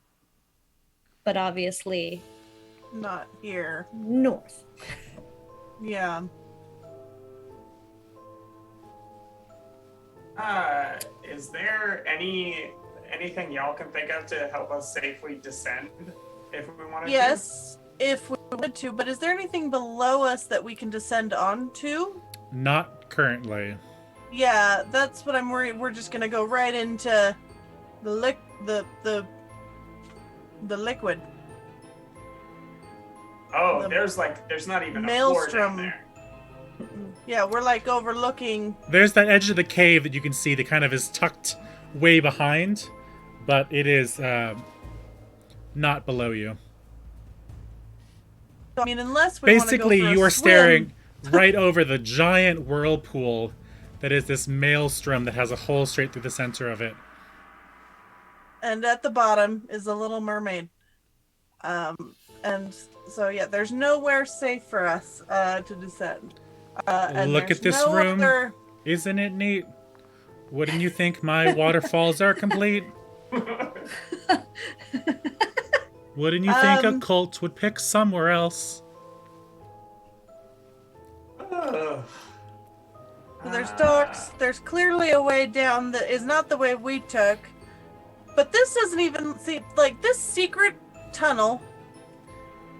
but obviously Not here. north. Yeah. Is there anything y'all can think of to help us safely descend if we wanted to? Yes, if we wanted to, but is there anything below us that we can descend onto? Not currently. Yeah, that's what I'm worried. We're just gonna go right into the liquid. Oh, The there's not even a floor down maelstrom. there. Yeah, we're like overlooking. There's that edge of the cave that you can see that kind of is tucked way behind, but it is not below you. I mean, unless we Basically, wanna go for you a are swim. staring right over the giant whirlpool that is this maelstrom that has a hole straight through the center of it. And at the bottom is a little mermaid. And so yeah, there's nowhere safe for us to descend. And Look there's at this no room. other- Isn't it neat? Wouldn't you think my waterfalls are complete? Wouldn't you think a cult would pick somewhere else? Ugh. So there's docks. There's clearly a way down that is not the way we took. But this doesn't even seem like this secret tunnel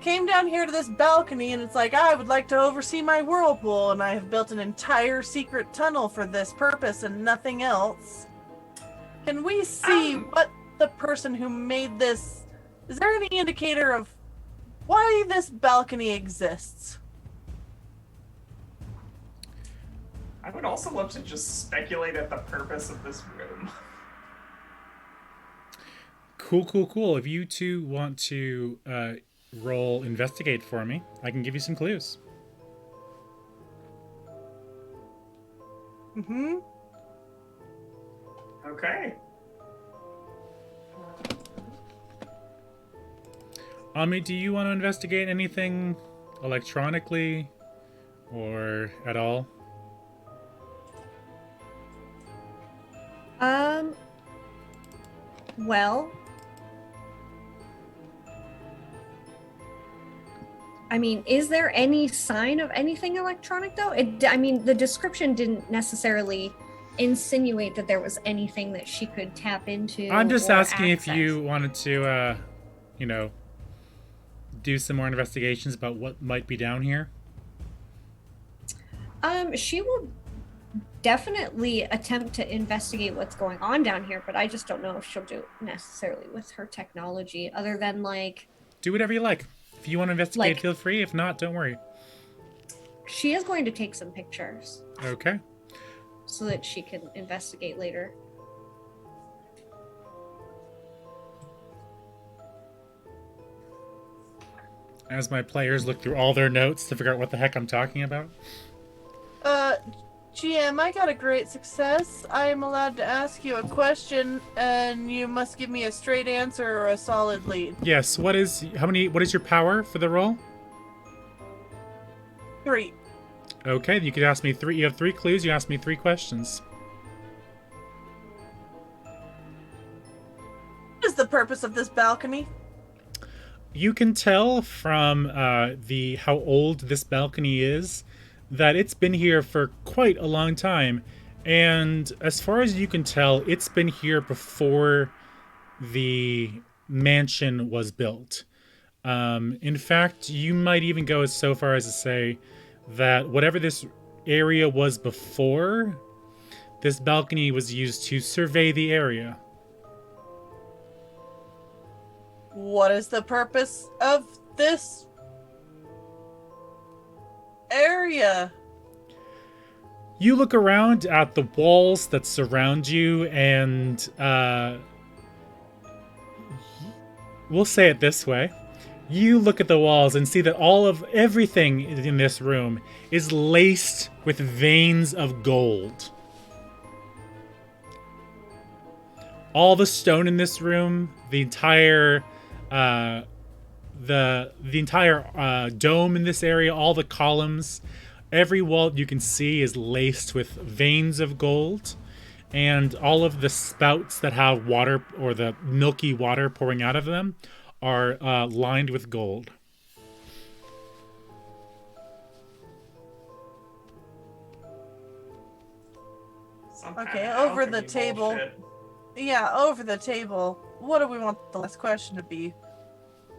came down here to this balcony, and it's like, I would like to oversee my whirlpool, and I have built an entire secret tunnel for this purpose and nothing else. Can we see what the person who made this... Is there any indicator of why this balcony exists? I would also love to just speculate at the purpose of this room. Cool. If you two want to roll investigate for me, I can give you some clues. Mm-hmm. Okay. Ami, do you want to investigate anything electronically or at all? Well, I mean, is there any sign of anything electronic though? I mean, the description didn't necessarily insinuate that there was anything that she could tap into. I'm just or asking if access. you wanted to, do some more investigations about what might be down here. She will definitely attempt to investigate what's going on down here, but I just don't know if she'll do it necessarily with her technology, other than like... Do whatever you like. If you want to investigate, Like- feel free. If not, don't worry. She is going to take some pictures Okay. so that she can investigate later. As my players look through all their notes to figure out what the heck I'm talking about. GM, I got a great success. I am allowed to ask you a question, and you must give me a straight answer or a solid lead. Yes. What is your power for the roll? 3. Okay, you could ask me 3. You have 3 clues. You ask me 3 questions. What is the purpose of this balcony? You can tell from how old this balcony is that it's been here for quite a long time, and as far as you can tell, it's been here before the mansion was built. In fact, you might even go so far as to say that whatever this area was before, this balcony was used to survey the area. What is the purpose of this area? You look around at the walls that surround you, and we'll say it this way. You look at the walls and see that everything in this room is laced with veins of gold. All the stone in this room, the entire dome in this area, all the columns, every wall you can see is laced with veins of gold, and all of the spouts that have water or the milky water pouring out of them are lined with gold. Some kind Okay, of over the alchemy table. bullshit. Yeah, over the table. What do we want the last question to be?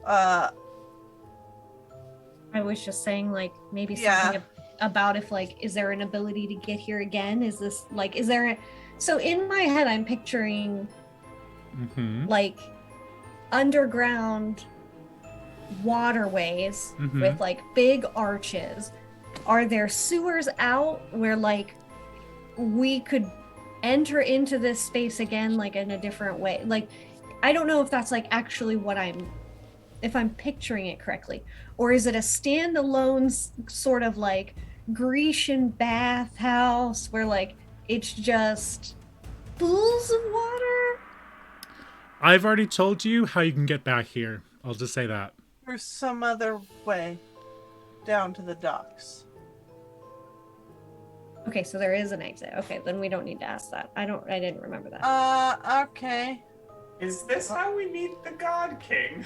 I was just saying, like, maybe Yeah. something about if, like, is there an ability to get here again? Is this, like, is there so in my head, I'm picturing, like, underground waterways with, like, big arches. Are there sewers out where, like, we could enter into this space again, like, in a different way? Like, I don't know if that's, like, actually if I'm picturing it correctly, or is it a standalone sort of like Grecian bathhouse where, like, it's just pools of water? I've already told you how you can get back here. I'll just say that. There's some other way down to the docks. Okay, so there is an exit. Okay, then we don't need to ask that. I didn't remember that. Okay. Is this how we meet the God King?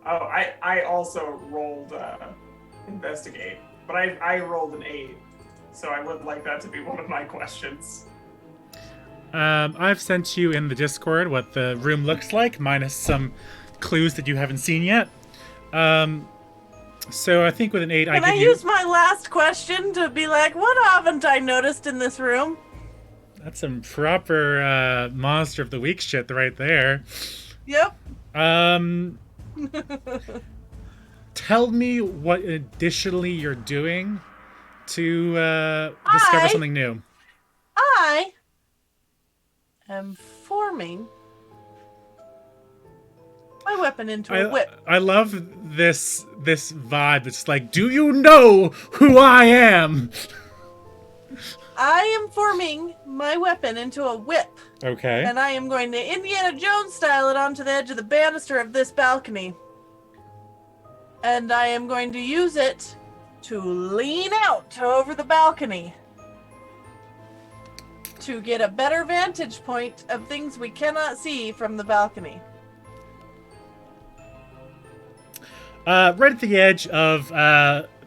Oh, I also rolled investigate, but I rolled an 8, so I would like that to be one of my questions. I've sent you in the Discord what the room looks like, minus some clues that you haven't seen yet. So I think with an 8, Can I use my last question to be like, what haven't I noticed in this room? That's some proper Monster of the Week shit right there. Yep. Tell me what additionally you're doing to discover something new. I am forming my weapon into a whip. I love this vibe. It's like, do you know who I am? I am forming my weapon into a whip. Okay. And I am going to Indiana Jones style it onto the edge of the banister of this balcony. And I am going to use it to lean out over the balcony to get a better vantage point of things we cannot see from the balcony. Right at the edge of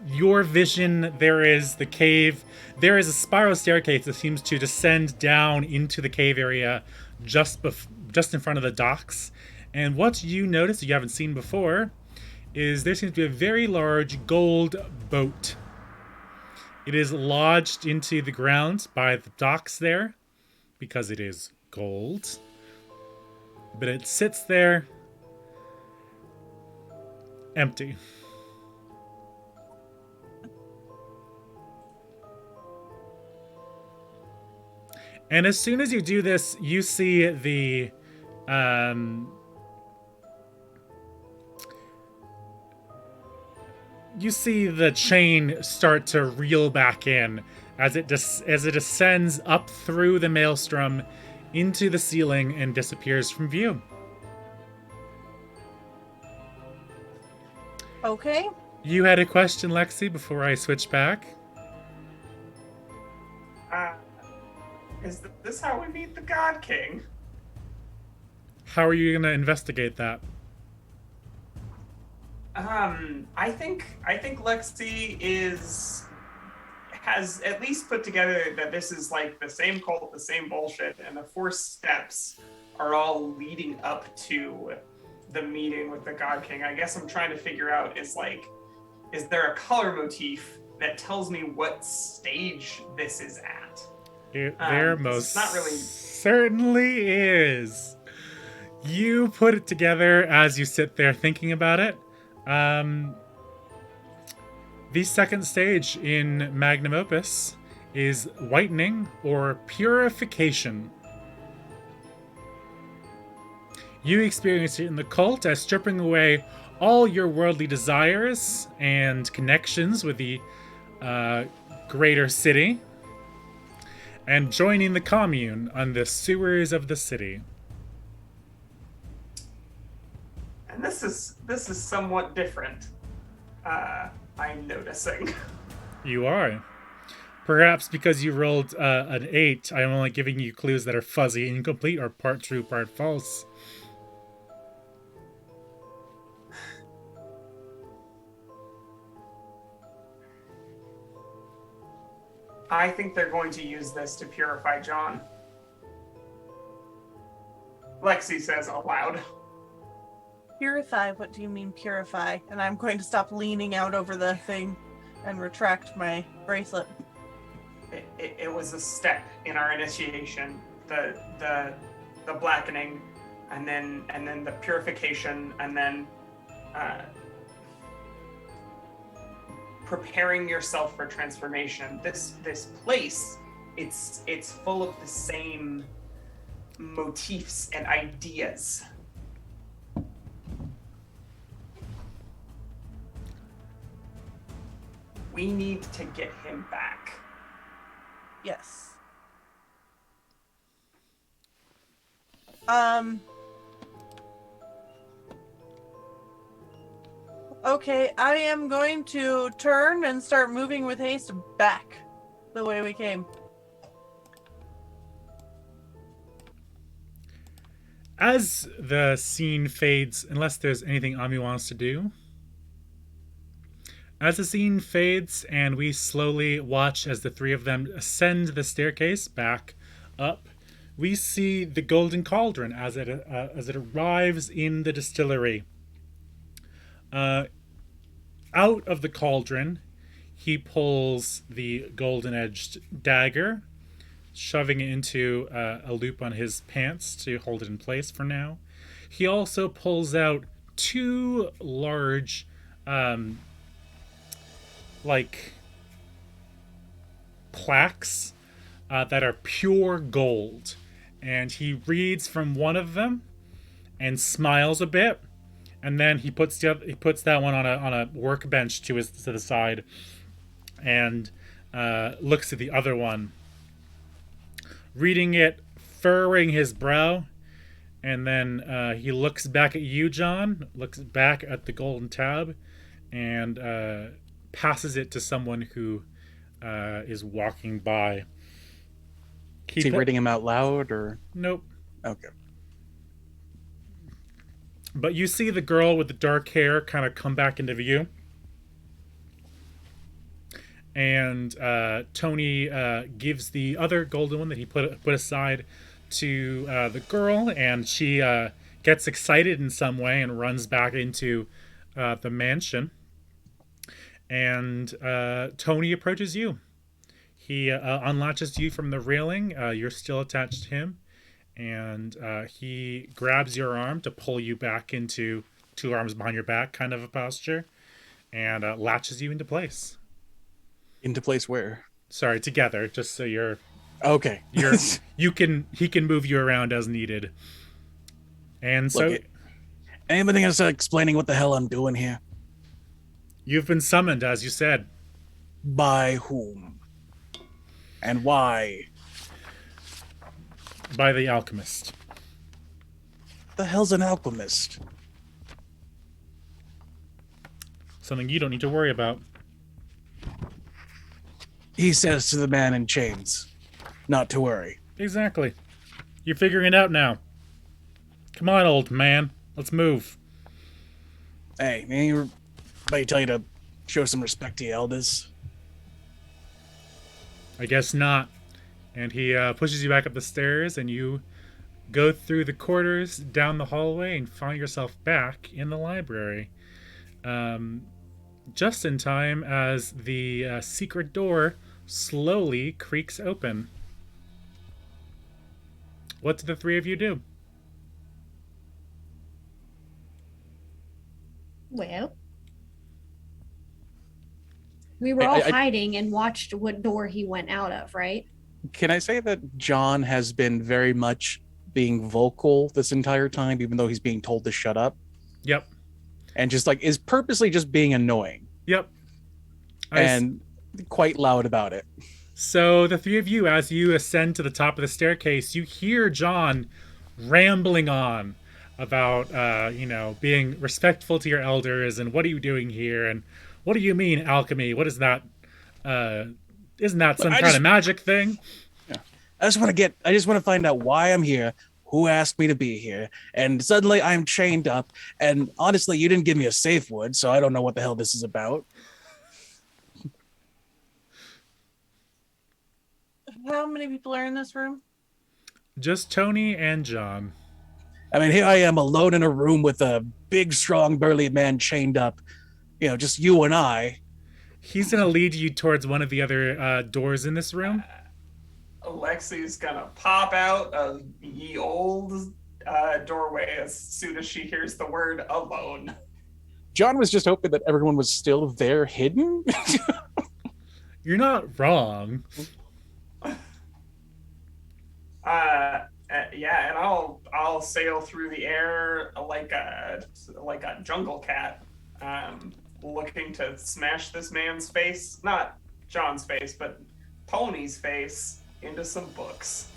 your vision, there is the cave. There is a spiral staircase that seems to descend down into the cave area just in front of the docks. And what you notice that you haven't seen before is there seems to be a very large gold boat. It is lodged into the ground by the docks there because it is gold. But it sits there empty. And as soon as you do this, you see the You see the chain start to reel back in as it ascends up through the maelstrom into the ceiling and disappears from view. Okay. You had a question, Lexi, before I switch back? Is this how we meet the God King? How are you going to investigate that? I think Lexi has at least put together that this is like the same cult, the same bullshit, and the 4 steps are all leading up to the meeting with the God King. I guess I'm trying to figure out is there a color motif that tells me what stage this is at? There most not really... certainly is. You put it together as you sit there thinking about it. The second stage in Magnum Opus is whitening or purification. You experience it in the cult as stripping away all your worldly desires and connections with the greater city and joining the commune on the sewers of the city. And this is somewhat different. I'm noticing. You are. Perhaps because you rolled an 8, I'm only giving you clues that are fuzzy, incomplete, or part true, part false. I think they're going to use this to purify John. Lexi says aloud. Purify? What do you mean purify? And I'm going to stop leaning out over the thing and retract my bracelet. It was a step in our initiation. The blackening, and then the purification, and then preparing yourself for transformation. This place, it's full of the same motifs and ideas. We need to get him back. Yes. Okay, I am going to turn and start moving with haste back the way we came. As the scene fades, unless there's anything Ami wants to do. As the scene fades and we slowly watch as the 3 of them ascend the staircase back up, we see the golden cauldron as it arrives in the distillery. Out of the cauldron, he pulls the golden-edged dagger, shoving it into a loop on his pants to hold it in place for now. He also pulls out 2 large, plaques that are pure gold. And he reads from one of them and smiles a bit. And then he puts that one on a workbench to the side, and looks at the other one, reading it, furrowing his brow, and then he looks back at you, John, looks back at the golden tab, and passes it to someone who is walking by. Is he reading him out loud, or? Nope. Okay. But you see the girl with the dark hair kind of come back into view. And Tony gives the other golden one that he put aside to the girl. And she gets excited in some way and runs back into the mansion. And Tony approaches you. He unlatches you from the railing. You're still attached to him. And he grabs your arm to pull you back into 2 arms behind your back kind of a posture, and latches you into place. Into place where? Sorry, together, just so you're... Okay. He can move you around as needed. And so... Look, anybody else explaining what the hell I'm doing here? You've been summoned, as you said. By whom? And why? By the Alchemist. The hell's an alchemist? Something you don't need to worry about. He says to the man in chains, not to worry. Exactly. You're figuring it out now. Come on, old man. Let's move. Hey, anybody tell you to show some respect to your elders? I guess not. And he pushes you back up the stairs, and you go through the corridors, down the hallway, and find yourself back in the library. Just in time as the secret door slowly creaks open. What do the three of you do? Well, we were all hiding and watched what door he went out of, right? Can I say that John has been very much being vocal this entire time, even though he's being told to shut up? Yep. And just like is purposely just being annoying. Yep. And quite loud about it. So the three of you, as you ascend to the top of the staircase, you hear John rambling on about, being respectful to your elders and what are you doing here and what do you mean alchemy? What is that? Isn't that some kind of magic thing? Yeah. I just want to find out why I'm here, who asked me to be here, and suddenly I'm chained up, and honestly, you didn't give me a safe word, so I don't know what the hell this is about. How many people are in this room? Just Tony and John. I mean, here I am alone in a room with a big, strong, burly man chained up. Just you and I. He's going to lead you towards one of the other doors in this room. Alexi's going to pop out of the old doorway as soon as she hears the word alone. John was just hoping that everyone was still there hidden. You're not wrong. And I'll sail through the air like a jungle cat, looking to smash this man's face, not John's face, but Tony's face, into some books.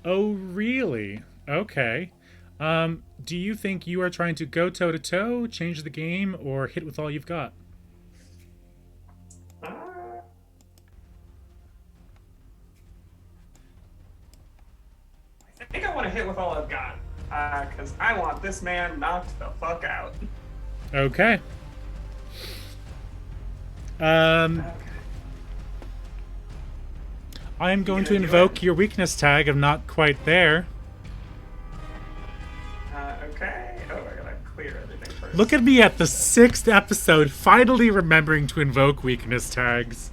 Oh, really? Okay. Do you think you are trying to go toe-to-toe, change the game, or hit with all you've got? I think I want to hit with all I've got, because I want this man knocked the fuck out. Okay. I am going to invoke your weakness tag of not quite there. Okay. Oh, I gotta clear everything first. Look at me at the 6th episode, finally remembering to invoke weakness tags.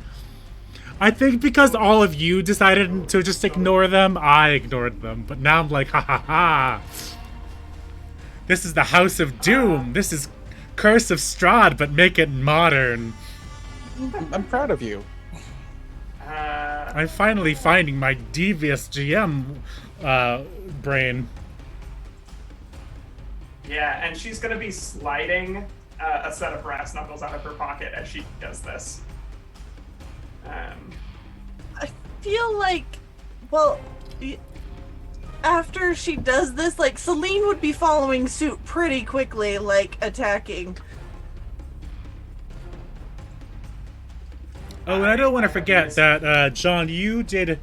I think because all of you decided to just ignore them, I ignored them. But now I'm like, ha ha ha. This is the House of Doom. This is Curse of Strahd, but make it modern. I'm proud of you. I'm finally finding my devious GM brain. Yeah, and she's gonna be sliding a set of brass knuckles out of her pocket as she does this. I feel like, well, after she does this, like, Celine would be following suit pretty quickly, like, attacking. Oh, and I don't want to forget that, John, you did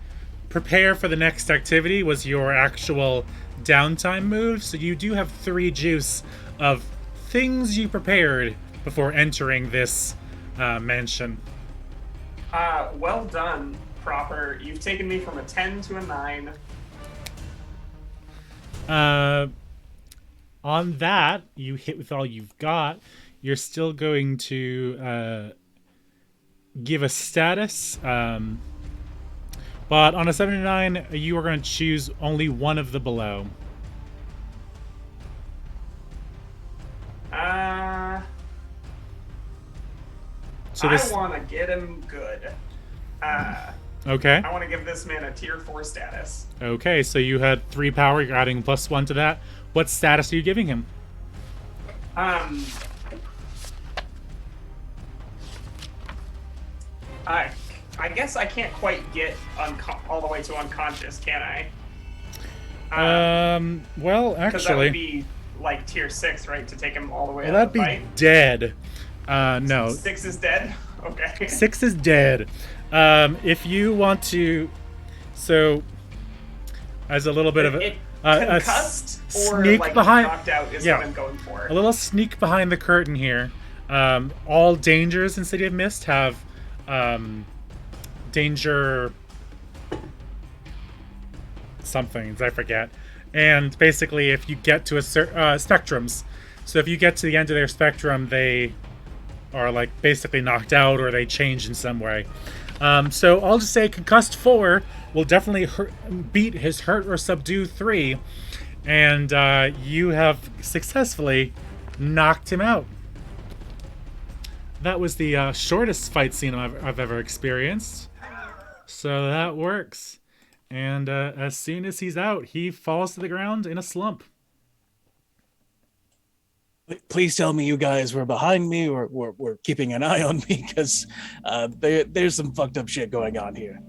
prepare for the next activity was your actual downtime move, so you do have 3 juice of things you prepared before entering this mansion. Well done, Proper. You've taken me from a 10 to a 9. On that, you hit with all you've got. You're still going to give a status. But on a 7 to 9, you are going to choose only one of the below. So this... I want to get him good. Okay. I want to give this man a tier 4 status. Okay, so you had 3 power, you're adding +1 to that. What status are you giving him? I guess I can't quite get all the way to unconscious, can I? Well, Because that would actually, be like tier 6, right? To take him all the way well, out of that'd the be fight. dead. No, 6 is dead? Okay. 6 is dead. If you want to, so as a little bit of a Concussed or sneak like behind, knocked out is yeah, what I'm going for. a little sneak behind the curtain here. All dangers in City of Mist have danger somethings, I forget. And basically, if you get to a spectrums, so if you get to the end of their spectrum, they are like basically knocked out or they change in some way. So I'll just say Concussed 4 will definitely beat his Hurt or Subdue 3, and you have successfully knocked him out. That was the shortest fight scene I've ever experienced. So that works. And as soon as he's out, he falls to the ground in a slump. Please tell me you guys were behind me or were keeping an eye on me, because there's some fucked up shit going on here.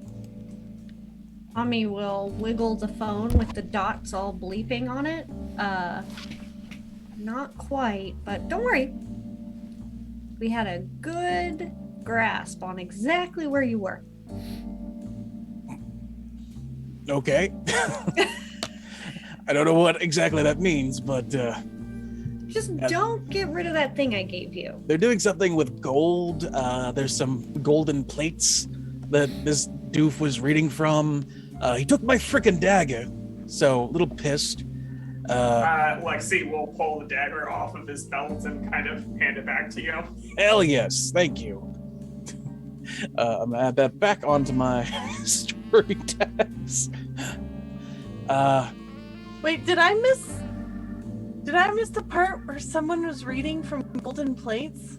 Ami will wiggle the phone with the dots all bleeping on it. Not quite, but don't worry. We had a good grasp on exactly where you were. Okay. I don't know what exactly that means, but Just don't get rid of that thing I gave you. they're doing something with gold. There's some golden plates that this doof was reading from. He took my frickin' dagger, so a little pissed. Lexi will pull the dagger off of his belt and kind of hand it back to you. Hell yes, thank you. I'm gonna add that back onto my story tags. Wait, did I miss the part where someone was reading from golden plates?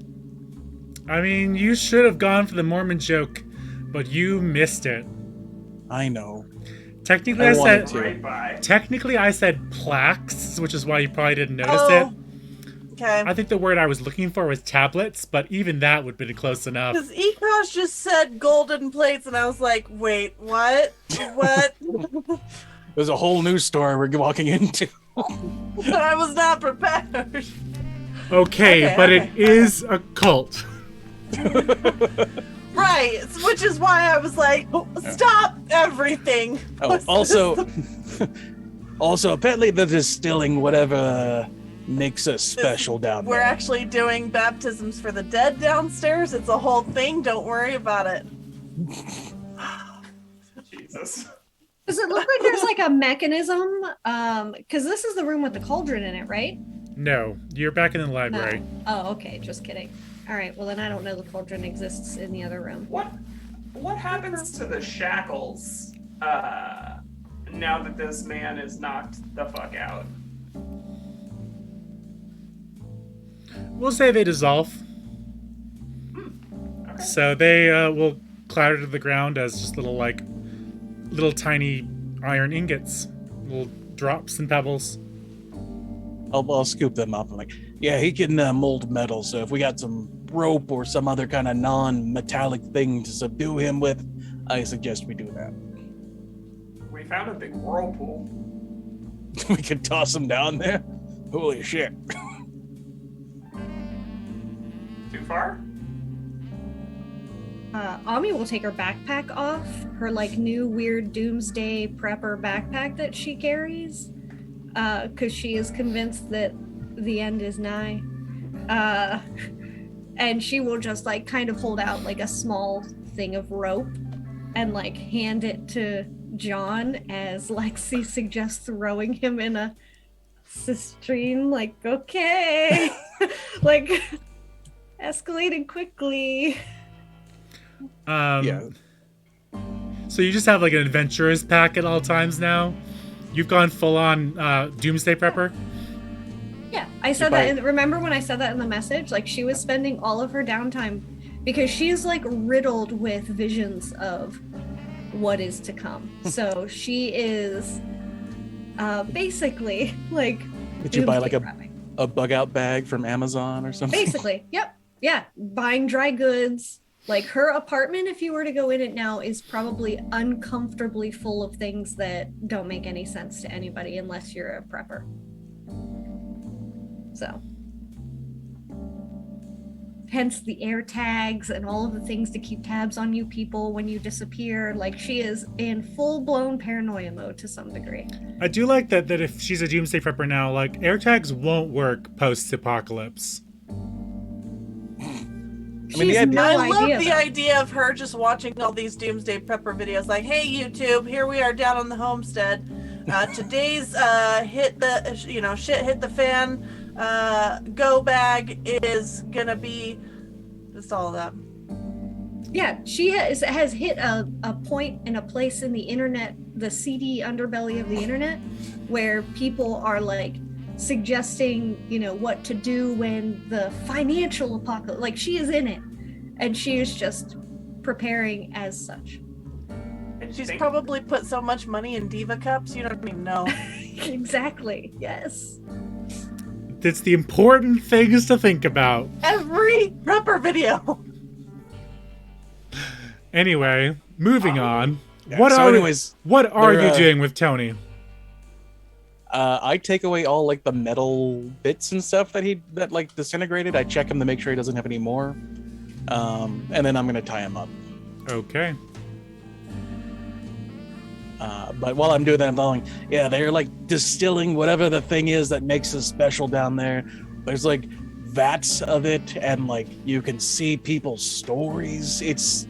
I mean, you should have gone for the Mormon joke, but you missed it. I know. Technically, I I wanted said to. Right by. technically I said plaques, which is why you probably didn't notice Oh, it. okay. I think the word I was looking for was tablets, but even that would have been close enough. Because Ecos just said golden plates, and I was like, wait, what? What? There's a whole new story we're walking into. I was not prepared. Okay, but okay. it is a cult. Right, which is why I was like, stop everything. Oh, also, apparently they're distilling whatever makes us special down We're there. actually doing baptisms for the dead downstairs. It's a whole thing. Don't worry about it. Jesus. Does it look like there's like a mechanism? Because this is the room with the cauldron in it, right? No, you're back in the library. No. Oh, okay. Just kidding. All right. Well, then I don't know the cauldron exists in the other room. What happens to the shackles now that this man is knocked the fuck out? We'll say they dissolve. Okay. So they will clatter to the ground as just little tiny iron ingots, little drops and pebbles. I'll scoop them up. I'm like, yeah, he can mold metal, so if we got some rope or some other kind of non-metallic thing to subdue him with, I suggest we do that. We found a big whirlpool. We could toss him down there. Holy shit. Too far? Ami will take her backpack off, her like new weird doomsday prepper backpack that she carries, because she is convinced that the end is nigh. And she will just like kind of hold out like a small thing of rope and like hand it to John as Lexi suggests throwing him in a cisterine. Like, okay, like escalating quickly. Yeah. So you just have like an adventurer's pack at all times now? You've gone full on doomsday prepper? Yeah, I said that. Remember when I said that in the message? Like, she was spending all of her downtime because she's like riddled with visions of what is to come. So she is basically like. Did you buy like prepping. a bug out bag from Amazon or something? Basically, yep. Yeah, buying dry goods, Like her apartment, if you were to go in it now, is probably uncomfortably full of things that don't make any sense to anybody unless you're a prepper. So. Hence the air tags and all of the things to keep tabs on you people when you disappear. Like, she is in full-blown paranoia mode to some degree. I do like that if she's a doomsday prepper now, like, air tags won't work post-apocalypse. I love the idea of her just watching all these doomsday prepper videos. Like, hey, YouTube, here we are down on the homestead. Today's shit hit the fan. Go bag is gonna be just all of that. Yeah, she has hit a point and a place in the internet, the seedy underbelly of the internet, where people are like suggesting, what to do when the financial apocalypse, like she is in it, and she is just preparing as such. And she's probably put so much money in Diva cups, you don't even know. Exactly, yes. It's the important things to think about. Every prepper video. Anyway, moving on. Yeah, What are you they're, doing with Tony? I take away all like the metal bits and stuff that like disintegrated. I check him to make sure he doesn't have any more. And then I'm gonna tie him up. Okay. But while I'm doing that, I'm going, yeah, they're like distilling whatever the thing is that makes us special down there. There's like vats of it, and like you can see people's stories. It's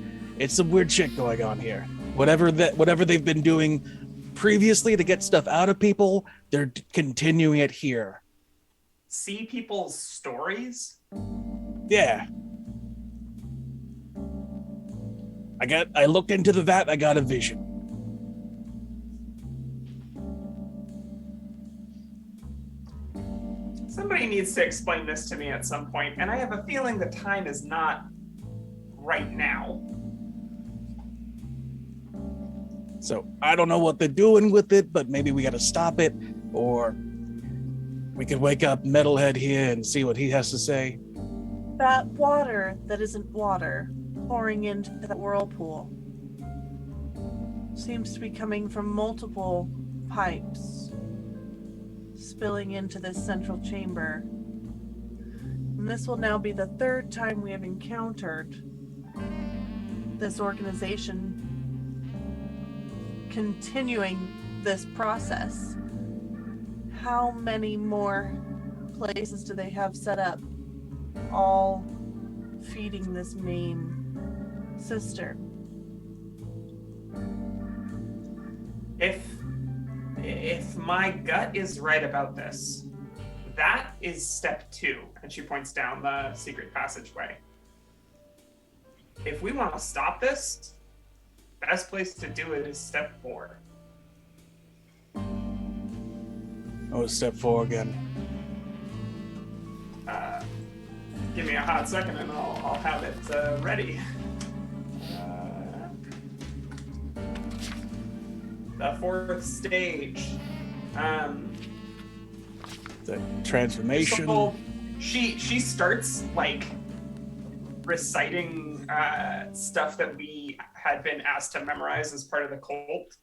some weird shit going on here. Whatever they've been doing previously to get stuff out of people, they're continuing it here. See people's stories? Yeah. I looked into the vat, I got a vision. Somebody needs to explain this to me at some point, and I have a feeling the time is not right now. So I don't know what they're doing with it, but maybe we gotta stop it, or we could wake up Metalhead here and see what he has to say. That water that isn't water pouring into that whirlpool seems to be coming from multiple pipes spilling into this central chamber. And this will now be the third time we have encountered this organization continuing this process. How many more places do they have set up, all feeding this main sister? If my gut is right about this, that is step 2, and she points down the secret passageway. If we want to stop this, best place to do it is step 4. Oh, step 4 again. Give me a hot second and I'll have it ready. The 4th stage. The transformation. So she starts like reciting stuff that we had been asked to memorize as part of the cult.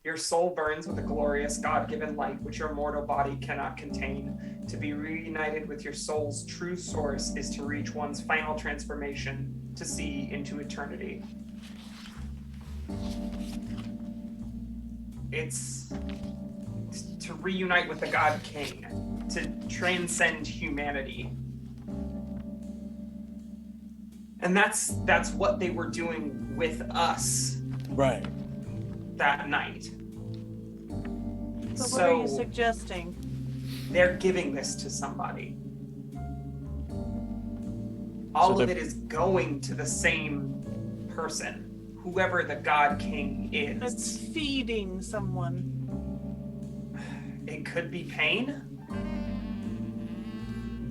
Your soul burns with a glorious God-given light which your mortal body cannot contain. To be reunited with your soul's true source is to reach one's final transformation, to see into eternity. It's to reunite with the God King, to transcend humanity. And that's what they were doing with us. Right. That night. So what are you suggesting? They're giving this to somebody. All of it is going to the same person, whoever the God King is. It's feeding someone. It could be Payne,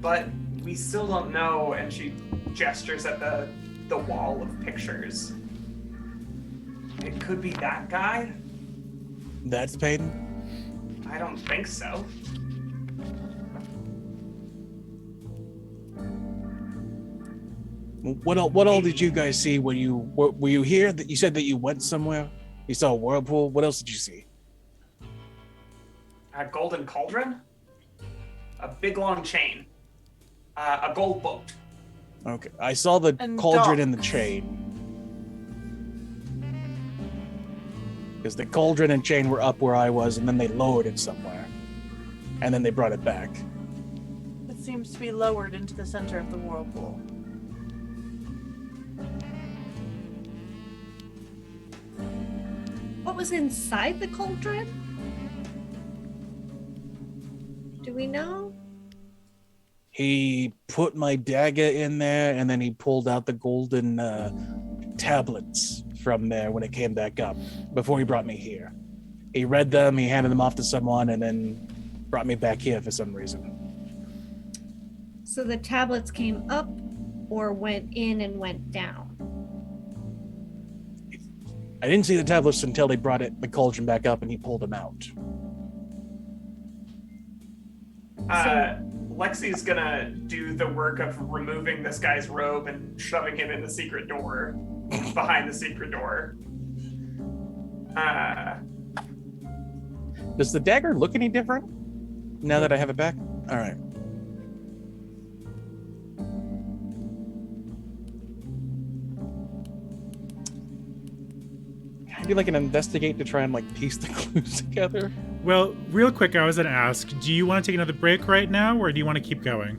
but we still don't know, and she gestures at the wall of pictures. It could be that guy. That's Payne? I don't think so. What all did you guys see when you were you here? That you said that you went somewhere. You saw a whirlpool. What else did you see? A golden cauldron, a big long chain, a gold boat. Okay, I saw the And cauldron and the docks. chain. Because the cauldron and chain were up where I was, and then they lowered it somewhere, and then they brought it back. It seems to be lowered into the center of the whirlpool. What was inside the cauldron? Do we know? He put my dagger in there, and then he pulled out the golden tablets from there when it came back up, before he brought me here. He read them, he handed them off to someone, and then brought me back here for some reason. So the tablets came up or went in and went down? I didn't see the tablets until they brought the cauldron back up, and he pulled them out. Lexi's gonna do the work of removing this guy's robe and shoving him in the secret door, behind the secret door. Does the dagger look any different now that I have it back? All right. Can I do like an investigate to try and like piece the clues together? Well, real quick, I was going to ask, do you want to take another break right now, or do you want to keep going?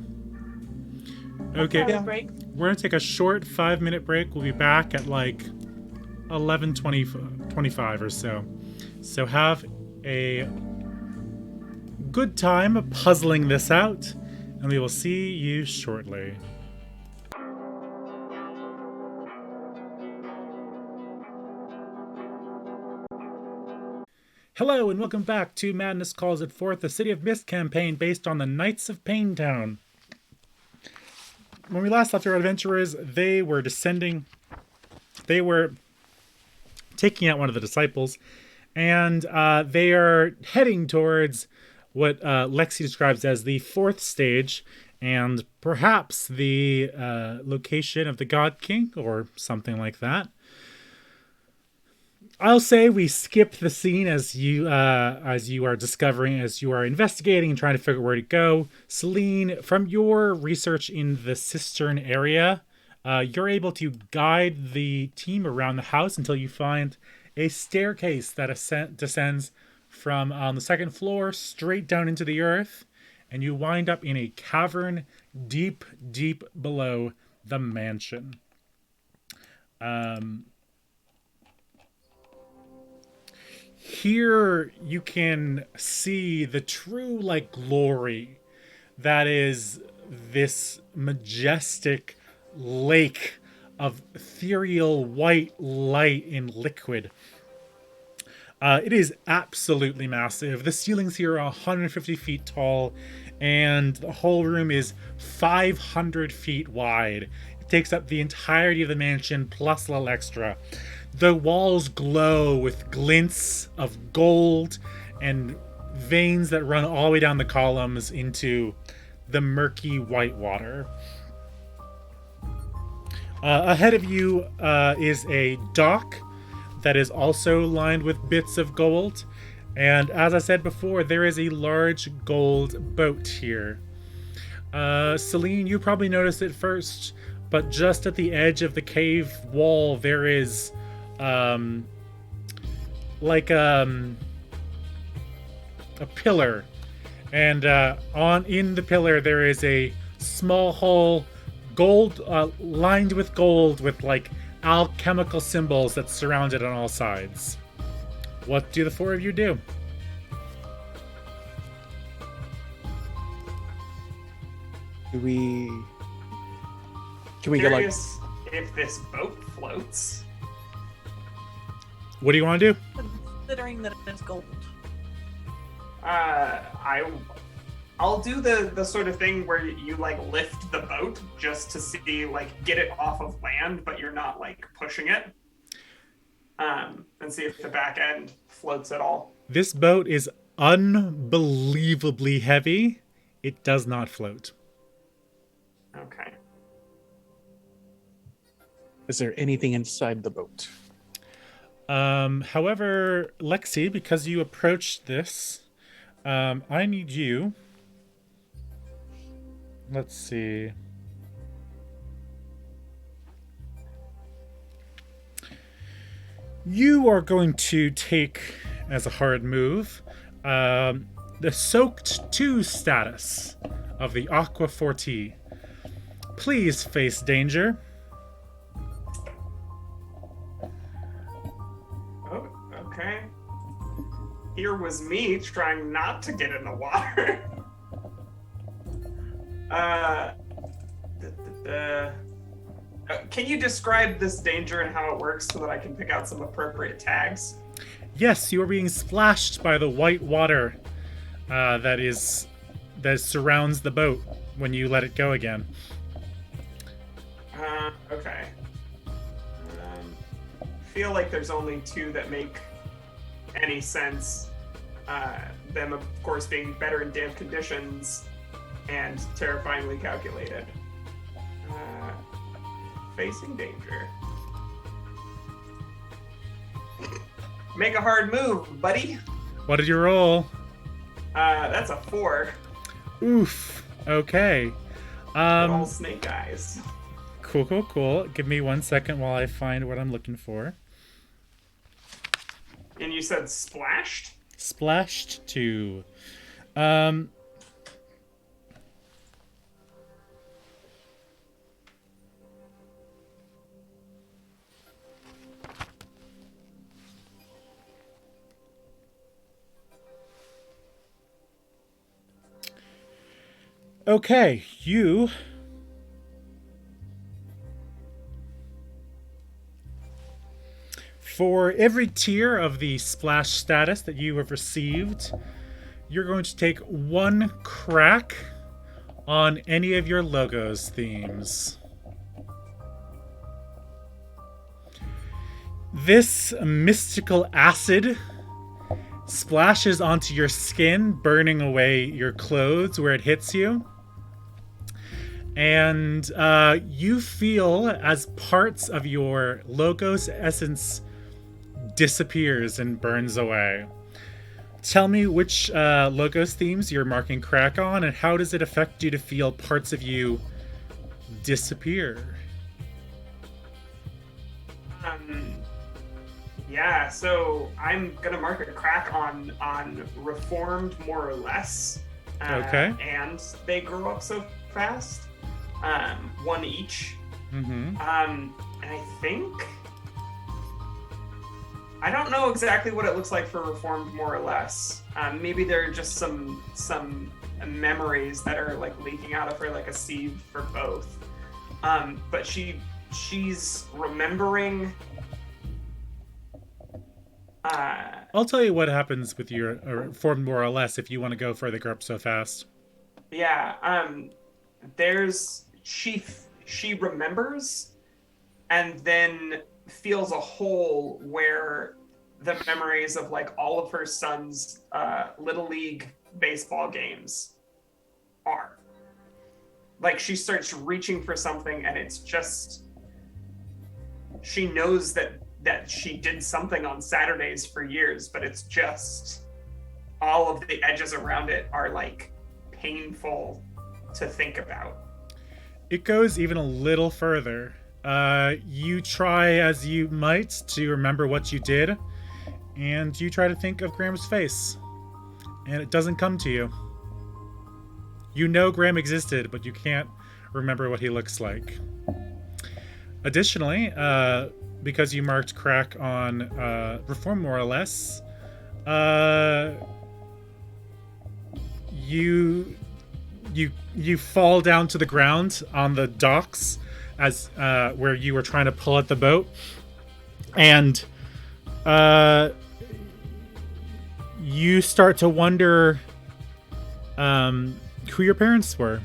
Okay, Have a break. we're going to take a short 5-minute break. We'll be back at like 11:25 or so. So have a good time puzzling this out, and we will see you shortly. Hello and welcome back to Madness Calls It Forth, the City of Mist campaign based on the Knights of Paynetown. When we last left our adventurers, they were descending. They were taking out one of the disciples, and they are heading towards what Lexi describes as the 4th stage, and perhaps the location of the God King, or something like that. I'll say we skip the scene as you are discovering, as you are investigating and trying to figure out where to go. Celine, from your research in the cistern area, you're able to guide the team around the house until you find a staircase that descends from the 2nd floor straight down into the earth, and you wind up in a cavern deep, deep below the mansion. Here you can see the true glory that is this majestic lake of ethereal white light in liquid. It is absolutely massive. The ceilings here are 150 feet tall, and the whole room is 500 feet wide. It takes up the entirety of the mansion plus a little extra. The walls glow with glints of gold and veins that run all the way down the columns into the murky white water. Ahead of you is a dock that is also lined with bits of gold. And as I said before, there is a large gold boat here. Celine, you probably noticed it first, but just at the edge of the cave wall, there is a pillar, and in the pillar there is a small hole, gold lined with gold, with alchemical symbols that surround it on all sides. What do the 4 of you do? Can we get Curious if this boat floats. What do you want to do? Considering that it's gold. I'll do the sort of thing where you lift the boat just to see get it off of land, but you're not pushing it. And see if the back end floats at all. This boat is unbelievably heavy. It does not float. Okay. Is there anything inside the boat? However, Lexi, because you approached this, I need you. Let's see. You are going to take, as a hard move, the Soaked 2 status of the Aqua Forti. Please face danger. Oh, okay. Here was me trying not to get in the water. Can you describe this danger and how it works so that I can pick out some appropriate tags? Yes, you are being splashed by the white water that surrounds the boat when you let it go again. Okay. Feel like there's only two that make any sense. Them, of course, being better in damp conditions and terrifyingly calculated. Facing danger. Make a hard move, buddy. What did you roll? That's a 4. Oof. Okay. Good old snake eyes. Cool. Give me 1 second while I find what I'm looking for. And you said splashed? Splashed 2. Okay, you... For every tier of the splash status that you have received, you're going to take 1 crack on any of your logo's themes. This mystical acid splashes onto your skin, burning away your clothes where it hits you. And you feel as parts of your logo's essence disappears and burns away. Tell me which Logos themes you're marking crack on, and how does it affect you to feel parts of you disappear? Yeah, so I'm gonna mark a crack on Reformed, more or less. Okay. And they grow up so fast. 1 each. Mm-hmm. And I think... I don't know exactly what it looks like for Reformed, more or less. Maybe there are just some memories that are like leaking out of her, like a sieve for both. But she's remembering. I'll tell you what happens with your Reformed, more or less, if you want to go further up so fast. Yeah. She remembers, and then feels a hole where the memories of like all of her son's little league baseball games are. Like she starts reaching for something, and it's just, she knows that she did something on Saturdays for years, but it's just all of the edges around it are like painful to think about. It goes even a little further. You try as you might to remember what you did, and you try to think of Graham's face, and it doesn't come to you. You know Graham existed, but you can't remember what he looks like. Additionally, because you marked crack on Reform, more or less, you fall down to the ground on the docks as where you were trying to pull at the boat, and you start to wonder who your parents were.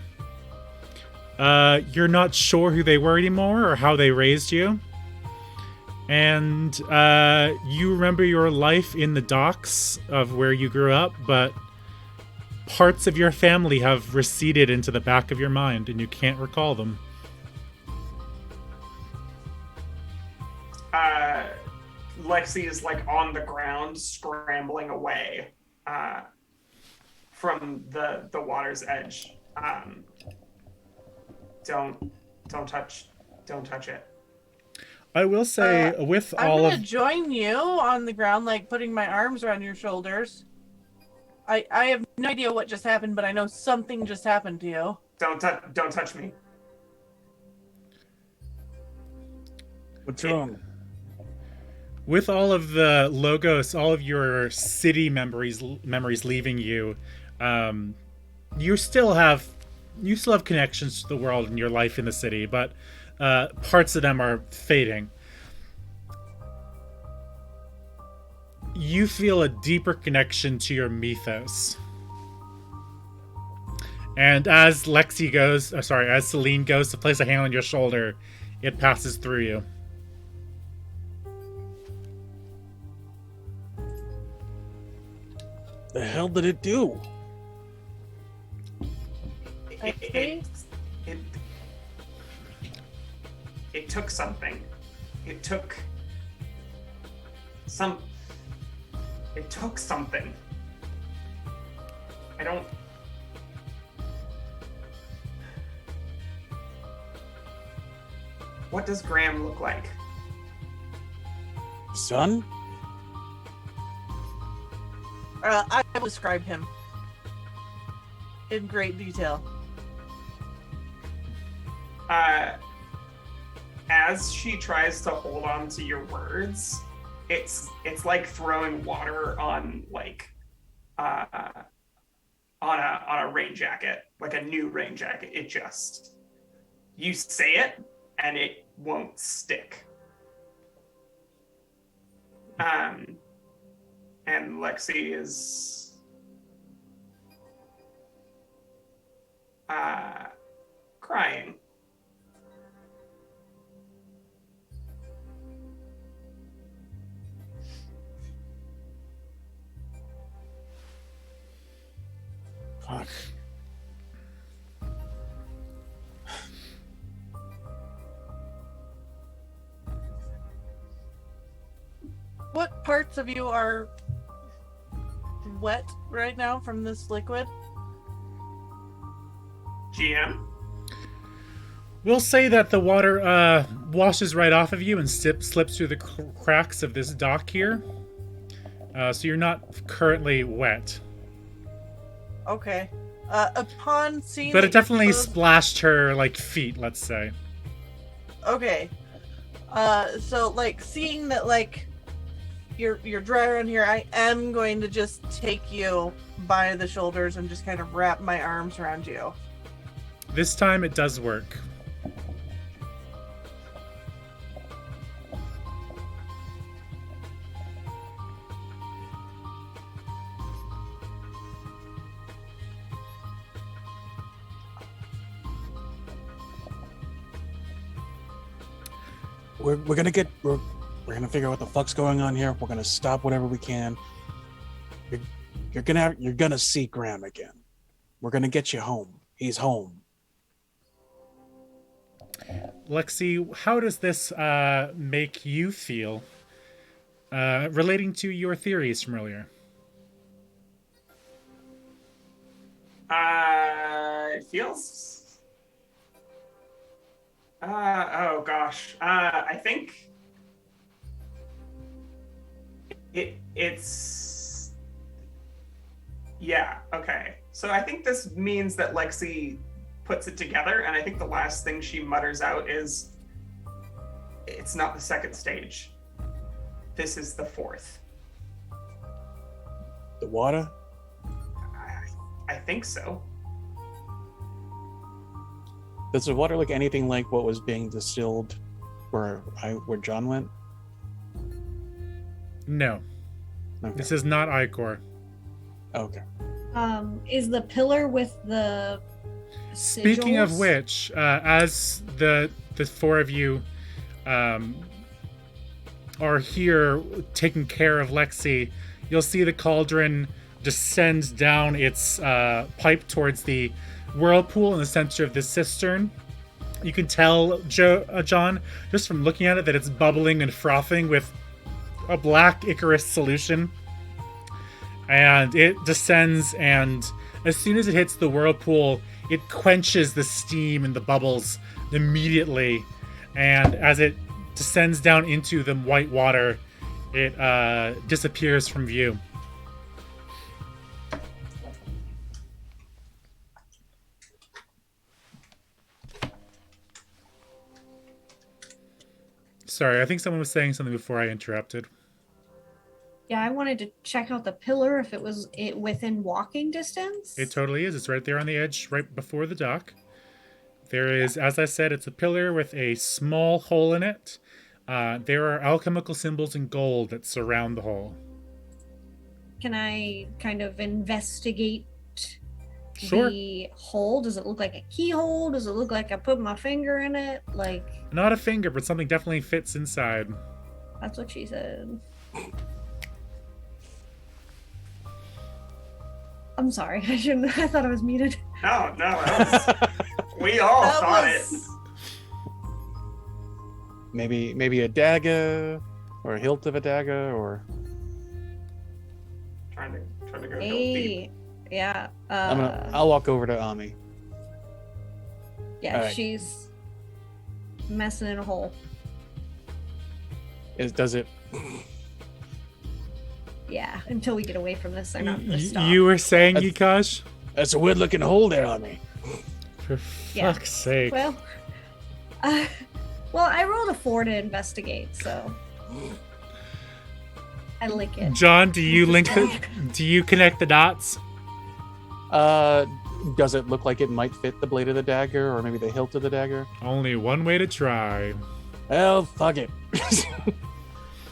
You're not sure who they were anymore or how they raised you, and you remember your life in the docks of where you grew up, but parts of your family have receded into the back of your mind and you can't recall them. Lexi is like on the ground, scrambling away from the water's edge. Don't touch it. I will say, with I'm all gonna of join you on the ground, like putting my arms around your shoulders. I have no idea what just happened, but I know something just happened to you. Don't touch me. What's wrong? with all of the logos, all of your city memories leaving you, you still have connections to the world and your life in the city, but parts of them are fading. You feel a deeper connection to your mythos. And as as Celine goes to place a hand on your shoulder, it passes through you. The hell did it do? It took something. It took something. I don't... What does Graham look like? Son? I will describe him in great detail. As she tries to hold on to your words, it's like throwing water on on a rain jacket, like a new rain jacket. It just, you say it and it won't stick. And Lexi is crying. Fuck. What parts of you are wet right now from this liquid? GM? We'll say that the water washes right off of you and slips through the cracks of this dock here. So you're not currently wet. Okay. Upon seeing... But it definitely splashed her, feet, let's say. Okay. So, seeing that, you're dry around here, I am going to just take you by the shoulders and just kind of wrap my arms around you. This time it does work. We're gonna figure out what the fuck's going on here. We're gonna stop whatever we can. You're gonna see Graham again. We're gonna get you home. He's home. Lexi, how does this make you feel relating to your theories from earlier? It feels... oh gosh. I think it's... Yeah, okay. So I think this means that Lexi puts it together, and I think the last thing she mutters out is, it's not the second stage. This is the fourth. The water? I think so. Does the water look anything like what was being distilled where John went? No. Okay. This is not Icor. Okay. Is the pillar with the Speaking of sigils? which, as the four of you are here taking care of Lexi, you'll see the cauldron descend down its pipe towards the whirlpool in the center of the cistern. You can tell, John, just from looking at it, that it's bubbling and frothing with a black Icarus solution. And it descends, and as soon as it hits the whirlpool, it quenches the steam and the bubbles immediately. And as it descends down into the white water, it disappears from view. Sorry, I think someone was saying something before I interrupted. Yeah, I wanted to check out the pillar if it was within walking distance. It totally is. It's right there on the edge, right before the dock. There is, as I said, it's a pillar with a small hole in it. There are alchemical symbols in gold that surround the hole. Can I kind of investigate Sure. the hole? Does it look like a keyhole? Does it look like I put my finger in it? Like, Not a finger, but something definitely fits inside. that's what she said. I'm sorry. I shouldn't. I thought I was muted. No, that was, we all That thought was- it. Maybe a dagger, or a hilt of a dagger, or Trying to go deep. Hey, yeah. I'll walk over to Ami. Yeah, alright. she's messing in a hole. Does it? Yeah, until we get away from this, they're not going to stop. You were saying, That's- Yikash? That's a weird looking hole there, Ami. For Yeah. fuck's sake. Well, I rolled a 4 to investigate, so I like it. John, do you do you connect the dots? Does it look like it might fit the blade of the dagger, or maybe the hilt of the dagger? Only one way to try. Well, fuck it.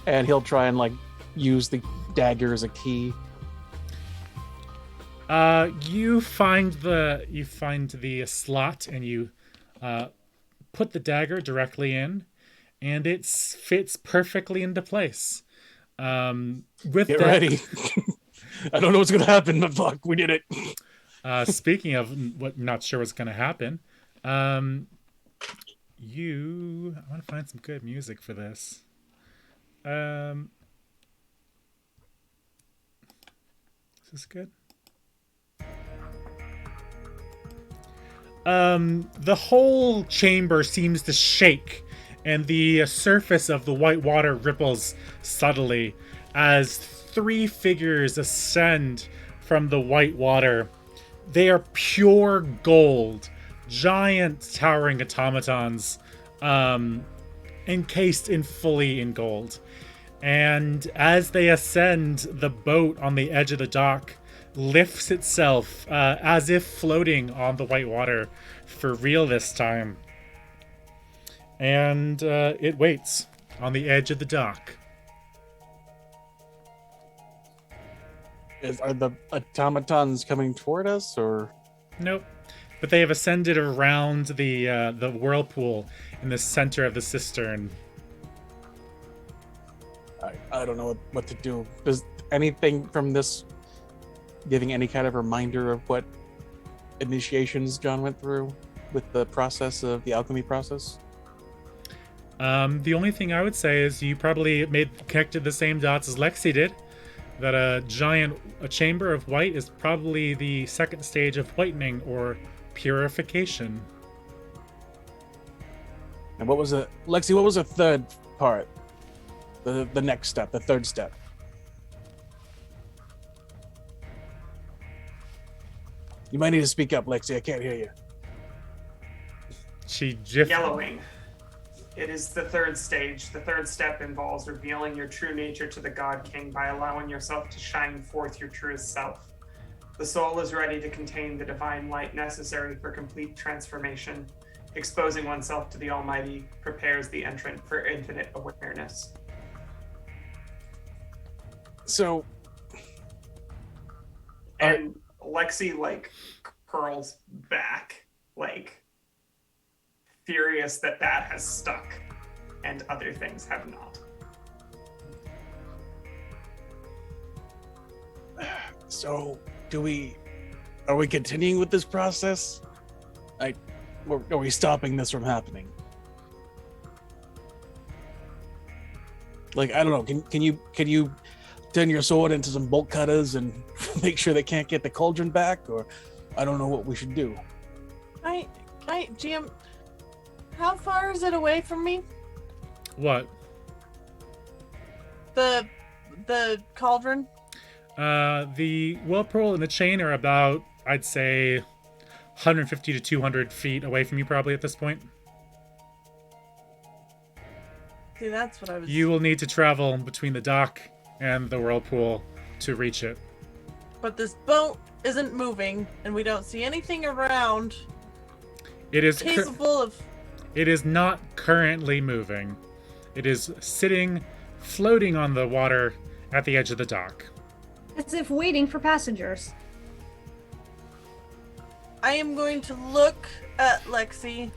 And he'll try and use the dagger as a key. You find the slot, and you put the dagger directly in, and it fits perfectly into place. With Get that, ready. I don't know what's gonna happen, but fuck, we did it. Speaking of what, not sure what's gonna happen. I want to find some good music for this. Is this good? The whole chamber seems to shake, and the surface of the white water ripples subtly as 3 figures ascend from the white water. They are pure gold, giant towering automatons, encased fully in gold. And as they ascend, the boat on the edge of the dock lifts itself as if floating on the white water for real this time. And it waits on the edge of the dock. Are the automatons coming toward us, or? Nope. But they have ascended around the whirlpool in the center of the cistern. I don't know what to do. Does anything from this giving any kind of reminder of what initiations John went through with the process of the alchemy process? The only thing I would say is you probably connected the same dots as Lexi did. That a chamber of white is probably the second stage of whitening or purification. And Lexi, what was the third part? The next step, the third step. You might need to speak up, Lexi. I can't hear you. Yellowing. It is the third stage. The third step involves revealing your true nature to the God King by allowing yourself to shine forth your truest self. The soul is ready to contain the divine light necessary for complete transformation. Exposing oneself to the Almighty prepares the entrant for infinite awareness. So, And Lexi curls back, furious that has stuck and other things have not. So, are we continuing with this process? Are we stopping this from happening? Like, I don't know. Can you turn your sword into some bolt cutters and make sure they can't get the cauldron back? Or I don't know what we should do. GM, how far is it away from me? What? The cauldron? The whirlpool and the chain are about, I'd say, 150 to 200 feet away from you probably at this point. See, that's what I was... You will need to travel between the dock and the whirlpool to reach it. But this boat isn't moving, and we don't see anything around It is capable of... It is not currently moving. It is sitting, floating on the water at the edge of the dock. As if waiting for passengers. I am going to look at Lexi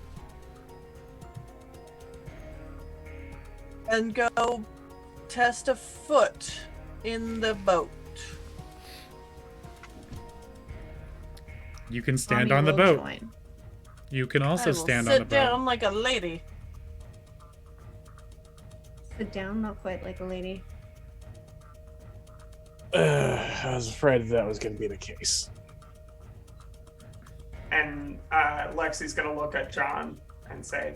and go test a foot in the boat. You can stand Ami on the will boat. join. You can also I will stand on the sit boat. down like a lady. Sit down, not quite like a lady. I was afraid that was going to be the case. And Lexi's gonna look at John and say,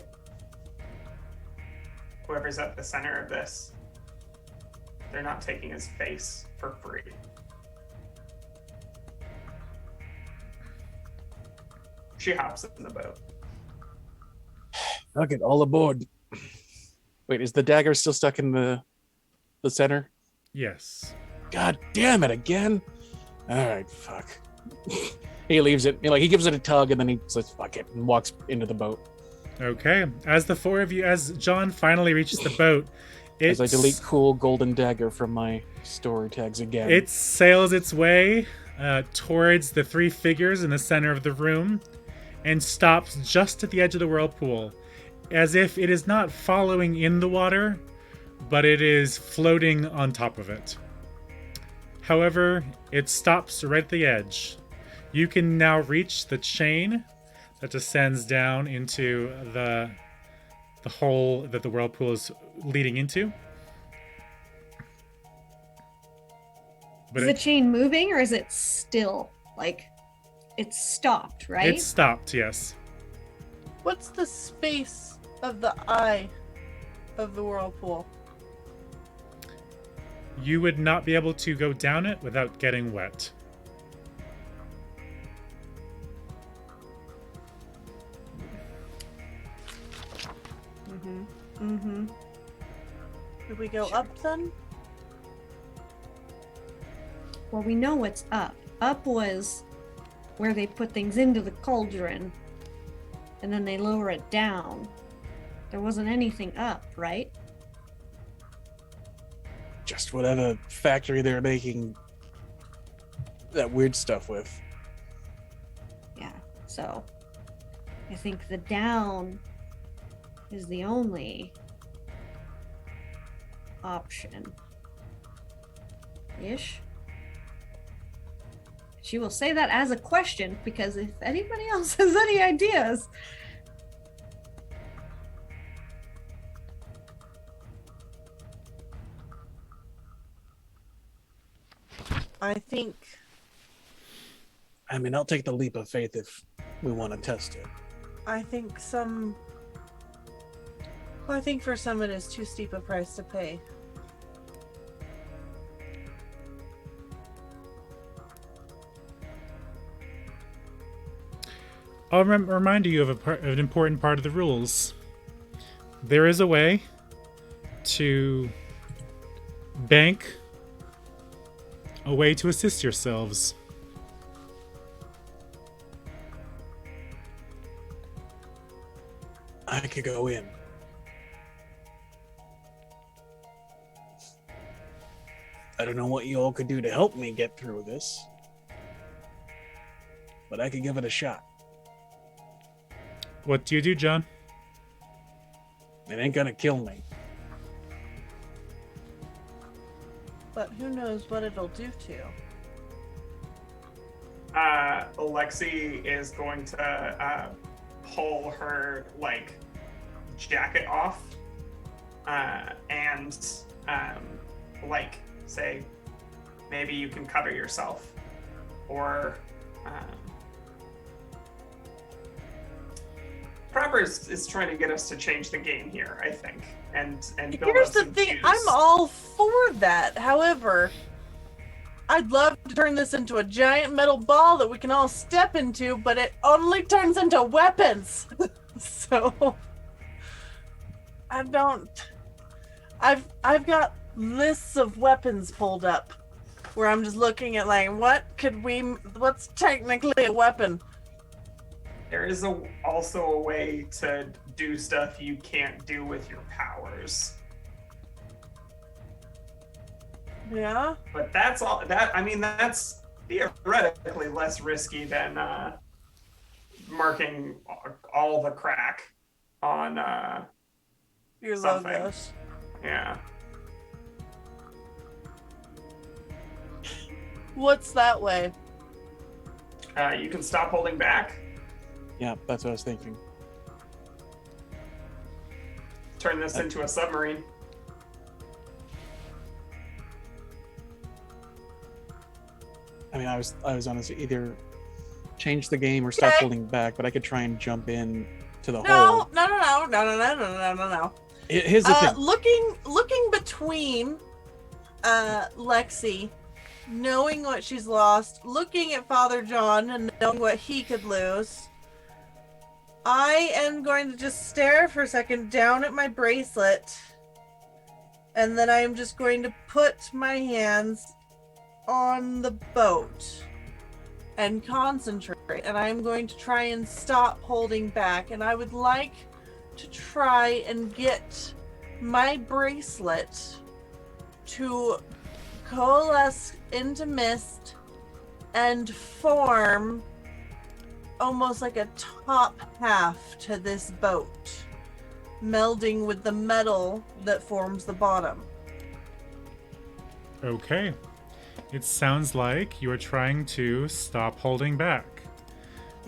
whoever's at the center of this, they're not taking his face for free. She hops in the boat. Okay, all aboard. Wait, is the dagger still stuck in the center? Yes. God damn it again! All right, fuck. He leaves it. He gives it a tug, and then he says, "Fuck it," and walks into the boat. Okay. As the four of you, as John finally reaches the boat, As I delete cool golden dagger from my story tags again. It sails its way towards the three figures in the center of the room and stops just at the edge of the whirlpool, as if it is not following in the water, but it is floating on top of it. However, it stops right at the edge. You can now reach the chain that descends down into the hole that the whirlpool is leading into. But Is the chain moving or is it still? Like, it's stopped, right? It's stopped, yes. What's the space of the eye of the whirlpool? You would not be able to go down it without getting wet. Did we go up then? Well, we know what's up. Up was where they put things into the cauldron, and then they lower it down. There wasn't anything up, right? Just whatever factory they're making that weird stuff with. Yeah, so I think the down is the only option. Ish. She will say that as a question, because if anybody else has any ideas. I think I mean, I'll take the leap of faith if we want to test it. I think for some it is too steep a price to pay. I'll remind you of an important part of the rules. There is a way to bank a way to assist yourselves. I could go in. I don't know what you all could do to help me get through this, but I could give it a shot. What do you do, John? It ain't gonna kill me. But who knows what it'll do to you. Alexi is going to pull her jacket off and like, say, maybe you can cover yourself, or Proper is trying to get us to change the game here, I think, and build Here's up the some thing, cues. I'm all for that. However, I'd love to turn this into a giant metal ball that we can all step into, but it only turns into weapons. So I've got lists of weapons pulled up where I'm just looking at like what's technically a weapon. There is also a way to do stuff you can't do with your powers. Yeah. But that's all. That's theoretically less risky than marking all the crack on Your something. logos. Yeah. What's that way? You can stop holding back. Yeah, that's what I was thinking. Turn this into a submarine. I mean, I was honestly either change the game or stop Okay. holding back, but I could try and jump in to the No. hole. Here's the thing. Looking between Lexi, knowing what she's lost, looking at Father John and knowing what he could lose, I am going to just stare for a second down at my bracelet, and then I'm just going to put my hands on the boat and concentrate, and I'm going to try and stop holding back, and I would like to try and get my bracelet to coalesce into mist and form almost like a top half to this boat, melding with the metal that forms the bottom. Okay. It sounds like you are trying to stop holding back.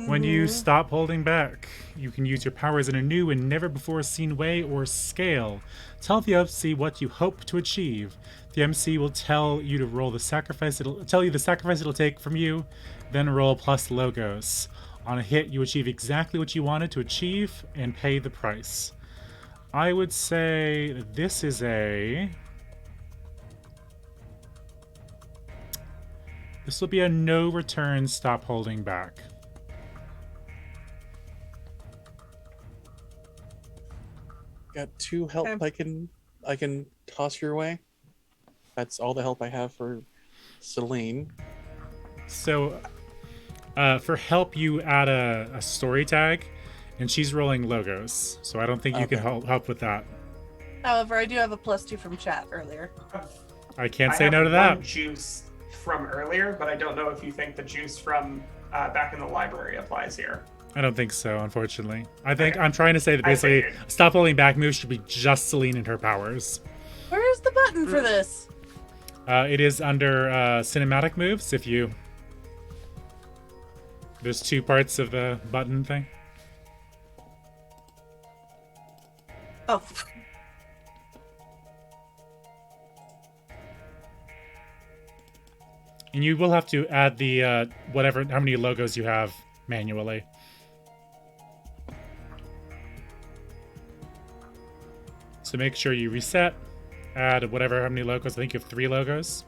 When you stop holding back, you can use your powers in a new and never before seen way or scale. Tell the MC what you hope to achieve. The MC will tell you to roll the sacrifice. It'll tell you the sacrifice it'll take from you, then roll plus logos. On a hit, you achieve exactly what you wanted to achieve and pay the price. I would say this is This will be a no return, stop holding back. Got 2 help Okay. I can toss your way. That's all the help I have for Celine. So, for help, you add a story tag, and she's rolling logos. So I don't think you can help with that. However, I do have a +2 from chat earlier. I can't I say have no to that. one juice from earlier, but I don't know if you think the juice from back in the library applies here. I don't think so, unfortunately. I think Okay. I'm trying to say that I basically figured. stop holding back move should be just Celine and her powers. Where's the button for this? It is under cinematic moves. There's 2 parts of the button thing. Oh. And you will have to add the how many logos you have manually. So make sure you reset, add how many logos. I think you have 3 logos.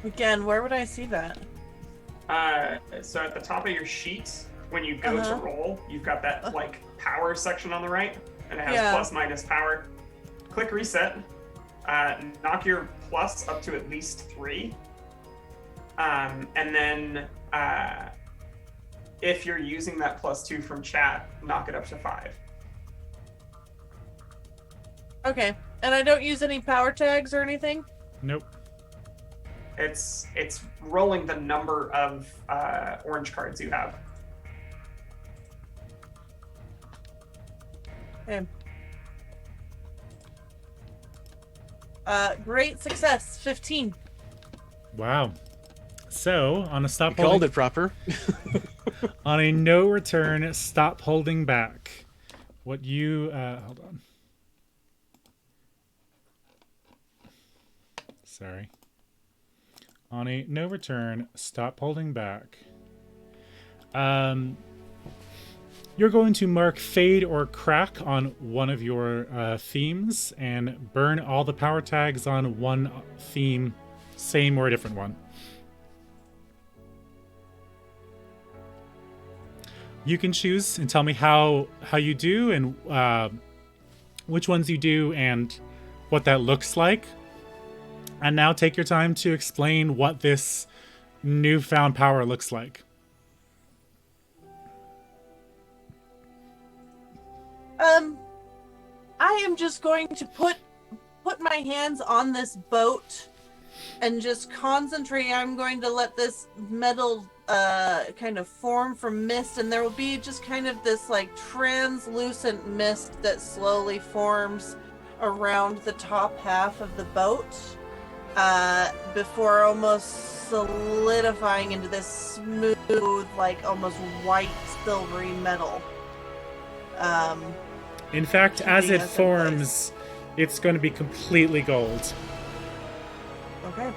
Again, where would I see that? So at the top of your sheet, when you go to roll, you've got that like power section on the right, and it has Yeah. plus minus power. Click reset. Knock your plus up to at least 3. And then if you're using that +2 from chat, knock it up to 5. Okay. And I don't use any power tags or anything? Nope. It's rolling the number of orange cards you have. Okay. Great success. 15. Wow. So on a stop You called holding, it proper. On a no return, stop holding back. What you hold on. Sorry. On a no return, stop holding back. You're going to mark fade or crack on one of your themes and burn all the power tags on one theme, same or a different one. You can choose and tell me how you do and which ones you do and what that looks like. And now take your time to explain what this newfound power looks like. I am just going to put my hands on this boat and just concentrate. I'm going to let this metal kind of form from mist, and there will be just kind of this like translucent mist that slowly forms around the top half of the boat before almost solidifying into this smooth, like almost white silvery metal. In fact, as it forms, it's going to be completely gold. Okay.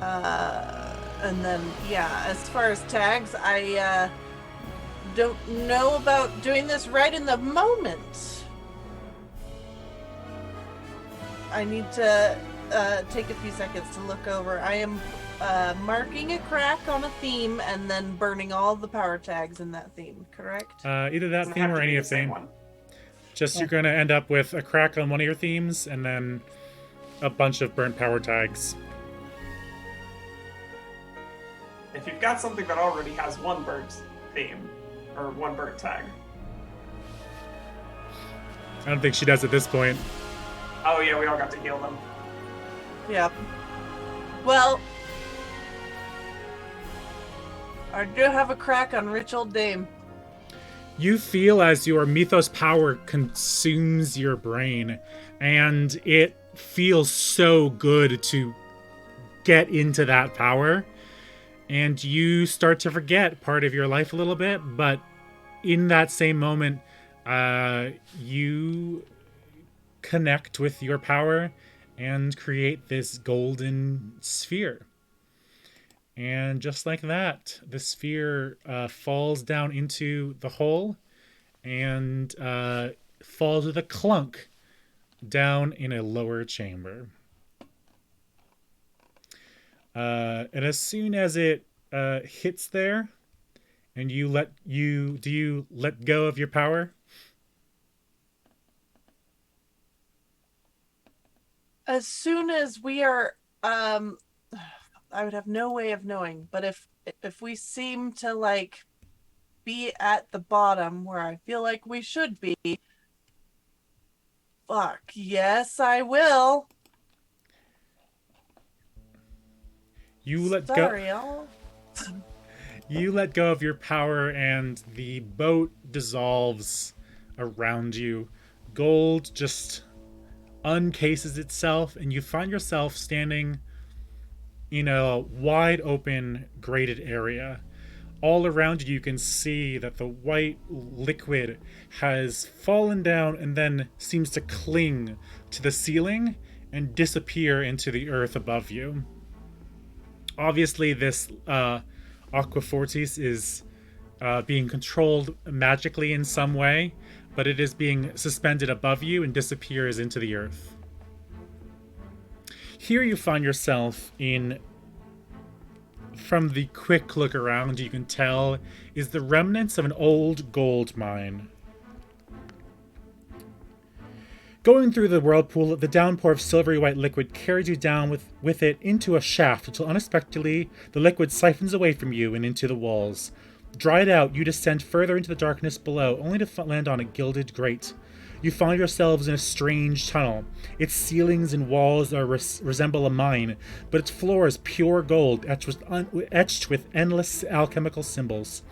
And then, yeah, as far as tags, I don't know about doing this right in the moment. I need to take a few seconds to look over. I am marking a crack on a theme and then burning all the power tags in that theme, correct? Either that theme or any of theme. Just you're going to end up with a crack on one of your themes and then a bunch of burnt power tags. If you've got something that already has one burnt theme, or one burnt tag. I don't think she does at this point. Oh yeah, we all got to heal them. Yep. Well, I do have a crack on Rich Old Dame. You feel as your mythos power consumes your brain, and it feels so good to get into that power, and you start to forget part of your life a little bit, but in that same moment, you connect with your power and create this golden sphere. And just like that, the sphere falls down into the hole and falls with a clunk down in a lower chamber. And as soon as it hits there, and do you let go of your power? As soon as we are, I would have no way of knowing, but if we seem to like be at the bottom where I feel like we should be, fuck yes, I will. You let go. You let go of your power, and the boat dissolves around you. Gold just uncases itself, and you find yourself standing in a wide open grated area. All around you can see that the white liquid has fallen down and then seems to cling to the ceiling and disappear into the earth above you. Obviously, this Aqua Fortis is being controlled magically in some way, but it is being suspended above you and disappears into the earth. Here you find yourself in, from the quick look around, you can tell, is the remnants of an old gold mine. Going through the whirlpool, the downpour of silvery white liquid carries you down with it into a shaft until unexpectedly the liquid siphons away from you and into the walls. Dried out, you descend further into the darkness below, only to land on a gilded grate. You find yourselves in a strange tunnel. Its ceilings and walls resemble a mine, but its floor is pure gold, etched with endless alchemical symbols.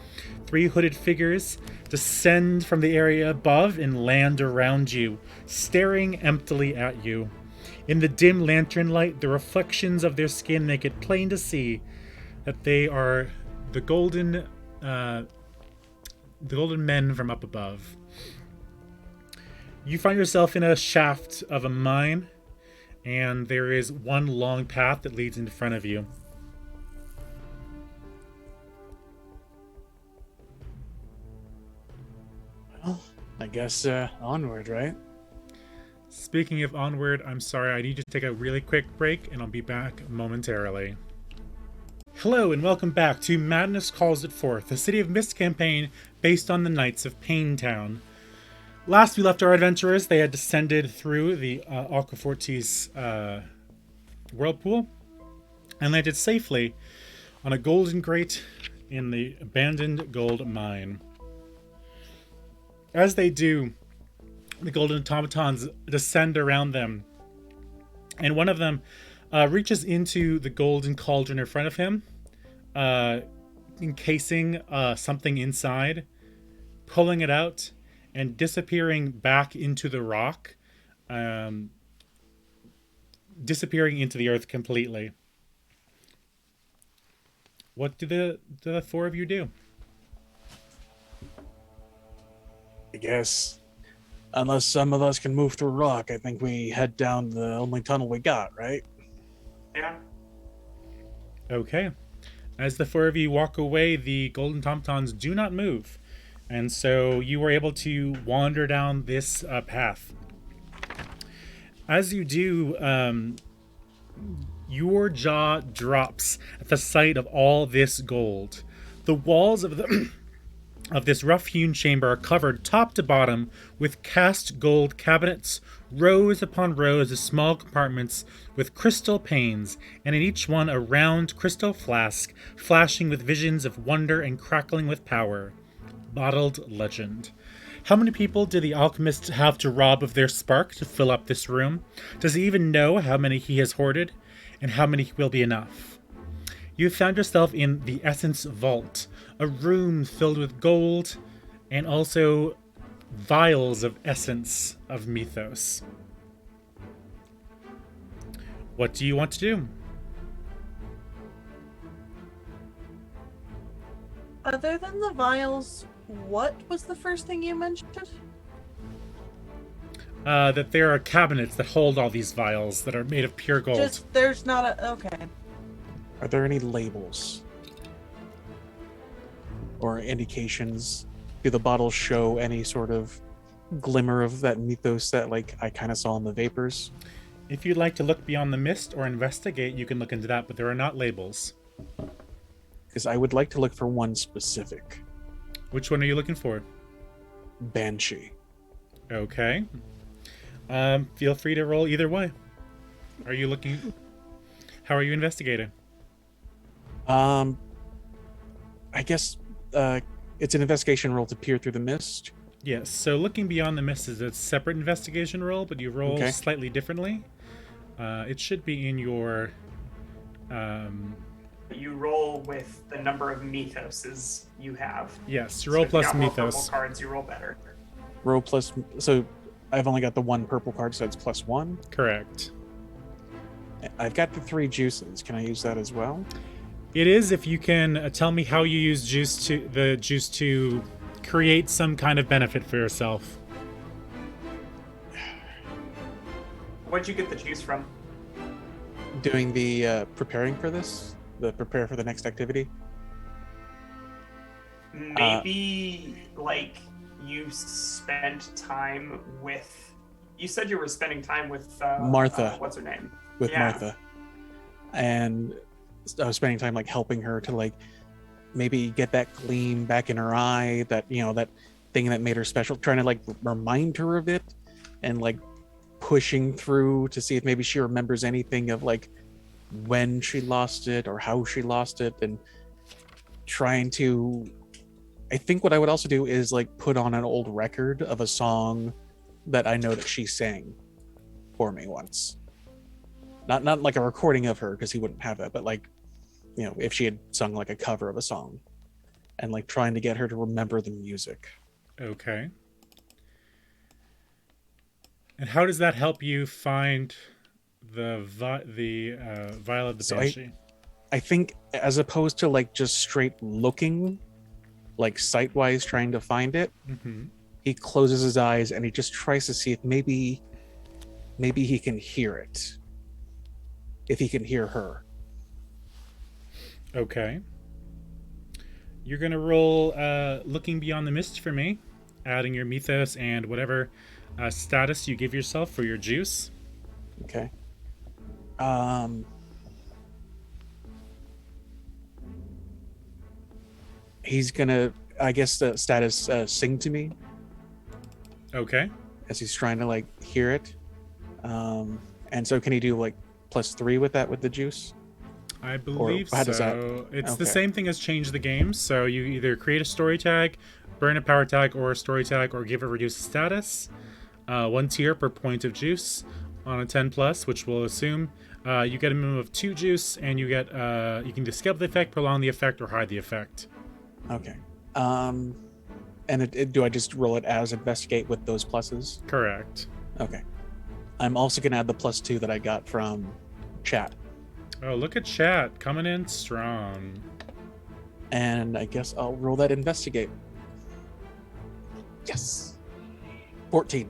3 hooded figures descend from the area above and land around you, staring emptily at you. In the dim lantern light, the reflections of their skin make it plain to see that they are the golden men from up above. You find yourself in a shaft of a mine, and there is one long path that leads in front of you. Well, I guess onward, right? Speaking of onward, I'm sorry, I need to take a really quick break, and I'll be back momentarily. Hello, and welcome back to Madness Calls It Forth, a City of Mist campaign based on the Knights of Paynetown. Last we left our adventurers, they had descended through the Alcafortes whirlpool and landed safely on a golden grate in the abandoned gold mine. As they do, the golden automatons descend around them, and one of them reaches into the golden cauldron in front of him, encasing something inside, pulling it out, and disappearing back into the rock, disappearing into the earth completely. What do the four of you do? I guess, unless some of us can move through rock, I think we head down the only tunnel we got, right? Yeah. Okay. As the four of you walk away, the golden automatons do not move. And so you were able to wander down this path. As you do, your jaw drops at the sight of all this gold. The walls of this rough-hewn chamber are covered top to bottom with cast gold cabinets, rows upon rows of small compartments with crystal panes, and in each one a round crystal flask flashing with visions of wonder and crackling with power. Bottled legend. How many people did the alchemist have to rob of their spark to fill up this room? Does he even know how many he has hoarded, and how many will be enough? You have found yourself in the Essence Vault, a room filled with gold and also vials of essence of mythos. What do you want to do? Other than the vials, what was the first thing you mentioned? That there are cabinets that hold all these vials that are made of pure gold. Just, there's not a... Okay. Are there any labels or indications? Do the bottles show any sort of glimmer of that mythos that, like, I kind of saw in the vapors? If you'd like to look beyond the mist or investigate, you can look into that, but there are not labels. Because I would like to look for one specific. Which one are you looking for? Banshee. Okay. Feel free to roll either way. Are you looking... How are you investigating? I guess it's an investigation roll to peer through the mist. Yes, so looking beyond the mist is a separate investigation roll, but you roll slightly differently. It should be in your... You roll with the number of mythoses you have. Yes, roll so plus if you got more mythos. purple cards, you roll better. Roll plus... So I've only got the one purple card, so it's +1. Correct. I've got the 3 juices. Can I use that as well? It is if you can tell me how you use the juice to create some kind of benefit for yourself. Where'd you get the juice from? Doing the preparing for this? The prepare for the next activity? Maybe, like, you spent time with... You said you were spending time with... Martha. What's her name? With Yeah. Martha. And I was spending time, like, helping her to, like, maybe get that gleam back in her eye, that, you know, that thing that made her special, trying to, like, remind her of it, and, like, pushing through to see if maybe she remembers anything of, like, when she lost it or how she lost it, and trying to... I think what I would also do is, like, put on an old record of a song that I know that she sang for me once. Not like a recording of her, because he wouldn't have that, but, like, you know, if she had sung, like, a cover of a song, and, like, trying to get her to remember the music. Okay. And how does that help you find the vial of the So Banshee? I think as opposed to like just straight looking, like sight-wise trying to find it, he closes his eyes and he just tries to see if maybe he can hear it. If he can hear her. Okay. You're going to roll Looking Beyond the Mist for me, adding your mythos and whatever status you give yourself for your juice. Okay. He's gonna, I guess, the status sing to me. Okay. As he's trying to like hear it. And so can he do like +3 with that with the juice? I believe how does so. that... It's the Okay. same thing as Change the Game. So you either create a story tag, burn a power tag or a story tag, or give a reduced status. 1 tier per point of juice on a 10+, which we'll assume you get a minimum of 2 juice, and you get you can skip the effect, prolong the effect, or hide the effect. Okay. And do I just roll it as investigate with those pluses? Correct. Okay. I'm also gonna add the +2 that I got from chat. Oh, look at chat coming in strong. And I guess I'll roll that investigate. Yes. 14.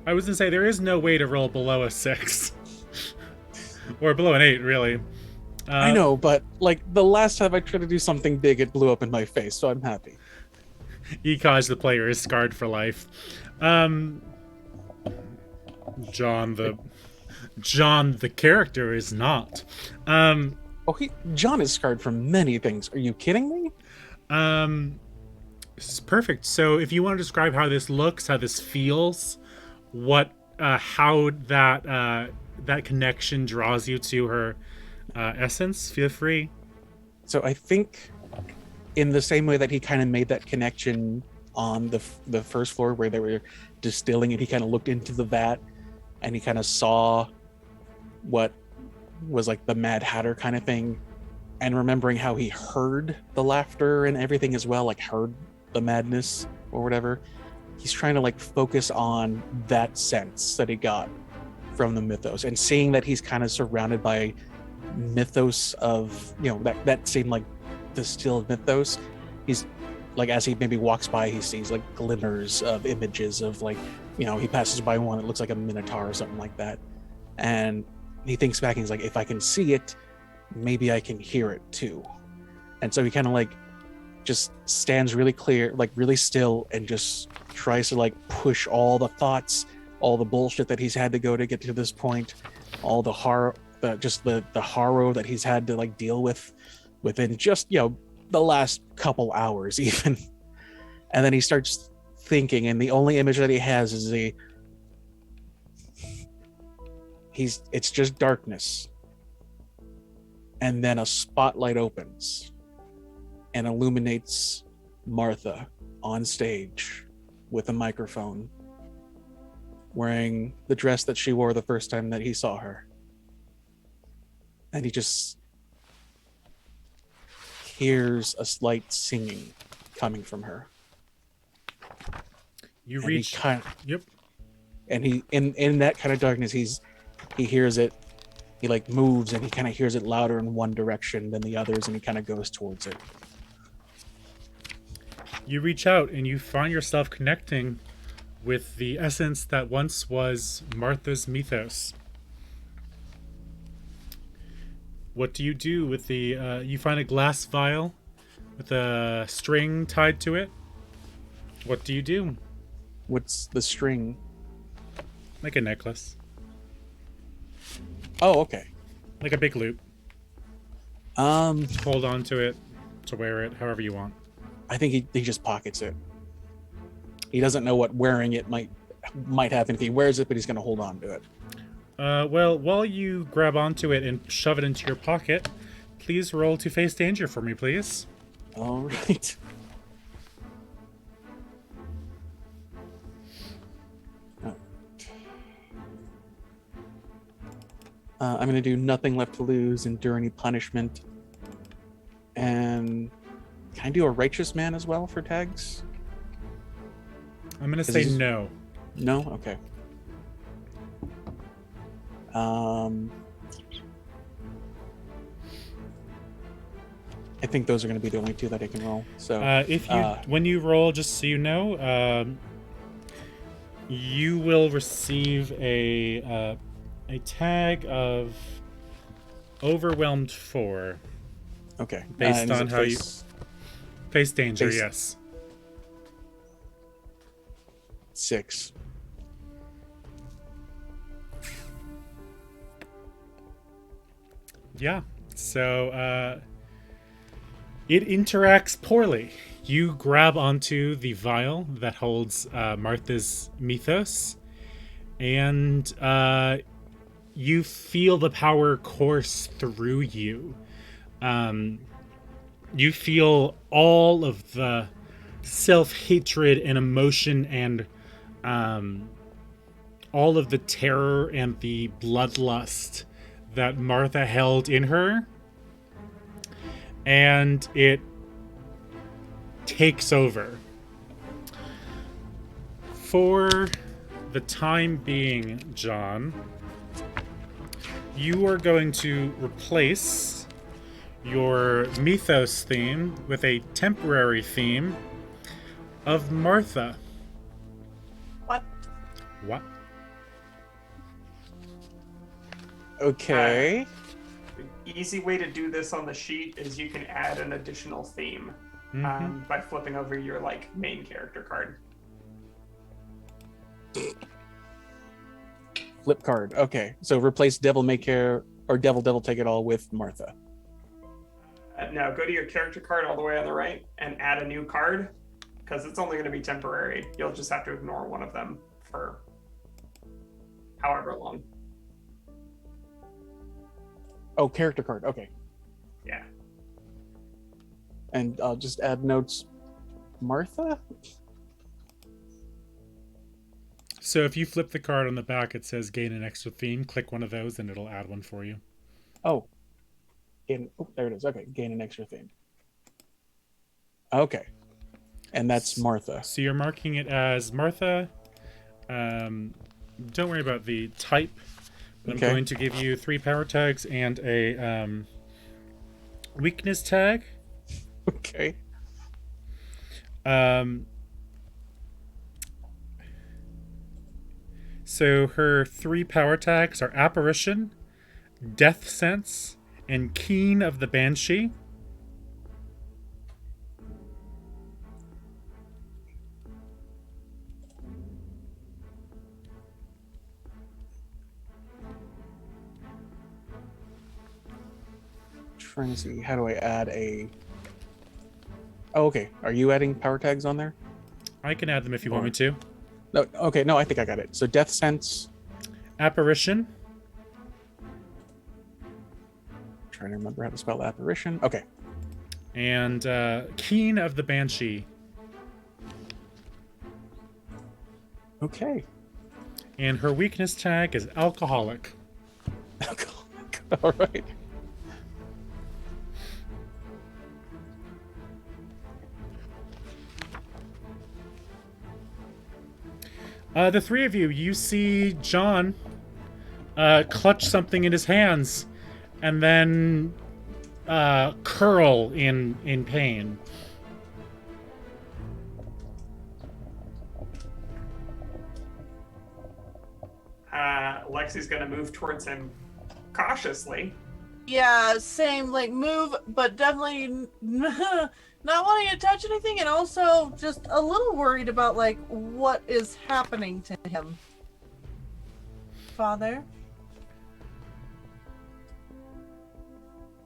I was gonna say there is no way to roll below a 6 or below an 8, really. I know, but like the last time I tried to do something big, it blew up in my face, so I'm happy. Ekaj, the player, is scarred for life. John the character is not. John is scarred from many things. Are you kidding me? This is perfect. So if you want to describe how this looks, how this feels, how that connection draws you to her essence, feel free. So I think in the same way that he kind of made that connection on the first floor where they were distilling it, he kind of looked into the vat and he kind of saw what was like the Mad Hatter kind of thing, and remembering how he heard the laughter and everything as well, like heard the madness or whatever. He's trying to like focus on that sense that he got from the mythos, and seeing that he's kind of surrounded by mythos of, you know, that same like distilled mythos. He's like, as he maybe walks by, he sees like glimmers of images of like, you know, he passes by one that looks like a minotaur or something like that, and he thinks back and he's like, if I can see it, maybe I can hear it too. And so he kind of like just stands really clear, like really still, and just tries to like push all the thoughts, all the bullshit that he's had to go to get to this point, all the horror, the horror that he's had to like deal with within just, you know, the last couple hours even. And then he starts thinking, and the only image that he has is it's just darkness. And then a spotlight opens and illuminates Martha on stage with a microphone, wearing the dress that she wore the first time that he saw her. And he just hears a slight singing coming from her. You And reach. Yep. And he in that kind of darkness, he hears it. He like moves and he kind of hears it louder in one direction than the others, and he kind of goes towards it. You reach out and you find yourself connecting with the essence that once was Martha's mythos. What do you do with the... you find a glass vial with a string tied to it. What do you do? What's the string? Like a necklace. Oh, okay. Like a big loop. Hold on to it, to wear it, however you want. I think he just pockets it. He doesn't know what wearing it might happen if he wears it, but he's going to hold on to it. Well, while you grab onto it and shove it into your pocket, please roll to face danger for me, please. All right. I'm going to do nothing left to lose, endure any punishment. And can I do a righteous man as well for tags? I'm going to say no. No? Okay. I think those are going to be the only two that I can roll. So When you roll, just so you know, you will receive a tag of overwhelmed 4. okay, Based and is on it how you face danger. face- Yes. 6. Yeah. So it interacts poorly. You grab onto the vial that holds Martha's mythos, and you feel the power course through you. You feel all of the self-hatred and emotion and all of the terror and the bloodlust that Martha held in her, and it takes over. For the time being, John, you are going to replace your mythos theme with a temporary theme of Martha. What? What? Okay. The easy way to do this on the sheet is you can add an additional theme by flipping over your main character card. Flip card. Okay. So replace Devil May Care or Devil Take It All with Martha. Now go to your character card all the way on the right and add a new card, because it's only going to be temporary. You'll just have to ignore one of them for however long. Oh, character card. Okay. Yeah. And I'll just add notes. Martha? So if you flip the card on the back, it says gain an extra theme. Click one of those and it'll add one for you. Oh. There it is. Okay. Gain an extra theme. Okay. And that's Martha. So you're marking it as Martha. Don't worry about the type. But Okay. I'm going to give you 3 power tags and a weakness tag. Okay. So her 3 power tags are Apparition, Death Sense, and Keen of the Banshee. Trying to see, how do I add a... Oh, okay. Are you adding power tags on there? I can add them if you want me to. No, okay, no, I think I got it. So Death Sense. Apparition. Trying to remember how to spell apparition. Okay. And Keen of the Banshee. Okay. And her weakness tag is Alcoholic. All right. The 3 of you, you see John clutch something in his hands and then curl in pain. Lexi's gonna move towards him cautiously. Yeah, same. Move, but definitely not wanting to touch anything, and also just a little worried about what is happening to him. Father.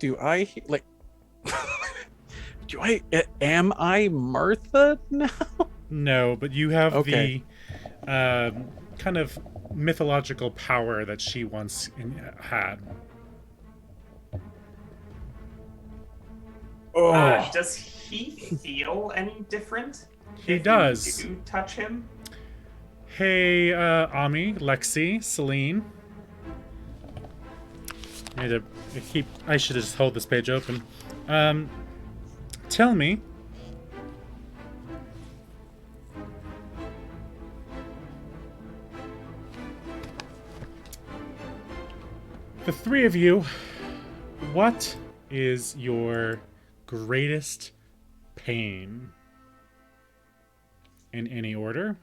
Do I am I Martha now? No, but you have Okay. the kind of mythological power that she once had. Oh. Does he feel any different? He if does. You do touch him? Hey, Ami, Lexi, Celine. I should just hold this page open. Tell me. The 3 of you, what is your greatest pain. In any order?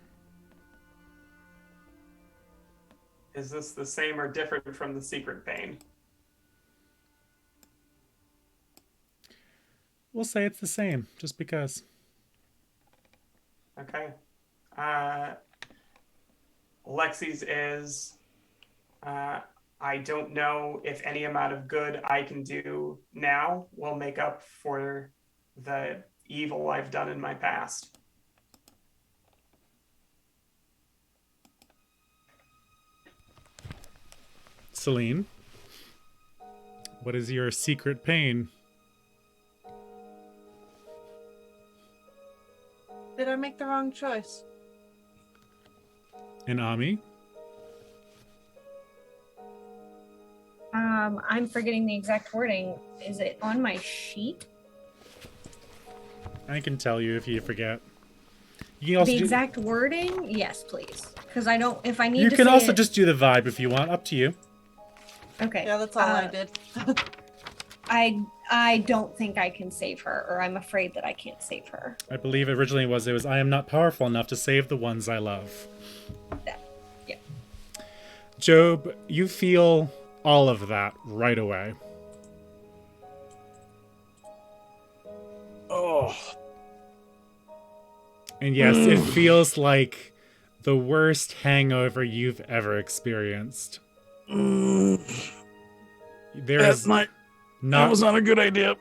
Is this the same or different from the secret pain? We'll say it's the same, just because. Okay. Lexi's is, I don't know if any amount of good I can do now will make up for the evil I've done in my past. Celine, what is your secret pain? Did I make the wrong choice? And Ami? I'm forgetting the exact wording. Is it on my sheet? I can tell you if you forget. You can also The exact wording? Yes, please. Because I don't. If I need You to can say also it- just do the vibe if you want. Up to you. Okay. Yeah, that's all I did. I don't think I can save her, or I'm afraid that I can't save her. I believe originally it was I am not powerful enough to save the ones I love. Yeah. Job, you feel all of that right away. Oh. And yes, it feels like the worst hangover you've ever experienced. There is That not was not a good idea.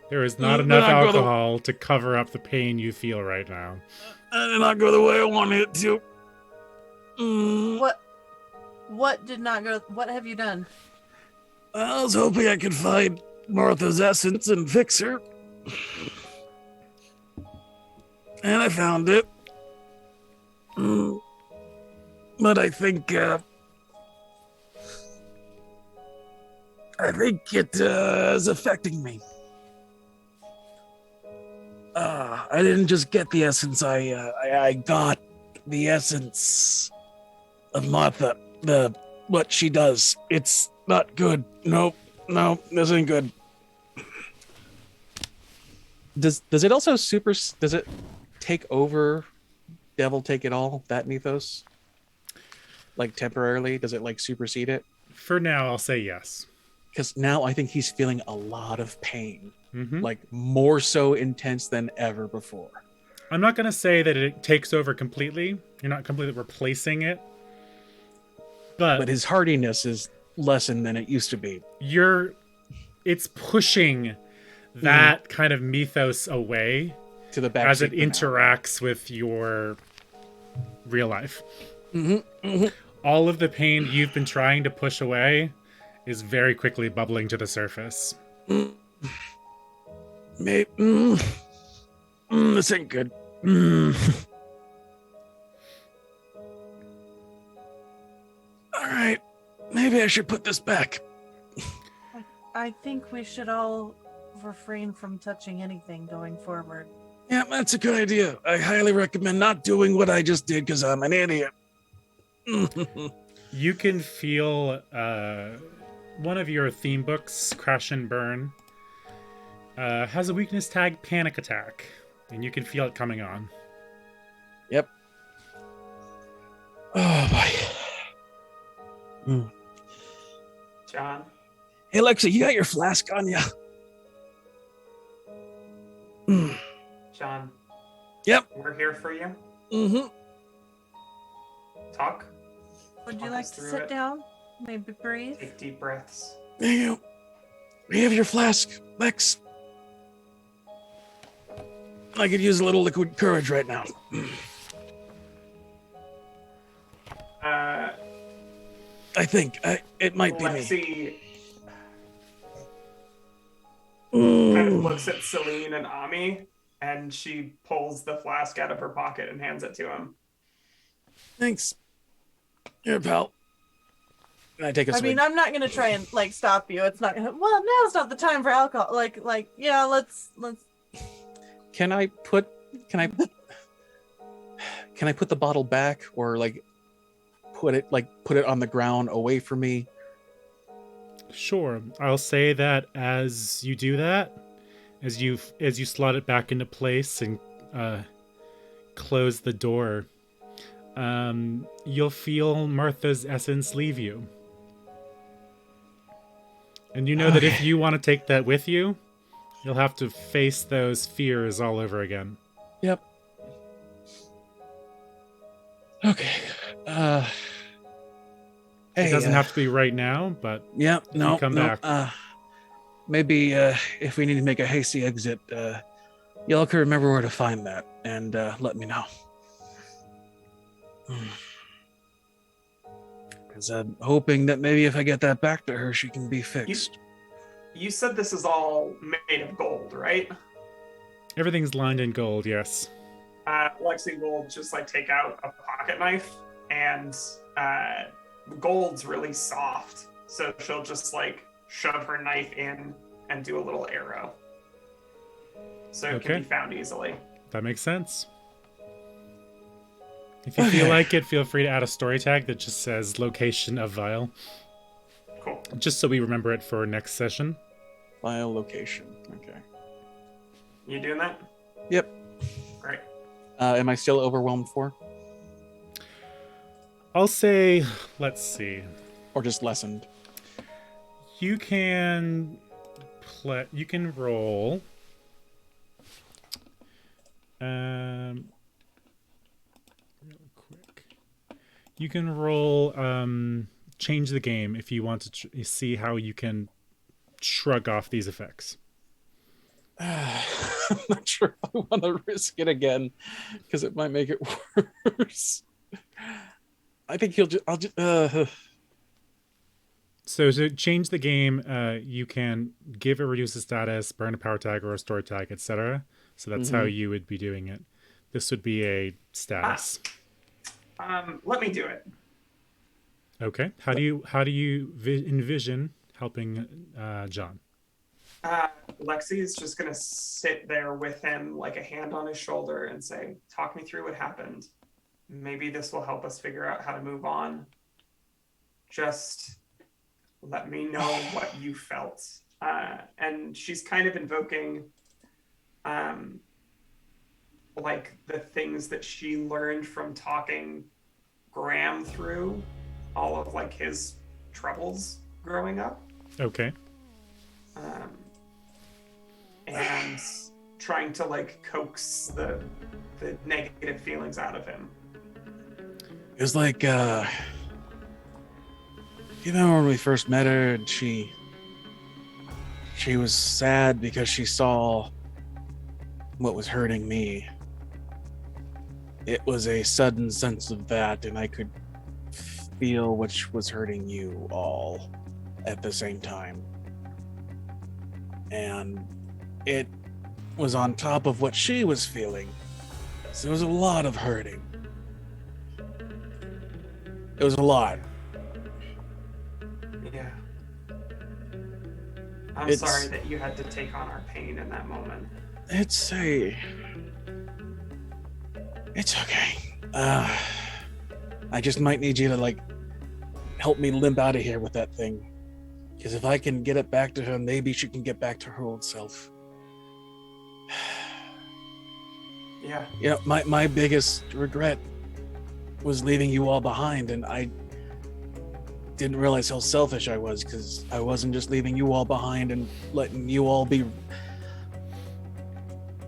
there is not Did enough not go the- alcohol to cover up the pain you feel right now. That did not go the way I wanted it to. What did not go? What have you done? I was hoping I could find Martha's essence and fix her. And I found it. But I think it is affecting me. I didn't just get the essence. I got the essence of Martha. What she does. It's not good. No, this ain't good. Does it also does it take over Devil Take It All, that mythos? Like temporarily? Does it like supersede it? For now, I'll say yes. Because now I think he's feeling a lot of pain. Mm-hmm. Like more so intense than ever before. I'm not going to say that it takes over completely. You're not completely replacing it. But His hardiness is lessened than it used to be. It's pushing that kind of mythos away To the back as it seat for now. interacts with your real life. Mm-hmm. All of the pain you've been trying to push away is very quickly bubbling to the surface. Maybe, this ain't good. All right, maybe I should put this back. I think we should all refrain from touching anything going forward. Yeah, that's a good idea. I highly recommend not doing what I just did because I'm an idiot. You can feel one of your theme books, Crash and Burn, has a weakness tag, Panic Attack, and you can feel it coming on. Yep. Oh boy. John, Hey Alexa, you got your flask on ya? John. Yep. We're here for you. Mm-hmm. Talk. Would you Walk like us to through sit it. down? Maybe breathe? Take deep breaths. There you go. We have your flask, Lex. I could use a little liquid courage right now. I think it might be me. Lexi Mm. kind of looks at Celine and Ami, and she pulls the flask out of her pocket and hands it to him. Thanks. Here, pal. And I take a I swig. mean, I'm not gonna try and like stop you. It's not gonna. Well, now's not the time for alcohol. Yeah, let's. Can I put the bottle back or put it on the ground away from me? Sure, I'll say that as you do that, As you slot it back into place and close the door, you'll feel Martha's essence leave you. And you know that if you want to take that with you, you'll have to face those fears all over again. Yep. Okay. Hey, It doesn't have to be right now, but Yep. if you come back. Maybe if we need to make a hasty exit, y'all can remember where to find that and let me know. Because I'm hoping that maybe if I get that back to her, she can be fixed. You said this is all made of gold, right? Everything's lined in gold, yes. Lexi will just like take out a pocket knife, and gold's really soft, so she'll just like shove her knife in and do a little arrow, so it can be found easily. That makes sense. If you feel like it, feel free to add a story tag that just says location of vial. Cool. Just so we remember it for next session. Vial location. Okay. You doing that? Yep. Great. Am I still overwhelmed 4? I'll say, let's see. Or just lessened? You can roll. Real quick. You can roll change the game if you want to see how you can shrug off these effects. I'm not sure if I want to risk it again because it might make it worse. I think I'll just So to change the game, you can give or reduce a status, burn a power tag or a story tag, etc. So that's how you would be doing it. This would be a status. Let me do it. Okay. How do you envision helping John? Lexi is just gonna sit there with him, like a hand on his shoulder, and say, "Talk me through what happened. Maybe this will help us figure out how to move on. Just let me know what you felt." And she's kind of invoking, like the things that she learned from talking Graham through all of like his troubles growing up. Okay. And trying to like coax the negative feelings out of him. It was like, you know, when we first met her and she was sad because she saw what was hurting me. It was a sudden sense of that, and I could feel what was hurting you all at the same time. And it was on top of what she was feeling. So it was a lot of hurting. It was a lot. Yeah. I'm sorry that you had to take on our pain in that moment. It's okay. I just might need you to like help me limp out of here with that thing. Because if I can get it back to her, maybe she can get back to her old self. Yeah. You know, my biggest regret was leaving you all behind, and I didn't realize how selfish I was, because I wasn't just leaving you all behind and letting you all be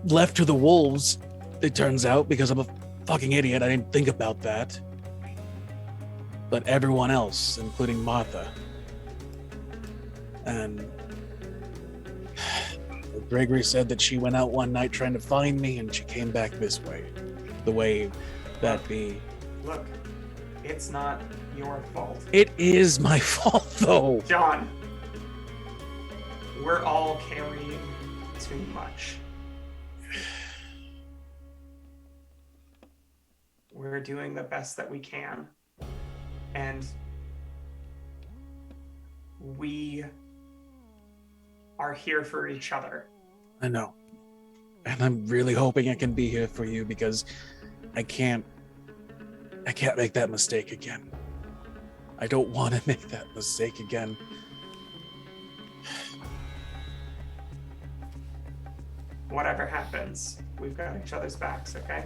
left to the wolves, it turns out, because I'm a fucking idiot. I didn't think about that. But everyone else, including Martha. And Gregory said that she went out one night trying to find me, and she came back this way. The way that be. Look, it's not your fault. It is my fault, though. John, we're all carrying too much. We're doing the best that we can. And we are here for each other. I know. And I'm really hoping I can be here for you, because I can't make that mistake again. I don't want to make that mistake again. whatever happens, we've got each other's backs, okay?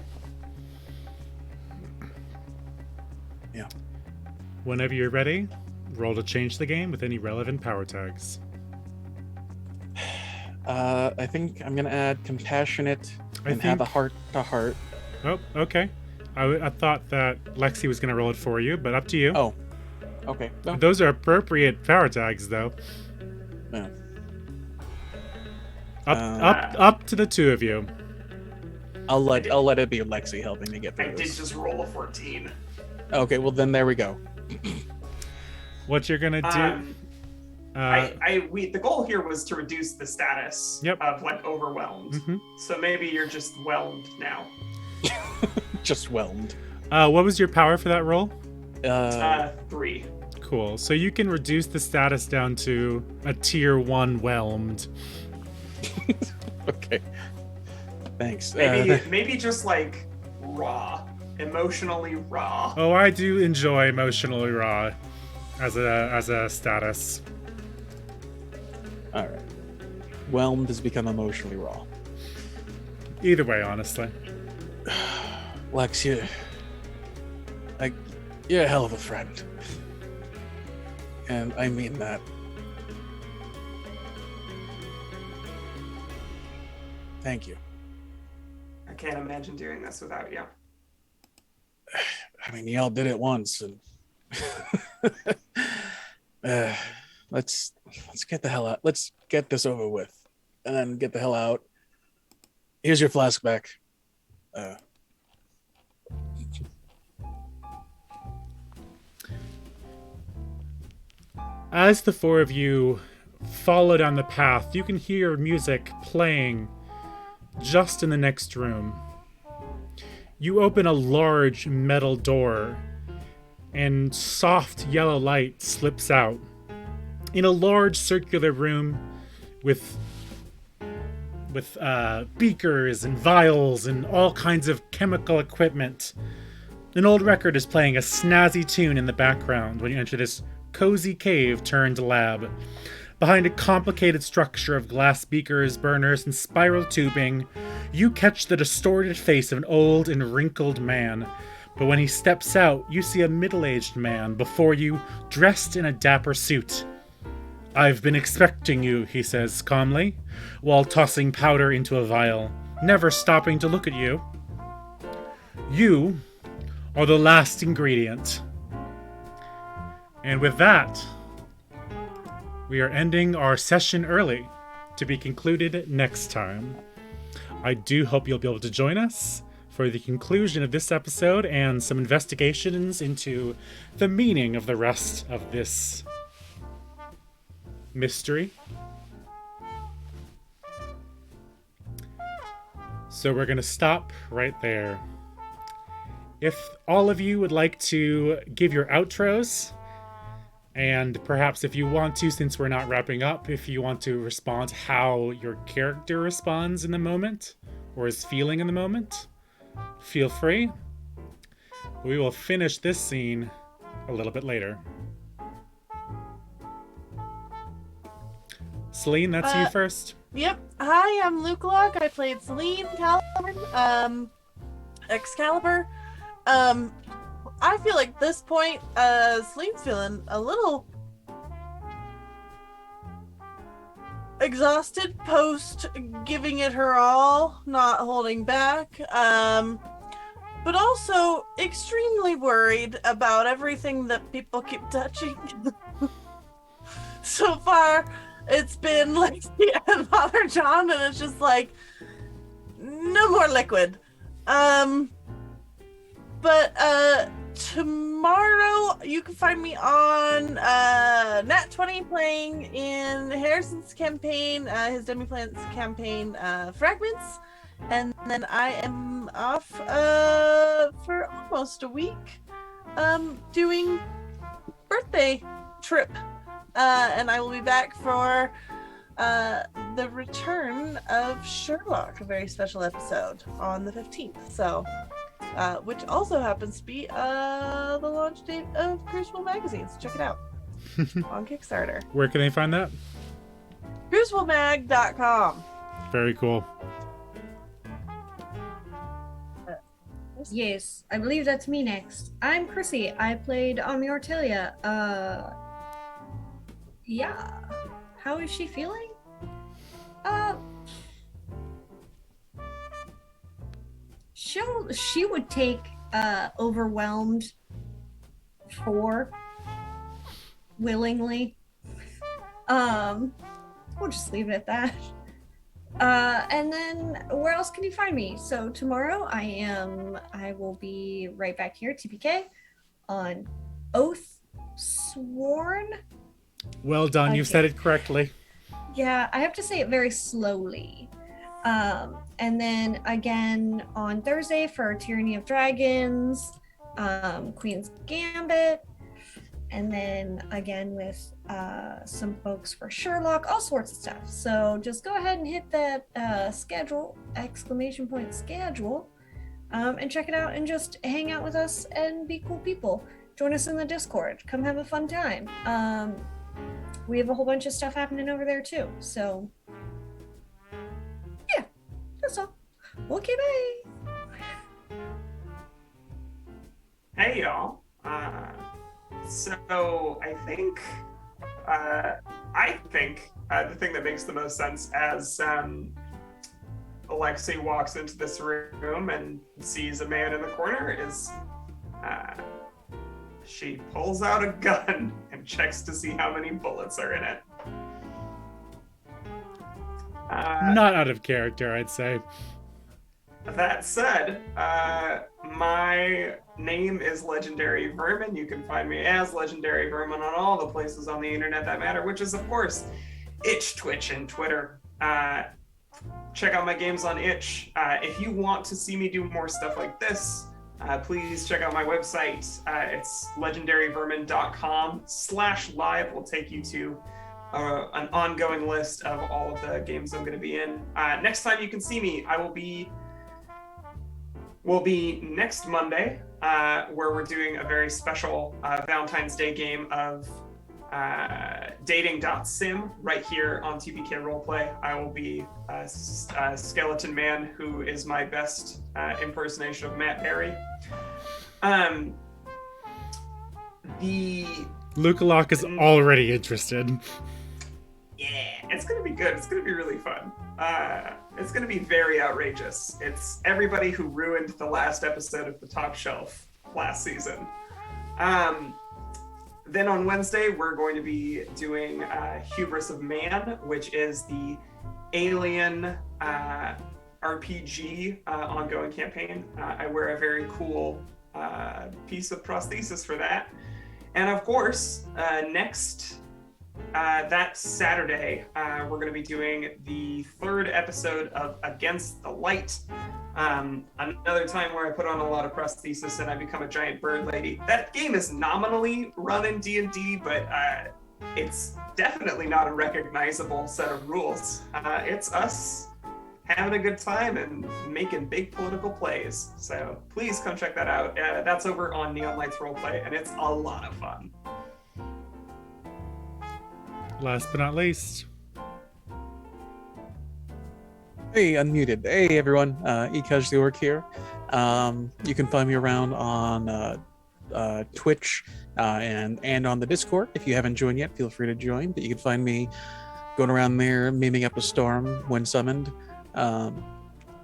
Yeah. Whenever you're ready, roll to change the game with any relevant power tags. I think I'm gonna add compassionate and have a heart to heart. Oh, okay. I thought that Lexi was going to roll it for you, but up to you. Oh, okay. No. Those are appropriate power tags, though. Yeah. Up to the two of you. I'll let it be Lexi helping me get through I did this. just roll a 14. Okay, well then there we go. What you're gonna do? The goal here was to reduce the status Yep. of like overwhelmed. Mm-hmm. So maybe you're just whelmed now. Just whelmed. What was your power for that roll? 3. Cool. So you can reduce the status down to a tier 1 whelmed. Okay. Thanks. Maybe just like raw, emotionally raw. Oh, I do enjoy emotionally raw as a status. All right. Whelmed has become emotionally raw. Either way, honestly. Lex, you're a hell of a friend. And I mean that. Thank you. I can't imagine doing this without you. I mean, y'all did it once, and let's get the hell out. Let's get this over with, and then get the hell out. Here's your flask back. As the four of you follow down the path, you can hear music playing just in the next room. You open a large metal door, and soft yellow light slips out. In a large circular room with beakers and vials and all kinds of chemical equipment, an old record is playing a snazzy tune in the background when you enter this cozy cave turned lab. Behind a complicated structure of glass beakers, burners, and spiral tubing, you catch the distorted face of an old and wrinkled man. But when he steps out, you see a middle-aged man before you, dressed in a dapper suit. "I've been expecting you," he says calmly, while tossing powder into a vial, never stopping to look at you. You are the last ingredient. And with that, we are ending our session early, to be concluded next time. I do hope you'll be able to join us for the conclusion of this episode and some investigations into the meaning of the rest of this mystery. So we're going to stop right there. If all of you would like to give your outros, and perhaps if you want to, since we're not wrapping up, if you want to respond how your character responds in the moment, or is feeling in the moment, feel free. We will finish this scene a little bit later. Celine, that's you first. Yep. Hi, I'm Luke Locke. I played Celine Caliburn, Excalibur. I feel like at this point, Celine's feeling a little exhausted post giving it her all, not holding back. But also extremely worried about everything that people keep touching. So far, it's been Lexi and Father John, and it's just like, no more liquid. But tomorrow you can find me on Nat 20 playing in Harrison's campaign, his Demi-Plants campaign, Fragments. And then I am off for almost a week doing birthday trip. And I will be back for the return of Sherlock, a very special episode on the 15th. So, which also happens to be the launch date of Crucible Magazine. So check it out on Kickstarter. Where can they find that? CrucibleMag.com. Very cool. Yes, I believe that's me next. I'm Chrissy. I played Noir-style. Yeah. How is she feeling? She would take overwhelmed 4 willingly. We'll just leave it at that. And then where else can you find me? So tomorrow I will be right back here, TPK, on Oath Sworn. Well done, you said it correctly. Yeah, I have to say it very slowly. And then again on Thursday for Tyranny of Dragons, Queen's Gambit, and then again with some folks for Sherlock, all sorts of stuff. So just go ahead and hit that schedule, ! Schedule, and check it out and just hang out with us and be cool people. Join us in the Discord. Come have a fun time. We have a whole bunch of stuff happening over there too. So yeah, that's all. Okay, bye. Hey y'all. So I think the thing that makes the most sense as Alexei walks into this room and sees a man in the corner is she pulls out a gun and checks to see how many bullets are in it. Not out of character, I'd say. That said, my name is Legendary Vermin. You can find me as Legendary Vermin on all the places on the internet that matter, which is, of course, Itch, Twitch, and Twitter. Check out my games on Itch. If you want to see me do more stuff like this, please check out my website. It's legendaryvermin.com/live. Will take you to an ongoing list of all of the games I'm going to be in. Next time you can see me, will be next Monday, where we're doing a very special Valentine's Day game of dating.sim right here on TPK Roleplay. I will be a skeleton man who is my best impersonation of Matt Perry. Luke Locke is already interested. Yeah, it's gonna be good. It's gonna be really fun. It's gonna be very outrageous. It's everybody who ruined the last episode of The Top Shelf last season. Then on Wednesday, we're going to be doing Hubris of Man, which is the Alien RPG ongoing campaign. I wear a very cool piece of prosthesis for that. And of course, that Saturday, we're going to be doing the 3rd episode of Against the Light. Another time where I put on a lot of prosthesis and I become a giant bird lady. That game is nominally run in D&D, but it's definitely not a recognizable set of rules. It's us having a good time and making big political plays. So please come check that out. That's over on Neon Lights Roleplay, and it's a lot of fun. Last but not least. Hey, unmuted. Hey, everyone. Ekaj the Orc here. You can find me around on Twitch and on the Discord. If you haven't joined yet, feel free to join. But you can find me going around there, miming up a storm when summoned.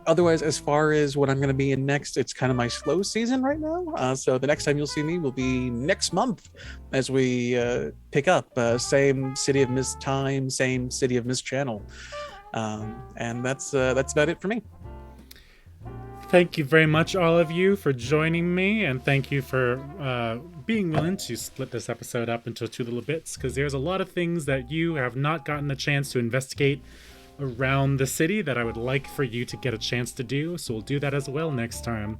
Otherwise, as far as what I'm going to be in next, it's kind of my slow season right now. So the next time you'll see me will be next month as we pick up. Same City of Mist time, same City of Mist channel. And that's about it for me. Thank you very much, all of you, for joining me, and thank you for being willing to split this episode up into 2 little bits, because there's a lot of things that you have not gotten the chance to investigate around the city that I would like for you to get a chance to do, so we'll do that as well next time.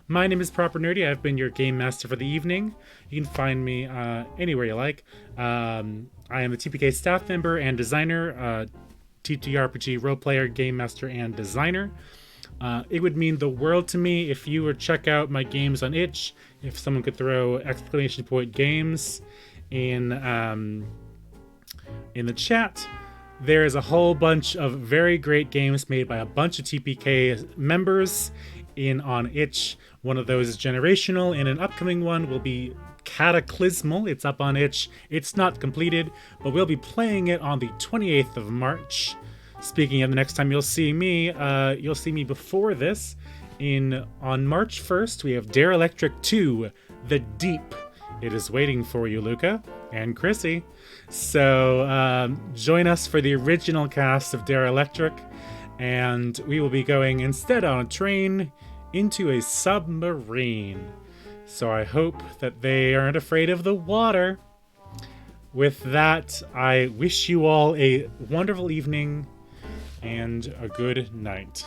My name is Proper Nerdy. I've been your game master for the evening. You can find me anywhere you like. I am a TPK staff member and designer, TTRPG role player, game master, and designer. It would mean the world to me if you would check out my games on Itch. If someone could throw !games in the chat. There is a whole bunch of very great games made by a bunch of TPK members on Itch One of those is generational, and an upcoming one will be cataclysmal. It's up on itch. It's not completed, but we'll be playing it on the 28th of March. Speaking of the next time you'll see me before this. On March 1st, we have Dare Electric 2, The Deep. It is waiting for you, Luca and Chrissy. So join us for the original cast of Dare Electric, and we will be going instead on a train into a submarine. So I hope that they aren't afraid of the water. With that, I wish you all a wonderful evening and a good night.